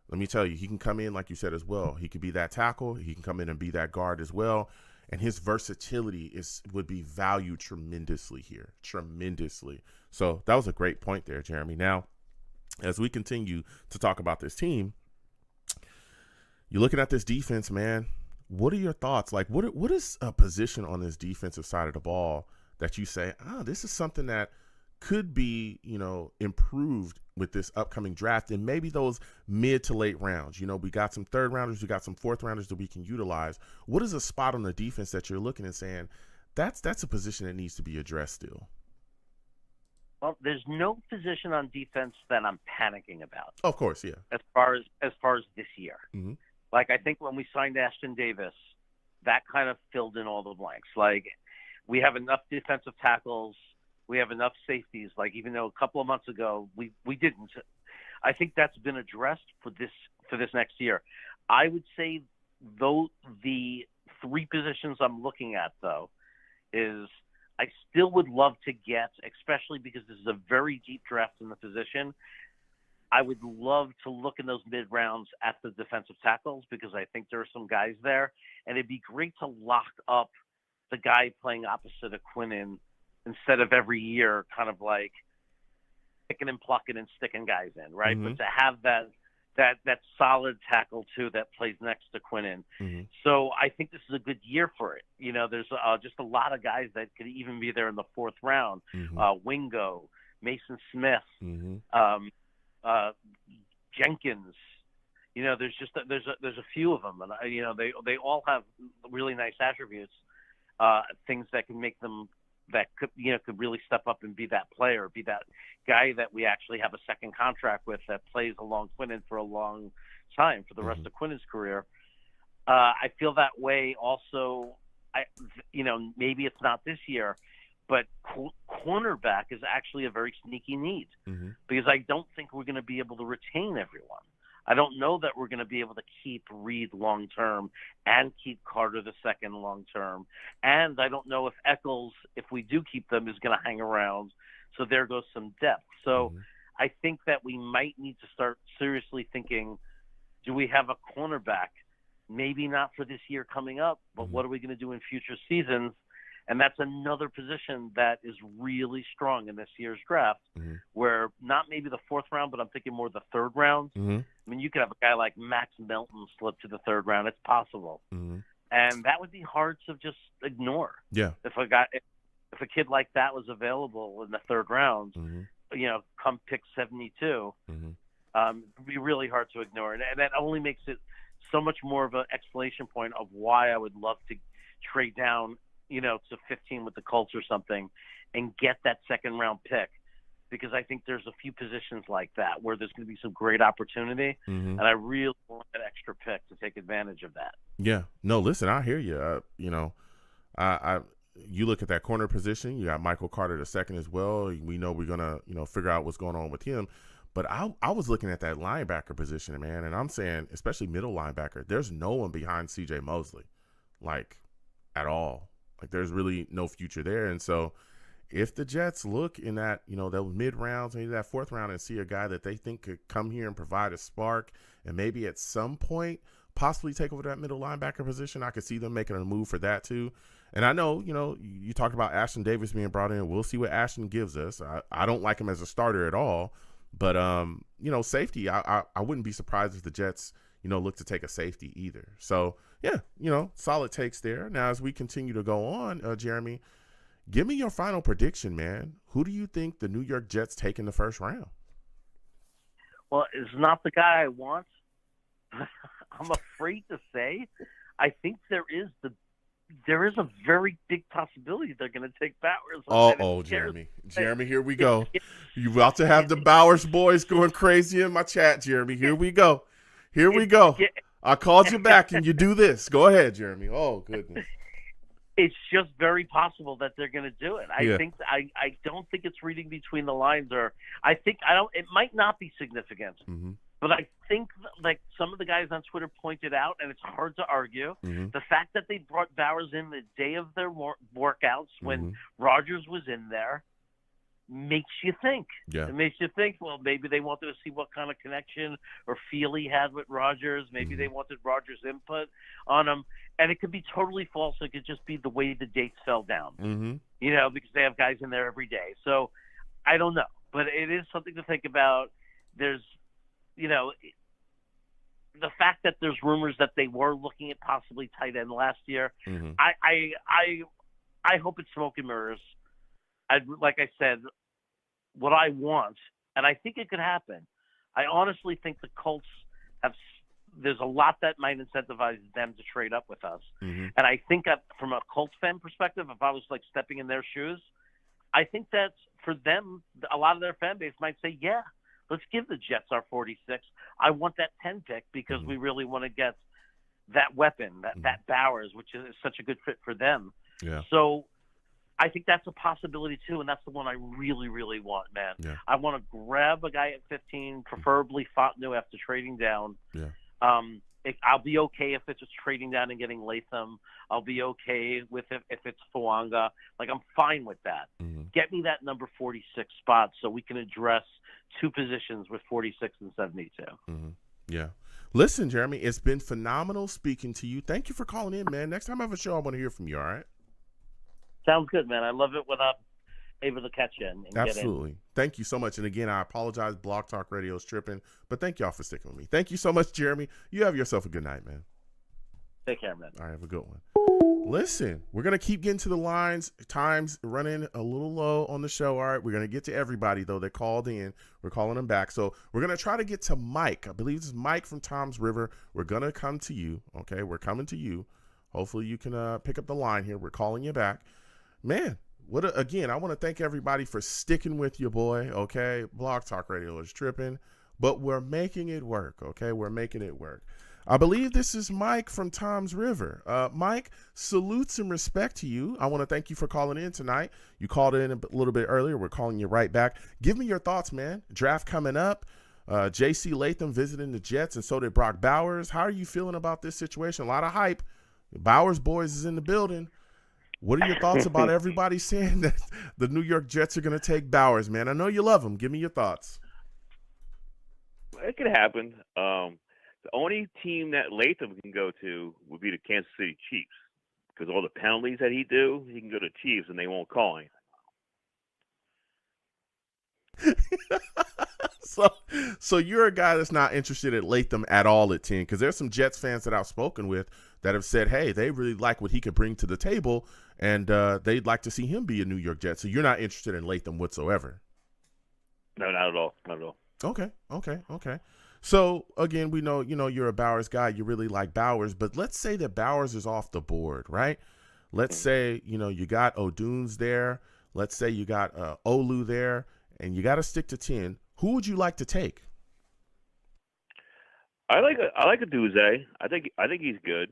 Let me tell you, he can come in, like you said, as well. He could be that tackle. He can come in and be that guard as well. And his versatility would be valued tremendously here, tremendously. So that was a great point there, Jeremy. Now, as we continue to talk about this team, you're looking at this defense, man. What are your thoughts? Like, what is a position on this defensive side of the ball that you say, this is something that could be, improved with this upcoming draft and maybe those mid to late rounds? We got some third rounders, we got some fourth rounders that we can utilize. What is a spot on the defense that you're looking and saying that's a position that needs to be addressed still? Well, there's no position on defense that I'm panicking about. Of course, yeah. As far as this year, mm-hmm. Like I think when we signed Ashton Davis, that kind of filled in all the blanks. Like we have enough defensive tackles. We have enough safeties. Like even though a couple of months ago we didn't, I think that's been addressed for this next year. I would say though the three positions I'm looking at though is I still would love to get, especially because this is a very deep draft in the position. I would love to look in those mid rounds at the defensive tackles because I think there are some guys there, and it'd be great to lock up the guy playing opposite of Quinnen instead of every year kind of like picking and plucking and sticking guys in, right? Mm-hmm. But to have that solid tackle too that plays next to Quinnen. Mm-hmm. So I think this is a good year for it. There's just a lot of guys that could even be there in the fourth round. Mm-hmm. Wingo, Mason Smith, mm-hmm. Jenkins. There's a few of them, and they all have really nice attributes, things that can make them that could really step up and be that player, be that guy that we actually have a second contract with that plays along Quinnen for a long time for the rest of Quinnen's career. I feel that way also. Maybe it's not this year, but cornerback is actually a very sneaky need because I don't think we're going to be able to retain everyone. I don't know that we're going to be able to keep Reed long term and keep Carter the second long term. And I don't know if Eccles, if we do keep them, is going to hang around. So there goes some depth. So I think that we might need to start seriously thinking, do we have a cornerback? Maybe not for this year coming up, but what are we going to do in future seasons? And that's another position that is really strong in this year's draft, where not maybe the fourth round, but I'm thinking more the third round. I mean, you could have a guy like Max Melton slip to the third round. It's possible. And that would be hard to just ignore. Yeah. If a kid like that was available in the third round, come pick 72, it'd be really hard to ignore. And that only makes it so much more of an explanation point of why I would love to trade down to 15 with the Colts or something and get that second round pick, because I think there's a few positions like that where there's going to be some great opportunity. And I really want that extra pick to take advantage of that. Yeah, no, listen, I hear you. You look at that corner position, you got Michael Carter II as well. We know we're going to, figure out what's going on with him. But I was looking at that linebacker position, man, and I'm saying, especially middle linebacker, there's no one behind C.J. Mosley, like, at all. Like, there's really no future there. And so if the Jets look in that, those mid rounds, maybe that fourth round, and see a guy that they think could come here and provide a spark and maybe at some point possibly take over that middle linebacker position, I could see them making a move for that too. And I know, you talked about Ashton Davis being brought in. We'll see what Ashton gives us. I don't like him as a starter at all. But, safety, I wouldn't be surprised if the Jets, look to take a safety either. So, yeah, solid takes there. Now, as we continue to go on, Jeremy, give me your final prediction, man. Who do you think the New York Jets take in the first round? Well, it's not the guy I want. I'm afraid to say. I think there is a very big possibility they're going to take Bowers. Oh, Jeremy. Jeremy, here we go. You about to have the Bowers boys going crazy in my chat, Jeremy. Here we go. Here we go. I called you back and you do this. Go ahead, Jeremy. Oh, goodness. It's just very possible that they're going to do it. I don't think it's reading between the lines, or it might not be significant. Mm-hmm. But I think, like some of the guys on Twitter pointed out, and it's hard to argue, the fact that they brought Bowers in the day of their workouts when Rodgers was in there makes you think. Yeah. It makes you think, well, maybe they wanted to see what kind of connection or feel he had with Rodgers. Maybe they wanted Rodgers' input on him. And it could be totally false. It could just be the way the dates fell down, because they have guys in there every day. So I don't know. But it is something to think about. There's, the fact that there's rumors that they were looking at possibly tight end last year. I hope it's smoke and mirrors. Like I said, what I want, and I think it could happen. I honestly think the Colts there's a lot that might incentivize them to trade up with us. And I think that from a Colts fan perspective, if I was like stepping in their shoes, I think that for them, a lot of their fan base might say, yeah, let's give the Jets our 46. I want that 10 pick because we really want to get that weapon, that Bowers, which is such a good fit for them. Yeah. So I think that's a possibility too, and that's the one I really, really want, man. Yeah. I want to grab a guy at 15, preferably Fontenot after trading down. Yeah. I'll be okay if it's just trading down and getting Latham. I'll be okay with if it's Fuanga. Like, I'm fine with that. Get me that number 46 spot so we can address two positions with 46 and 72. Yeah. Listen, Jeremy, it's been phenomenal speaking to you. Thank you for calling in, man. Next time I have a show, I want to hear from you, all right? Sounds good, man. I love it when I'm able to catch you and Absolutely. Get in. Thank you so much. And again, I apologize. Blog Talk Radio is tripping, but thank y'all for sticking with me. Thank you so much, Jeremy. You have yourself a good night, man. Take care, man. All right, have a good one. Listen, we're going to keep getting to the lines. Time's running a little low on the show. All right, we're going to get to everybody, though, that called in. We're calling them back. So we're going to try to get to Mike. I believe this is Mike from Tom's River. We're going to come to you, okay? We're coming to you. Hopefully you can pick up the line here. We're calling you back. Man, again, I want to thank everybody for sticking with your boy, okay? Blog Talk Radio is tripping, but we're making it work, okay? We're making it work. I believe this is Mike from Tom's River. Mike, salutes and respect to you. I want to thank you for calling in tonight. You called in a little bit earlier. We're calling you right back. Give me your thoughts, man. Draft coming up. J.C. Latham visiting the Jets, and so did Brock Bowers. How are you feeling about this situation? A lot of hype. Bowers boys is in the building. What are your thoughts about everybody saying that the New York Jets are going to take Bowers, man? I know you love him. Give me your thoughts. It could happen. The only team that Latham can go to would be the Kansas City Chiefs, because all the penalties that he can go to Chiefs and they won't call him. So you're a guy that's not interested in Latham at all at 10, because there's some Jets fans that I've spoken with that have said, hey, they really like what he could bring to the table, and they'd like to see him be a New York Jet. So you're not interested in Latham whatsoever? No, not at all. Not at all. Okay. So, again, we know, you're a Bowers guy. You really like Bowers. But let's say that Bowers is off the board, right? Let's say, you got O'Dunes there. Let's say you got Olu there, and you got to stick to 10. Who would you like to take? I like a Duze. I think he's good.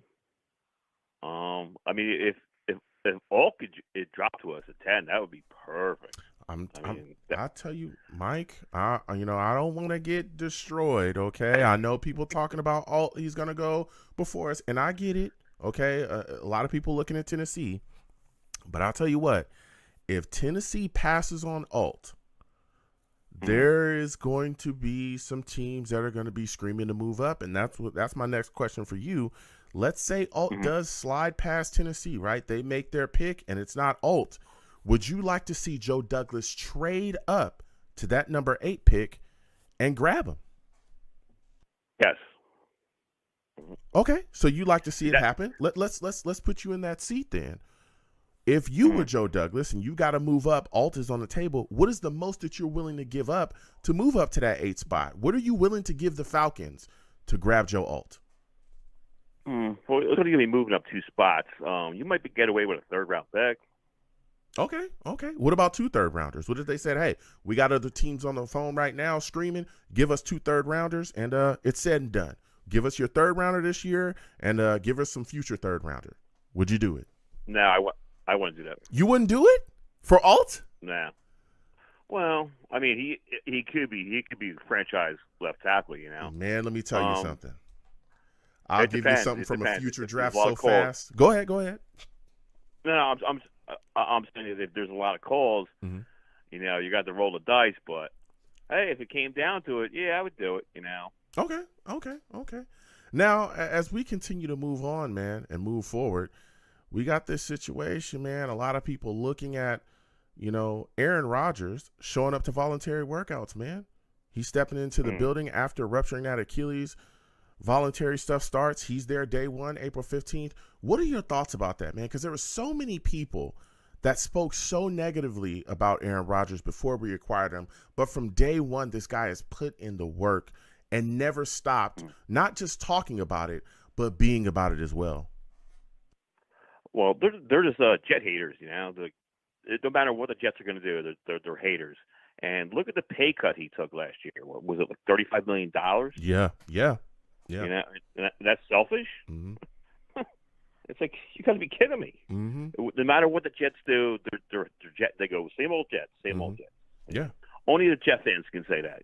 I mean, if all could drop to us at 10, that would be perfect. I tell you, Mike, I don't want to get destroyed, okay? I know people talking about he's going to go before us, and I get it, okay? A lot of people looking at Tennessee, but I'll tell you what, if Tennessee passes on Alt, there is going to be some teams that are going to be screaming to move up, and that's my next question for you. Let's say Alt does slide past Tennessee, right? They make their pick, and it's not Alt. Would you like to see Joe Douglas trade up to that number 8 pick and grab him? Yes. Okay, so you like to see it happen. Let's put you in that seat then. If you were Joe Douglas and you got to move up, Alt is on the table, what is the most that you're willing to give up to move up to that 8 spot? What are you willing to give the Falcons to grab Joe Alt? Well, it's going to be moving up 2 spots. You might get away with a 3rd-round pick. Okay. What about 2 third-rounders? What if they said, hey, we got other teams on the phone right now screaming, give us 2 third-rounders, and it's said and done. Give us your 3rd-rounder this year and give us some future 3rd-rounder. Would you do it? No, I wouldn't do that. You wouldn't do it for Alt? Nah. Well, I mean, he could be franchise left tackle, Man, let me tell you something. I'll It give depends. you something It from a depends. future There's draft a lot so of calls. fast. Go ahead. No, I'm saying that there's a lot of calls. Mm-hmm. You got to roll the dice, but hey, if it came down to it, yeah, I would do it. Okay. Now, as we continue to move on, man, and move forward, we got this situation, man. A lot of people looking at, Aaron Rodgers showing up to voluntary workouts, man. He's stepping into the building after rupturing that Achilles. Voluntary stuff starts. He's there day 1, April 15th. What are your thoughts about that, man? Because there were so many people that spoke so negatively about Aaron Rodgers before we acquired him. But from day 1, this guy has put in the work and never stopped, not just talking about it, but being about it as well. Well, they're just Jet haters, no matter what the Jets are going to do, they're haters. And look at the pay cut he took last year. What was it, like $35 million? Yeah. That's selfish. Mm-hmm. It's like, you got to be kidding me. Mm-hmm. No matter what the Jets do, they're Jet. They go same old Jets, old Jets. Yeah. Only the Jet fans can say that,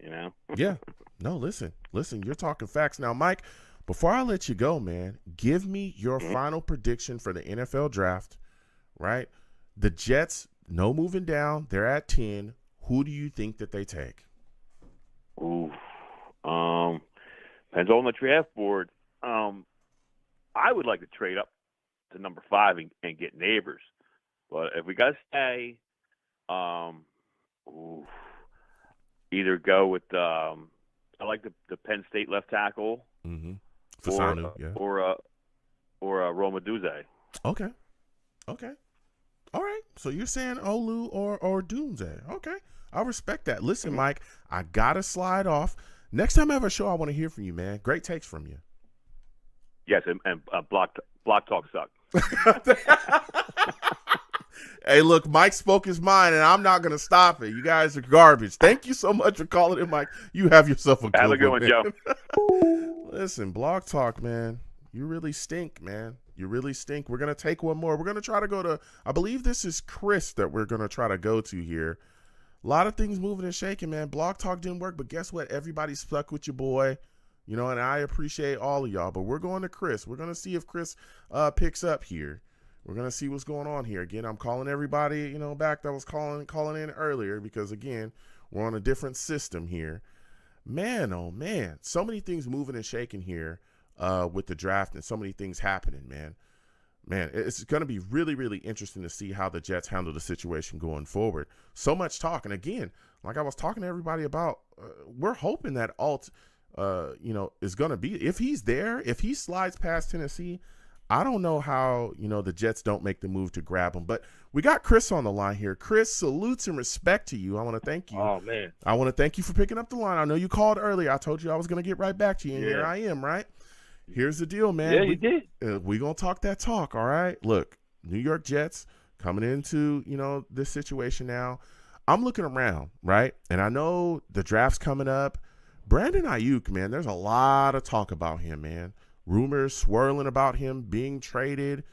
Yeah. No, listen, you're talking facts. Now, Mike, before I let you go, man, give me your final prediction for the NFL draft, right? The Jets, no moving down. They're at 10. Who do you think that they take? Ooh. Depends on the draft board. I would like to trade up to number 5 and get Neighbors. But if we got to stay, either go with I like the Penn State left tackle, Fasanu, or Roma Duze. Okay. All right. So you're saying Olu or Doomsday. Okay. I respect that. Listen, Mike, I gotta slide off. Next time I have a show, I want to hear from you, man. Great takes from you. Yes, and block talk sucks. Hey, look, Mike spoke his mind, and I'm not going to stop it. You guys are garbage. Thank you so much for calling in, Mike. You have yourself a good one. Have a good one, Joe. Listen, Blog Talk, man. You really stink, man. You really stink. We're going to take one more. We're going to try to go to, I believe this is Chris that we're going to try to go to here. A lot of things moving and shaking, man. Blog Talk didn't work, but guess what? Everybody stuck with your boy. And I appreciate all of y'all. But we're going to Chris. We're going to see if Chris picks up here. We're going to see what's going on here. Again, I'm calling everybody, back that was calling in earlier because, again, we're on a different system here. Man, oh, man. So many things moving and shaking here with the draft and so many things happening, man. Man, it's going to be really, really interesting to see how the Jets handle the situation going forward. So much talk. And, again, like I was talking to everybody about, we're hoping that Alt, is going to be, if he's there, if he slides past Tennessee, I don't know how, the Jets don't make the move to grab him. But we got Chris on the line here. Chris, salutes and respect to you. I want to thank you. Oh, man. I want to thank you for picking up the line. I know you called earlier. I told you I was going to get right back to you, and here I am, right? Here's the deal, man. Yeah, you did. We're going to talk that talk, all right? Look, New York Jets coming into, this situation now. I'm looking around, right? And I know the draft's coming up. Brandon Aiyuk, man, there's a lot of talk about him, man. Rumors swirling about him being traded,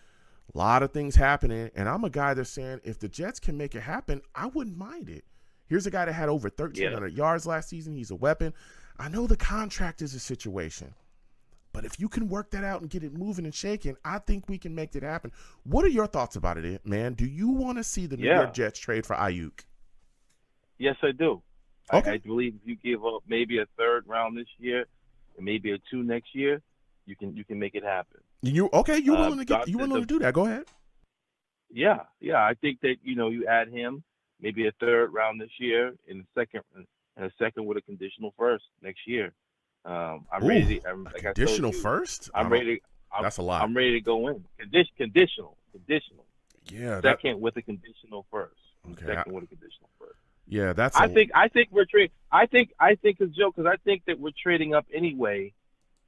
a lot of things happening. And I'm a guy that's saying if the Jets can make it happen, I wouldn't mind it. Here's a guy that had over 1,300 yards last season. He's a weapon. I know the contract is a situation, but if you can work that out and get it moving and shaking, I think we can make it happen. What are your thoughts about it, man? Do you want to see the New York Jets trade for Aiyuk? Yes, I do. Okay. I believe if you give up maybe a 3rd round this year and maybe a 2 next year, you can make it happen. You're willing to do that. Go ahead. Yeah. I think that you add him maybe a 3rd round this year and a second with a conditional 1st next year. I'm ready. Conditional 1st? I'm ready. That's a lot. I'm ready to go in. Conditional. Yeah, second with a conditional first. Okay. Second with a conditional first. Yeah, that's. I think we're trading. I think it's Joe, because I think that we're trading up anyway.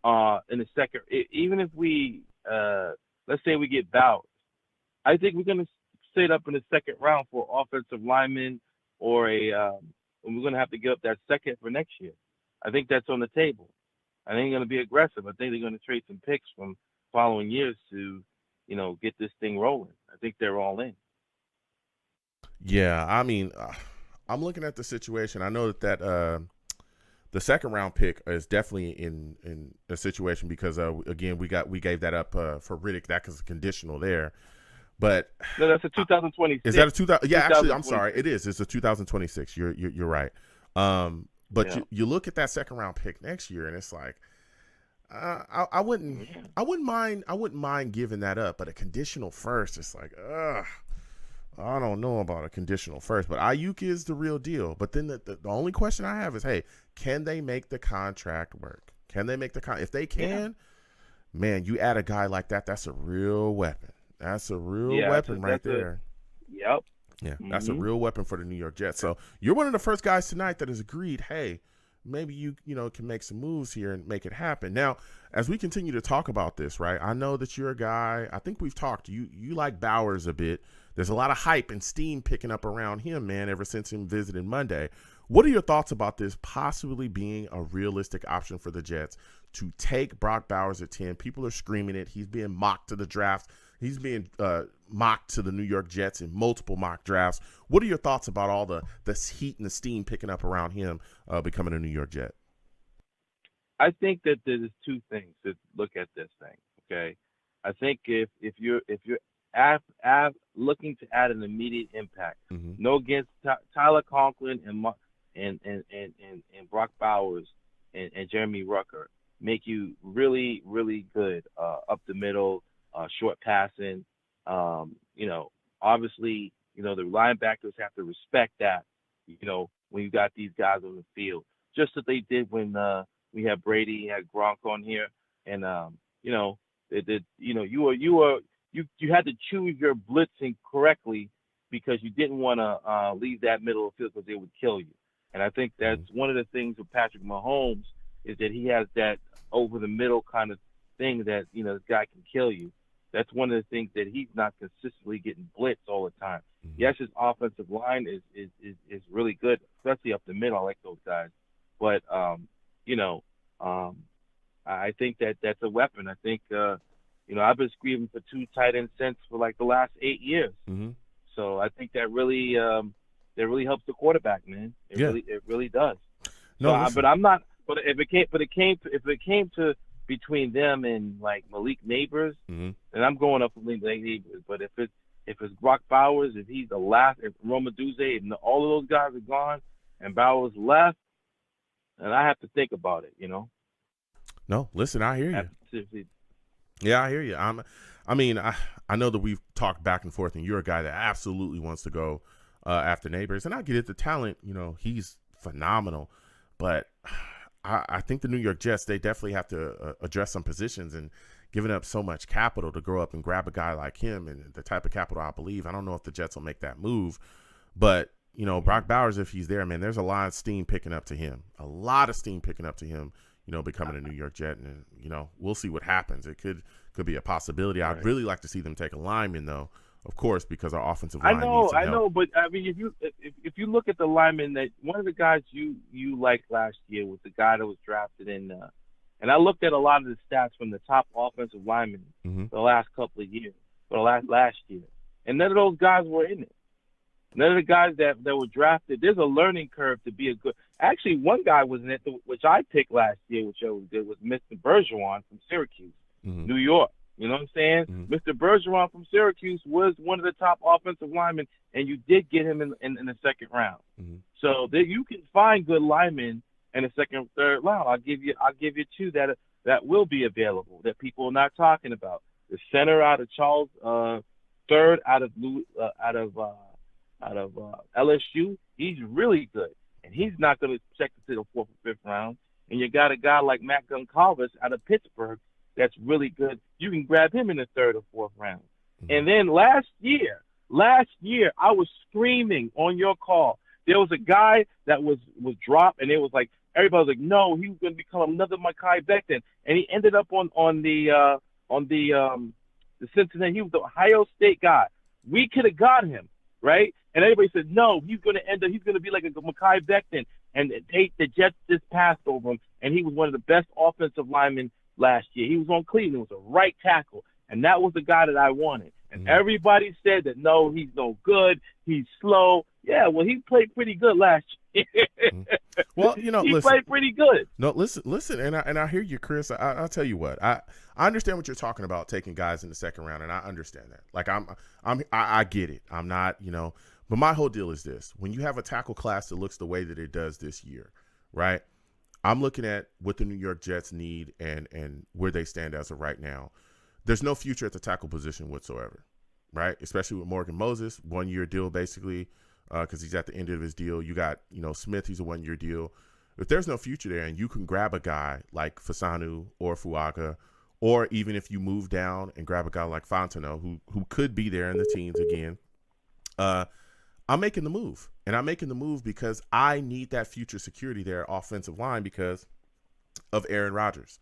In the second, even if we let's say we get Bowers, I think we're going to sit up in the second round for offensive lineman or and we're going to have to give up that second for next year. I think that's on the table. I think they're going to be aggressive. I think they're going to trade some picks from following years to, get this thing rolling. I think they're all in. Yeah, I mean, I'm looking at the situation. I know that the second round pick is definitely in a situation because again we gave that up for Riddick. That was conditional there, but no, that's a 2026. Is that a 2000? Yeah, actually, I'm sorry, it is. It's a 2026. You're right. But yeah. you look at that second round pick next year, and it's like I wouldn't mind giving that up, but a conditional first, it's like I don't know about a conditional first, but Aiyuk is the real deal. But then the only question I have is, hey, can they make the contract work? Can they make the if they can, man, you add a guy like that, that's a real weapon. That's a real weapon right there. Yep. Yeah, that's a real weapon for the New York Jets. So you're one of the first guys tonight that has agreed, hey, maybe you can make some moves here and make it happen. Now, as we continue to talk about this, right, I know that you're a guy, I think we've talked, you like Bowers a bit. There's a lot of hype and steam picking up around him, man, ever since him visiting Monday. What are your thoughts about this possibly being a realistic option for the Jets to take Brock Bowers at 10? People are screaming it. He's being mocked to the draft. He's being mocked to the New York Jets in multiple mock drafts. What are your thoughts about all the heat and the steam picking up around him becoming a New York Jet? I think that there's two things to look at this thing. Okay, I think if you're looking to add an immediate impact, no against Tyler Conklin and Brock Bowers and Jeremy Rucker make you really, really good up the middle, short passing. Obviously, the linebackers have to respect that, when you got these guys on the field, just as they did when we had Brady, had Gronk on here, and you had to choose your blitzing correctly because you didn't want to leave that middle of the field because they would kill you. And I think that's one of the things with Patrick Mahomes is that he has that over the middle kind of thing that, this guy can kill you. That's one of the things that he's not consistently getting blitzed all the time. Yes, his offensive line is really good, especially up the middle. I like those guys. But, I think that's a weapon. I think, I've been screaming for two tight end sets for like the last 8 years. So I think that really helps the quarterback, man. It really does. No, but I'm not. But if it came to between them and like Malik Neighbors, then I'm going up with Malik Neighbors. But if it's Brock Bowers, if he's the last, if Roma Duze, and all of those guys are gone, and Bowers left, then I have to think about it. No, listen, I hear you. Yeah, I hear you. I know that we've talked back and forth, and you're a guy that absolutely wants to go after Neighbors, and I get it. The talent, he's phenomenal, but I think the New York Jets, they definitely have to address some positions, and giving up so much capital to grow up and grab a guy like him and the type of capital I believe. I don't know if the Jets will make that move, but Brock Bowers, if he's there, man, there's a lot of steam picking up to him. Becoming a New York Jet, and we'll see what happens. It could be a possibility. I'd really like to see them take a lineman, though, of course, because our offensive line needs some help. But I mean, if you look at the lineman, that one of the guys you liked last year was the guy that was drafted in, and I looked at a lot of the stats from the top offensive linemen the last couple of years, or last year, and none of those guys were in it. None of the guys that were drafted. There's a learning curve to be a good. Actually, one guy was in it, which I picked last year, which I did, was Mr. Bergeron from Syracuse, New York. You know what I'm saying? Mr. Bergeron from Syracuse was one of the top offensive linemen, and you did get him in the second round. So you can find good linemen in the second, third round. I'll give you two that will be available that people are not talking about. The center out of Charles, third out of LSU, he's really good, and he's not going to check into the fourth or fifth round. And you got a guy like Matt Goncalves out of Pittsburgh that's really good. You can grab him in the third or fourth round. And then last year, last year I was screaming on your call. There was a guy that was dropped, and it was like everybody was like, no, he was going to become another Mekhi Becton, and he ended up on the Cincinnati. He was the Ohio State guy. We could have got him, right? And everybody said, no, he's going to be like a Mekhi Becton. And the Jets just passed over him, and he was one of the best offensive linemen last year. He was on Cleveland, was a right tackle, and that was the guy that I wanted. And everybody said that, no, he's no good, he's slow. Yeah, well, he played pretty good last year. Well, you know, he played pretty good. No, listen, and I hear you, Chris. I'll tell you what, I understand what you're talking about, taking guys in the second round, and I understand that. Like I get it. I'm not, you know, but my whole deal is this: when you have a tackle class that looks the way that it does this year, right? I'm looking at what the New York Jets need and where they stand as of right now. There's no future at the tackle position whatsoever, right? Especially with Morgan Moses, 1-year deal basically, because he's at the end of his deal. You got, you know, Smith, he's a 1-year deal. If there's no future there and you can grab a guy like Fasanu or Fuaga, or even if you move down and grab a guy like Fontenot, who could be there in the teens again, I'm making the move. And I'm making the move because I need that future security there, offensive line, because of Aaron Rodgers.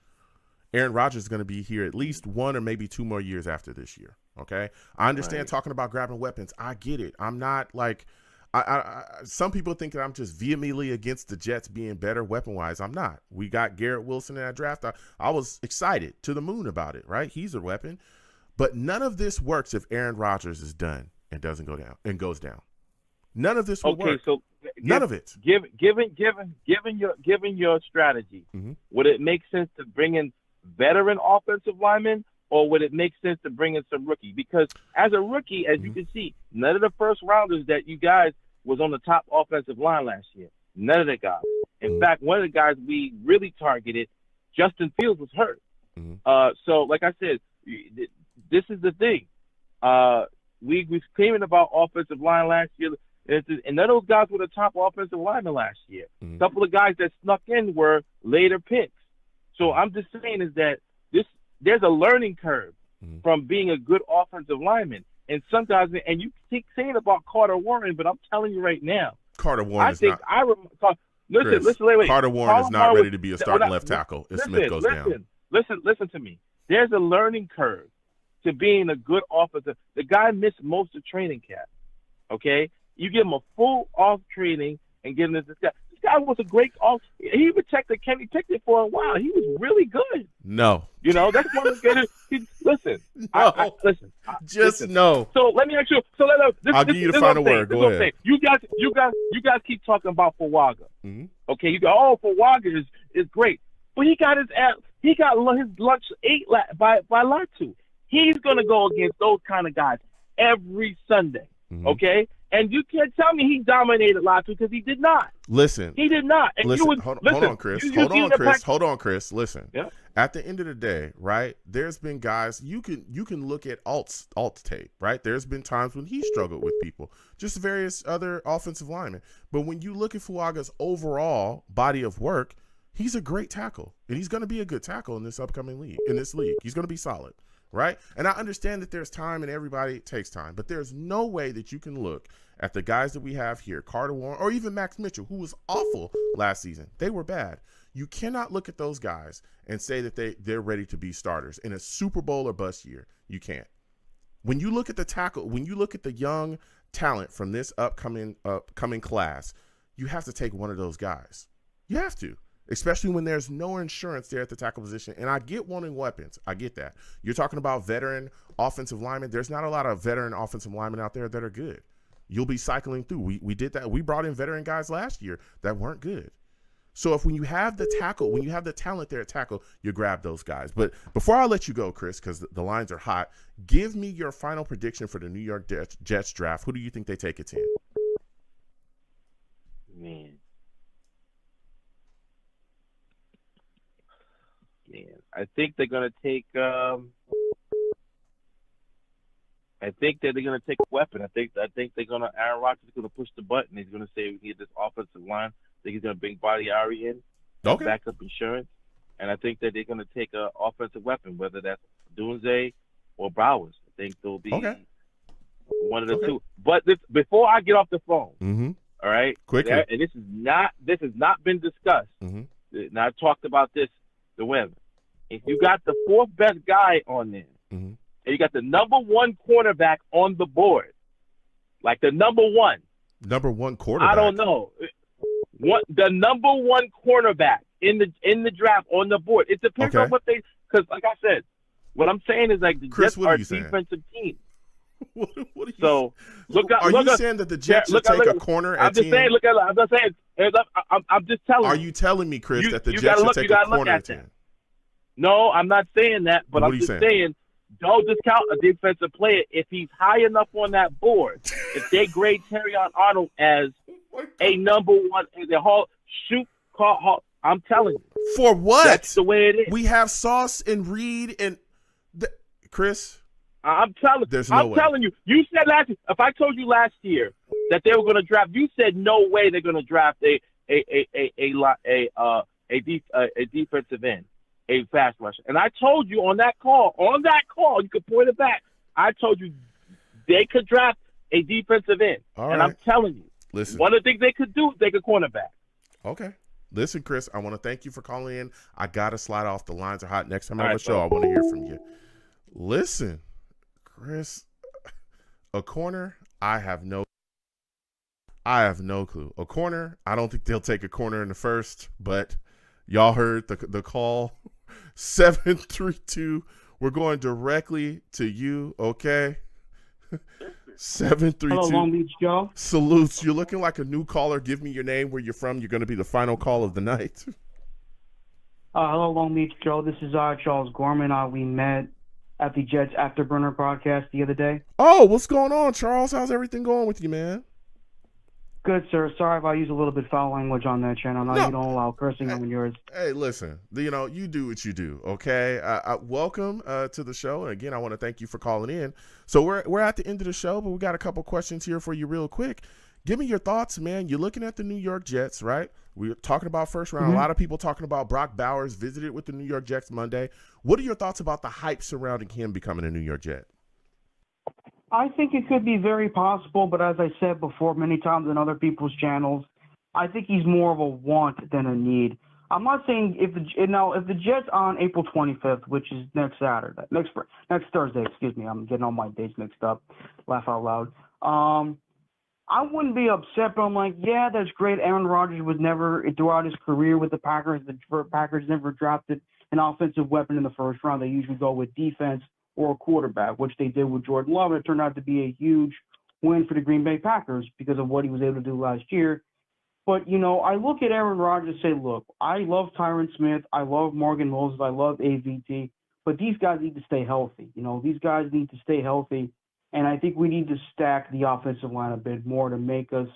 Aaron Rodgers is going to be here at least 1 or maybe 2 more years after this year. Okay. I understand talking about grabbing weapons. I get it. I'm not like, some people think that I'm just vehemently against the Jets being better weapon wise. I'm not. We got Garrett Wilson in that draft. I was excited to the moon about it, right? He's a weapon, but none of this works if Aaron Rodgers is done and doesn't go down and goes down. None of this will work. So none of it. Given your strategy, would it make sense to bring in veteran offensive linemen, or would it make sense to bring in some rookie? Because as a rookie, as you can see, none of the first rounders that you guys was on the top offensive line last year. None of the guys. In fact, one of the guys we really targeted, Justin Fields, was hurt. So, like I said, this is the thing. We was claiming about offensive line last year, and none of those guys were the top offensive linemen last year. A couple of guys that snuck in were later picks. So I'm just saying is that there's a learning curve from being a good offensive lineman. And some guys, and you keep saying about Carter Warren, but I'm telling you right now, Carter Warren listen, wait. Carter Warren is not ready to be a starting left tackle if Smith goes down. Listen to me. There's a learning curve to being a good offensive. The guy missed most of training camp. Okay, you give him a full off training and give him this guy. This guy was a great off. He protected Kenny Pickett for a while. He was really good. No, you know that's one of the listen. No. Listen. Just no. So let me ask you. I'll give you the final word. Go ahead. You guys keep talking about Fuaga. Okay, you go. Fuaga is great, but he got his lunch ate by Latu. He's gonna go against those kind of guys every Sunday. Okay. And you can't tell me he dominated Latu because he did not. Listen. He did not. And hold on, Chris. Hold on, Chris. Listen. Yeah. At the end of the day, right, there's been guys, you can look at Alt's tape, right? There's been times when he struggled with people, just various other offensive linemen. But when you look at Fuaga's overall body of work, he's a great tackle. And he's going to be a good tackle in this upcoming league. He's going to be solid. Right? And I understand that there's time and everybody takes time, but there's no way that you can look at the guys that we have here, Carter Warren, or even Max Mitchell, who was awful last season. They were bad. You cannot look at those guys and say that they're ready to be starters in a Super Bowl or bust year. You can't. When you look at the tackle, when you look at the young talent from this upcoming class, you have to take one of those guys. You have to. Especially when there's no insurance there at the tackle position. And I get wanting weapons. I get that. You're talking about veteran offensive linemen. There's not a lot of veteran offensive linemen out there that are good. You'll be cycling through. We did that. We brought in veteran guys last year that weren't good. So when you have the tackle, when you have the talent there at tackle, you grab those guys. But before I let you go, Chris, because the lines are hot, give me your final prediction for the New York Jets draft. Who do you think they take at 10? Man, I think they're going to take. I think that they're going to take a weapon. I think they're going to. Aaron Rodgers is going to push the button. He's going to say we need this offensive line. I think he's going to bring Bakhtiari in, backup insurance, and I think that they're going to take an offensive weapon, whether that's Dunze or Bowers. I think they'll be. One of the two. But before I get off the phone, all right, quickly, and this has not been discussed. And I talked about this the women. If you got the fourth best guy on there, and you got the number one cornerback on the board, like the number one quarterback. I don't know. The number one cornerback in the draft on the board. It depends on what they. Because like I said, what I'm saying is like the Chris, Jets are a defensive team. What are you so look at. Are you saying that the Jets should take a corner at 10? I'm just saying. I'm just telling you. Are you telling me, Chris, that the Jets should take a corner at 10? No, I'm not saying that, but I'm just saying don't discount a defensive player if he's high enough on that board. If they grade Terrion Arnold as a number one in the whole call, I'm telling you. For what? That's the way it is. We have Sauce and Reed and Chris. I'm telling you. You said last year. If I told you last year that they were going to draft, you said no way they're going to draft a defensive end, a fast rusher. And I told you on that call, you could point it back. I told you they could draft a defensive end. I'm telling you, listen, one of the things they could do is take a cornerback. Okay. Listen, Chris, I want to thank you for calling in. I got to slide off. The lines are hot. Next time I have a show, I want to hear from you. Listen, Chris, a corner, I have no clue. A corner, I don't think they'll take a corner in the first, but y'all heard the call. 732. We're going directly to you, okay? 732. Hello, Long Beach Joe. Salutes. You're looking like a new caller. Give me your name, where you're from. You're going to be the final call of the night. Hello, Long Beach Joe. This is Charles Gorman. We met at the Jets Afterburner broadcast the other day. Oh, what's going on, Charles? How's everything going with you, man? Good, sir. Sorry if I use a little bit foul language on that channel. No, you don't allow cursing on yours. Hey, listen, you do what you do, okay? Welcome to the show. And again, I want to thank you for calling in. So we're at the end of the show, but we got a couple questions here for you real quick. Give me your thoughts, man. You're looking at the New York Jets, right? We're talking about first round. A lot of people talking about Brock Bowers visited with the New York Jets Monday. What are your thoughts about the hype surrounding him becoming a New York Jet? I think it could be very possible, but as I said before many times on other people's channels, I think he's more of a want than a need. I'm not saying if the Jets on April 25th, which is next Thursday, excuse me, I'm getting all my dates mixed up, laugh out loud. I wouldn't be upset, but I'm like, yeah, that's great. Aaron Rodgers was never, throughout his career with the Packers never drafted an offensive weapon in the first round. They usually go with defense or a quarterback, which they did with Jordan Love. And it turned out to be a huge win for the Green Bay Packers because of what he was able to do last year. But, I look at Aaron Rodgers and say, look, I love Tyron Smith. I love Morgan Moses. I love AVT. But these guys need to stay healthy. These guys need to stay healthy. And I think we need to stack the offensive line a bit more to make us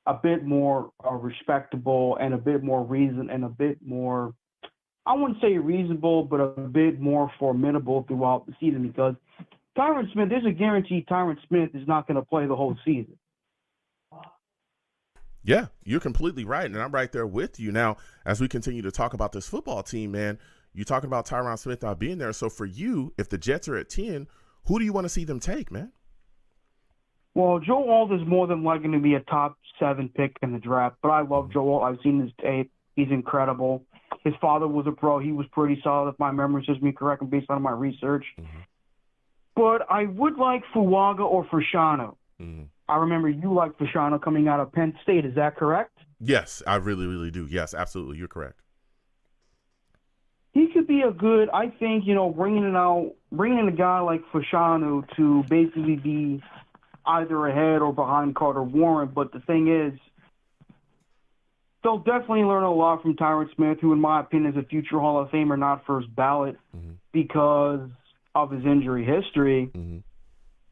a bit more respectable and a bit more reason and a bit more, I wouldn't say reasonable, but a bit more formidable throughout the season because Tyron Smith, there's a guarantee Tyron Smith is not going to play the whole season. Yeah, you're completely right, and I'm right there with you. Now, as we continue to talk about this football team, man, you're talking about Tyron Smith not being there. So for you, if the Jets are at 10, who do you want to see them take, man? Well, Joe Alt is more than likely to be a top 7 pick in the draft, but I love Joe Alt. I've seen his tape. He's incredible. His father was a pro. He was pretty solid, if my memory serves me correct, and based on my research. But I would like Fuaga or Fasciano. I remember you liked Fasciano coming out of Penn State. Is that correct? Yes, I really, really do. Yes, absolutely. You're correct. He could be a good, I think, bringing in a guy like Fasciano to basically be either ahead or behind Carter Warren. But the thing is, they'll definitely learn a lot from Tyron Smith, who, in my opinion, is a future Hall of Famer, not first ballot, because of his injury history.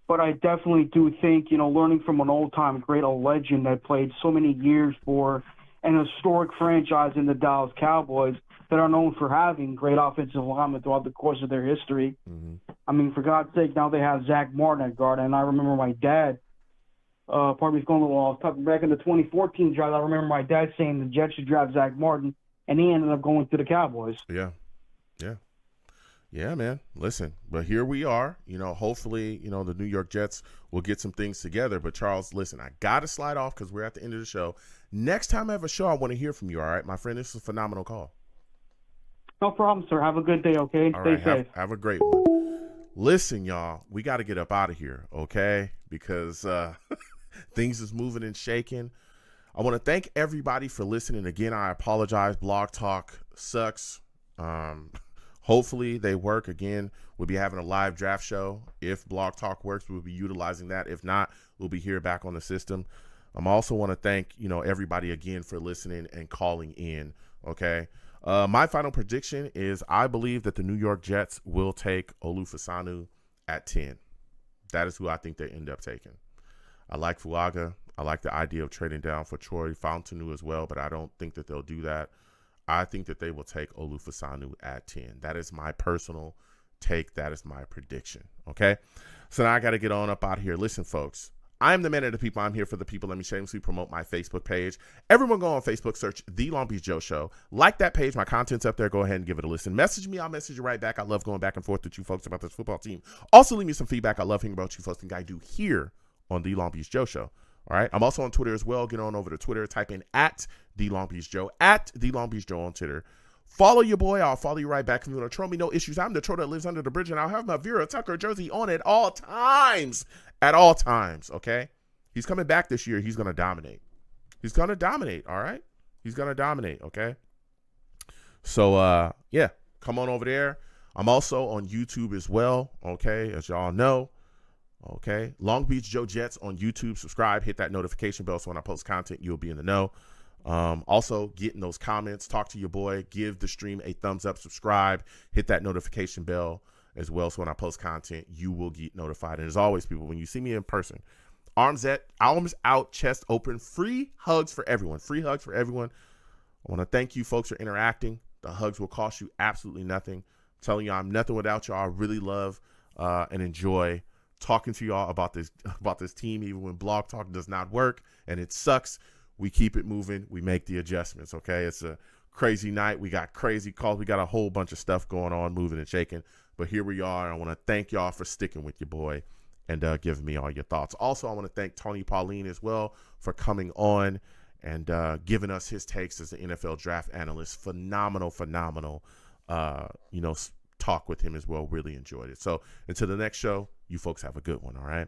But I definitely do think, learning from an old-time great, a legend that played so many years for an historic franchise in the Dallas Cowboys that are known for having great offensive linemen throughout the course of their history. I mean, for God's sake, now they have Zach Martin at guard. And I remember my dad, pardon me, going a little off topic, back in the 2014 draft, I remember my dad saying the Jets should draft Zach Martin, and he ended up going to the Cowboys. Yeah. Yeah, man. Listen, but here we are. Hopefully, the New York Jets will get some things together. But Charles, listen, I got to slide off because we're at the end of the show. Next time I have a show, I want to hear from you. All right, my friend, this is a phenomenal call. No problem, sir. Have a good day, okay? All Stay right, safe. have a great one. Listen, y'all, we got to get up out of here, okay? Because things is moving and shaking. I want to thank everybody for listening. Again, I apologize. Blog Talk sucks. Hopefully they work. Again, we'll be having a live draft show. If Blog Talk works, we'll be utilizing that. If not, we'll be here back on the system. I also want to thank, everybody again for listening and calling in, okay? My final prediction is I believe that the New York Jets will take Olufasanu at 10. That is who I think they end up taking. I like Fuaga. I like the idea of trading down for Troy Fontanu as well, but I don't think that they'll do that. I think that they will take Olufasanu at 10. That is my personal take. That is my prediction, okay? So now I got to get on up out of here. Listen, folks, I'm the man of the people. I'm here for the people. Let me shamelessly promote my Facebook page. Everyone go on Facebook, search The Long Beach Joe Show. Like that page. My content's up there. Go ahead and give it a listen. Message me. I'll message you right back. I love going back and forth with you folks about this football team. Also, leave me some feedback. I love hearing about you folks and I do here on The Long Beach Joe Show. All right. I'm also on Twitter as well. Get on over to Twitter. Type in at The Long Beach Joe. At The Long Beach Joe on Twitter. Follow your boy. I'll follow you right back. If you want to troll me, no issues. I'm the troll that lives under the bridge, and I'll have my Vera Tucker jersey on at all times. At all times. Okay. He's coming back this year. He's going to dominate. He's going to dominate. All right. He's going to dominate. Okay. So, yeah, come on over there. I'm also on YouTube as well. Okay. As y'all know. Okay. Long Beach Joe Jets on YouTube. Subscribe, hit that notification bell so when I post content, you'll be in the know. Also, get in those comments, talk to your boy, give the stream a thumbs up, subscribe, hit that notification bell as well so when I post content, you will get notified. And as always, people, when you see me in person, arms out, chest open, free hugs for everyone. Free hugs for everyone. I want to thank you folks for interacting. The hugs will cost you absolutely nothing. I'm telling you, I'm nothing without y'all. I really love and enjoy talking to y'all about this team, even when Blog Talk does not work and it sucks. We keep it moving. We make the adjustments, okay? It's a crazy night. We got crazy calls. We got a whole bunch of stuff going on, moving and shaking. But here we are. I want to thank y'all for sticking with your boy and giving me all your thoughts. Also, I want to thank Tony Pauline as well for coming on and giving us his takes as the NFL draft analyst. Phenomenal talk with him as well. Really enjoyed it. So until the next show, you folks have a good one, all right?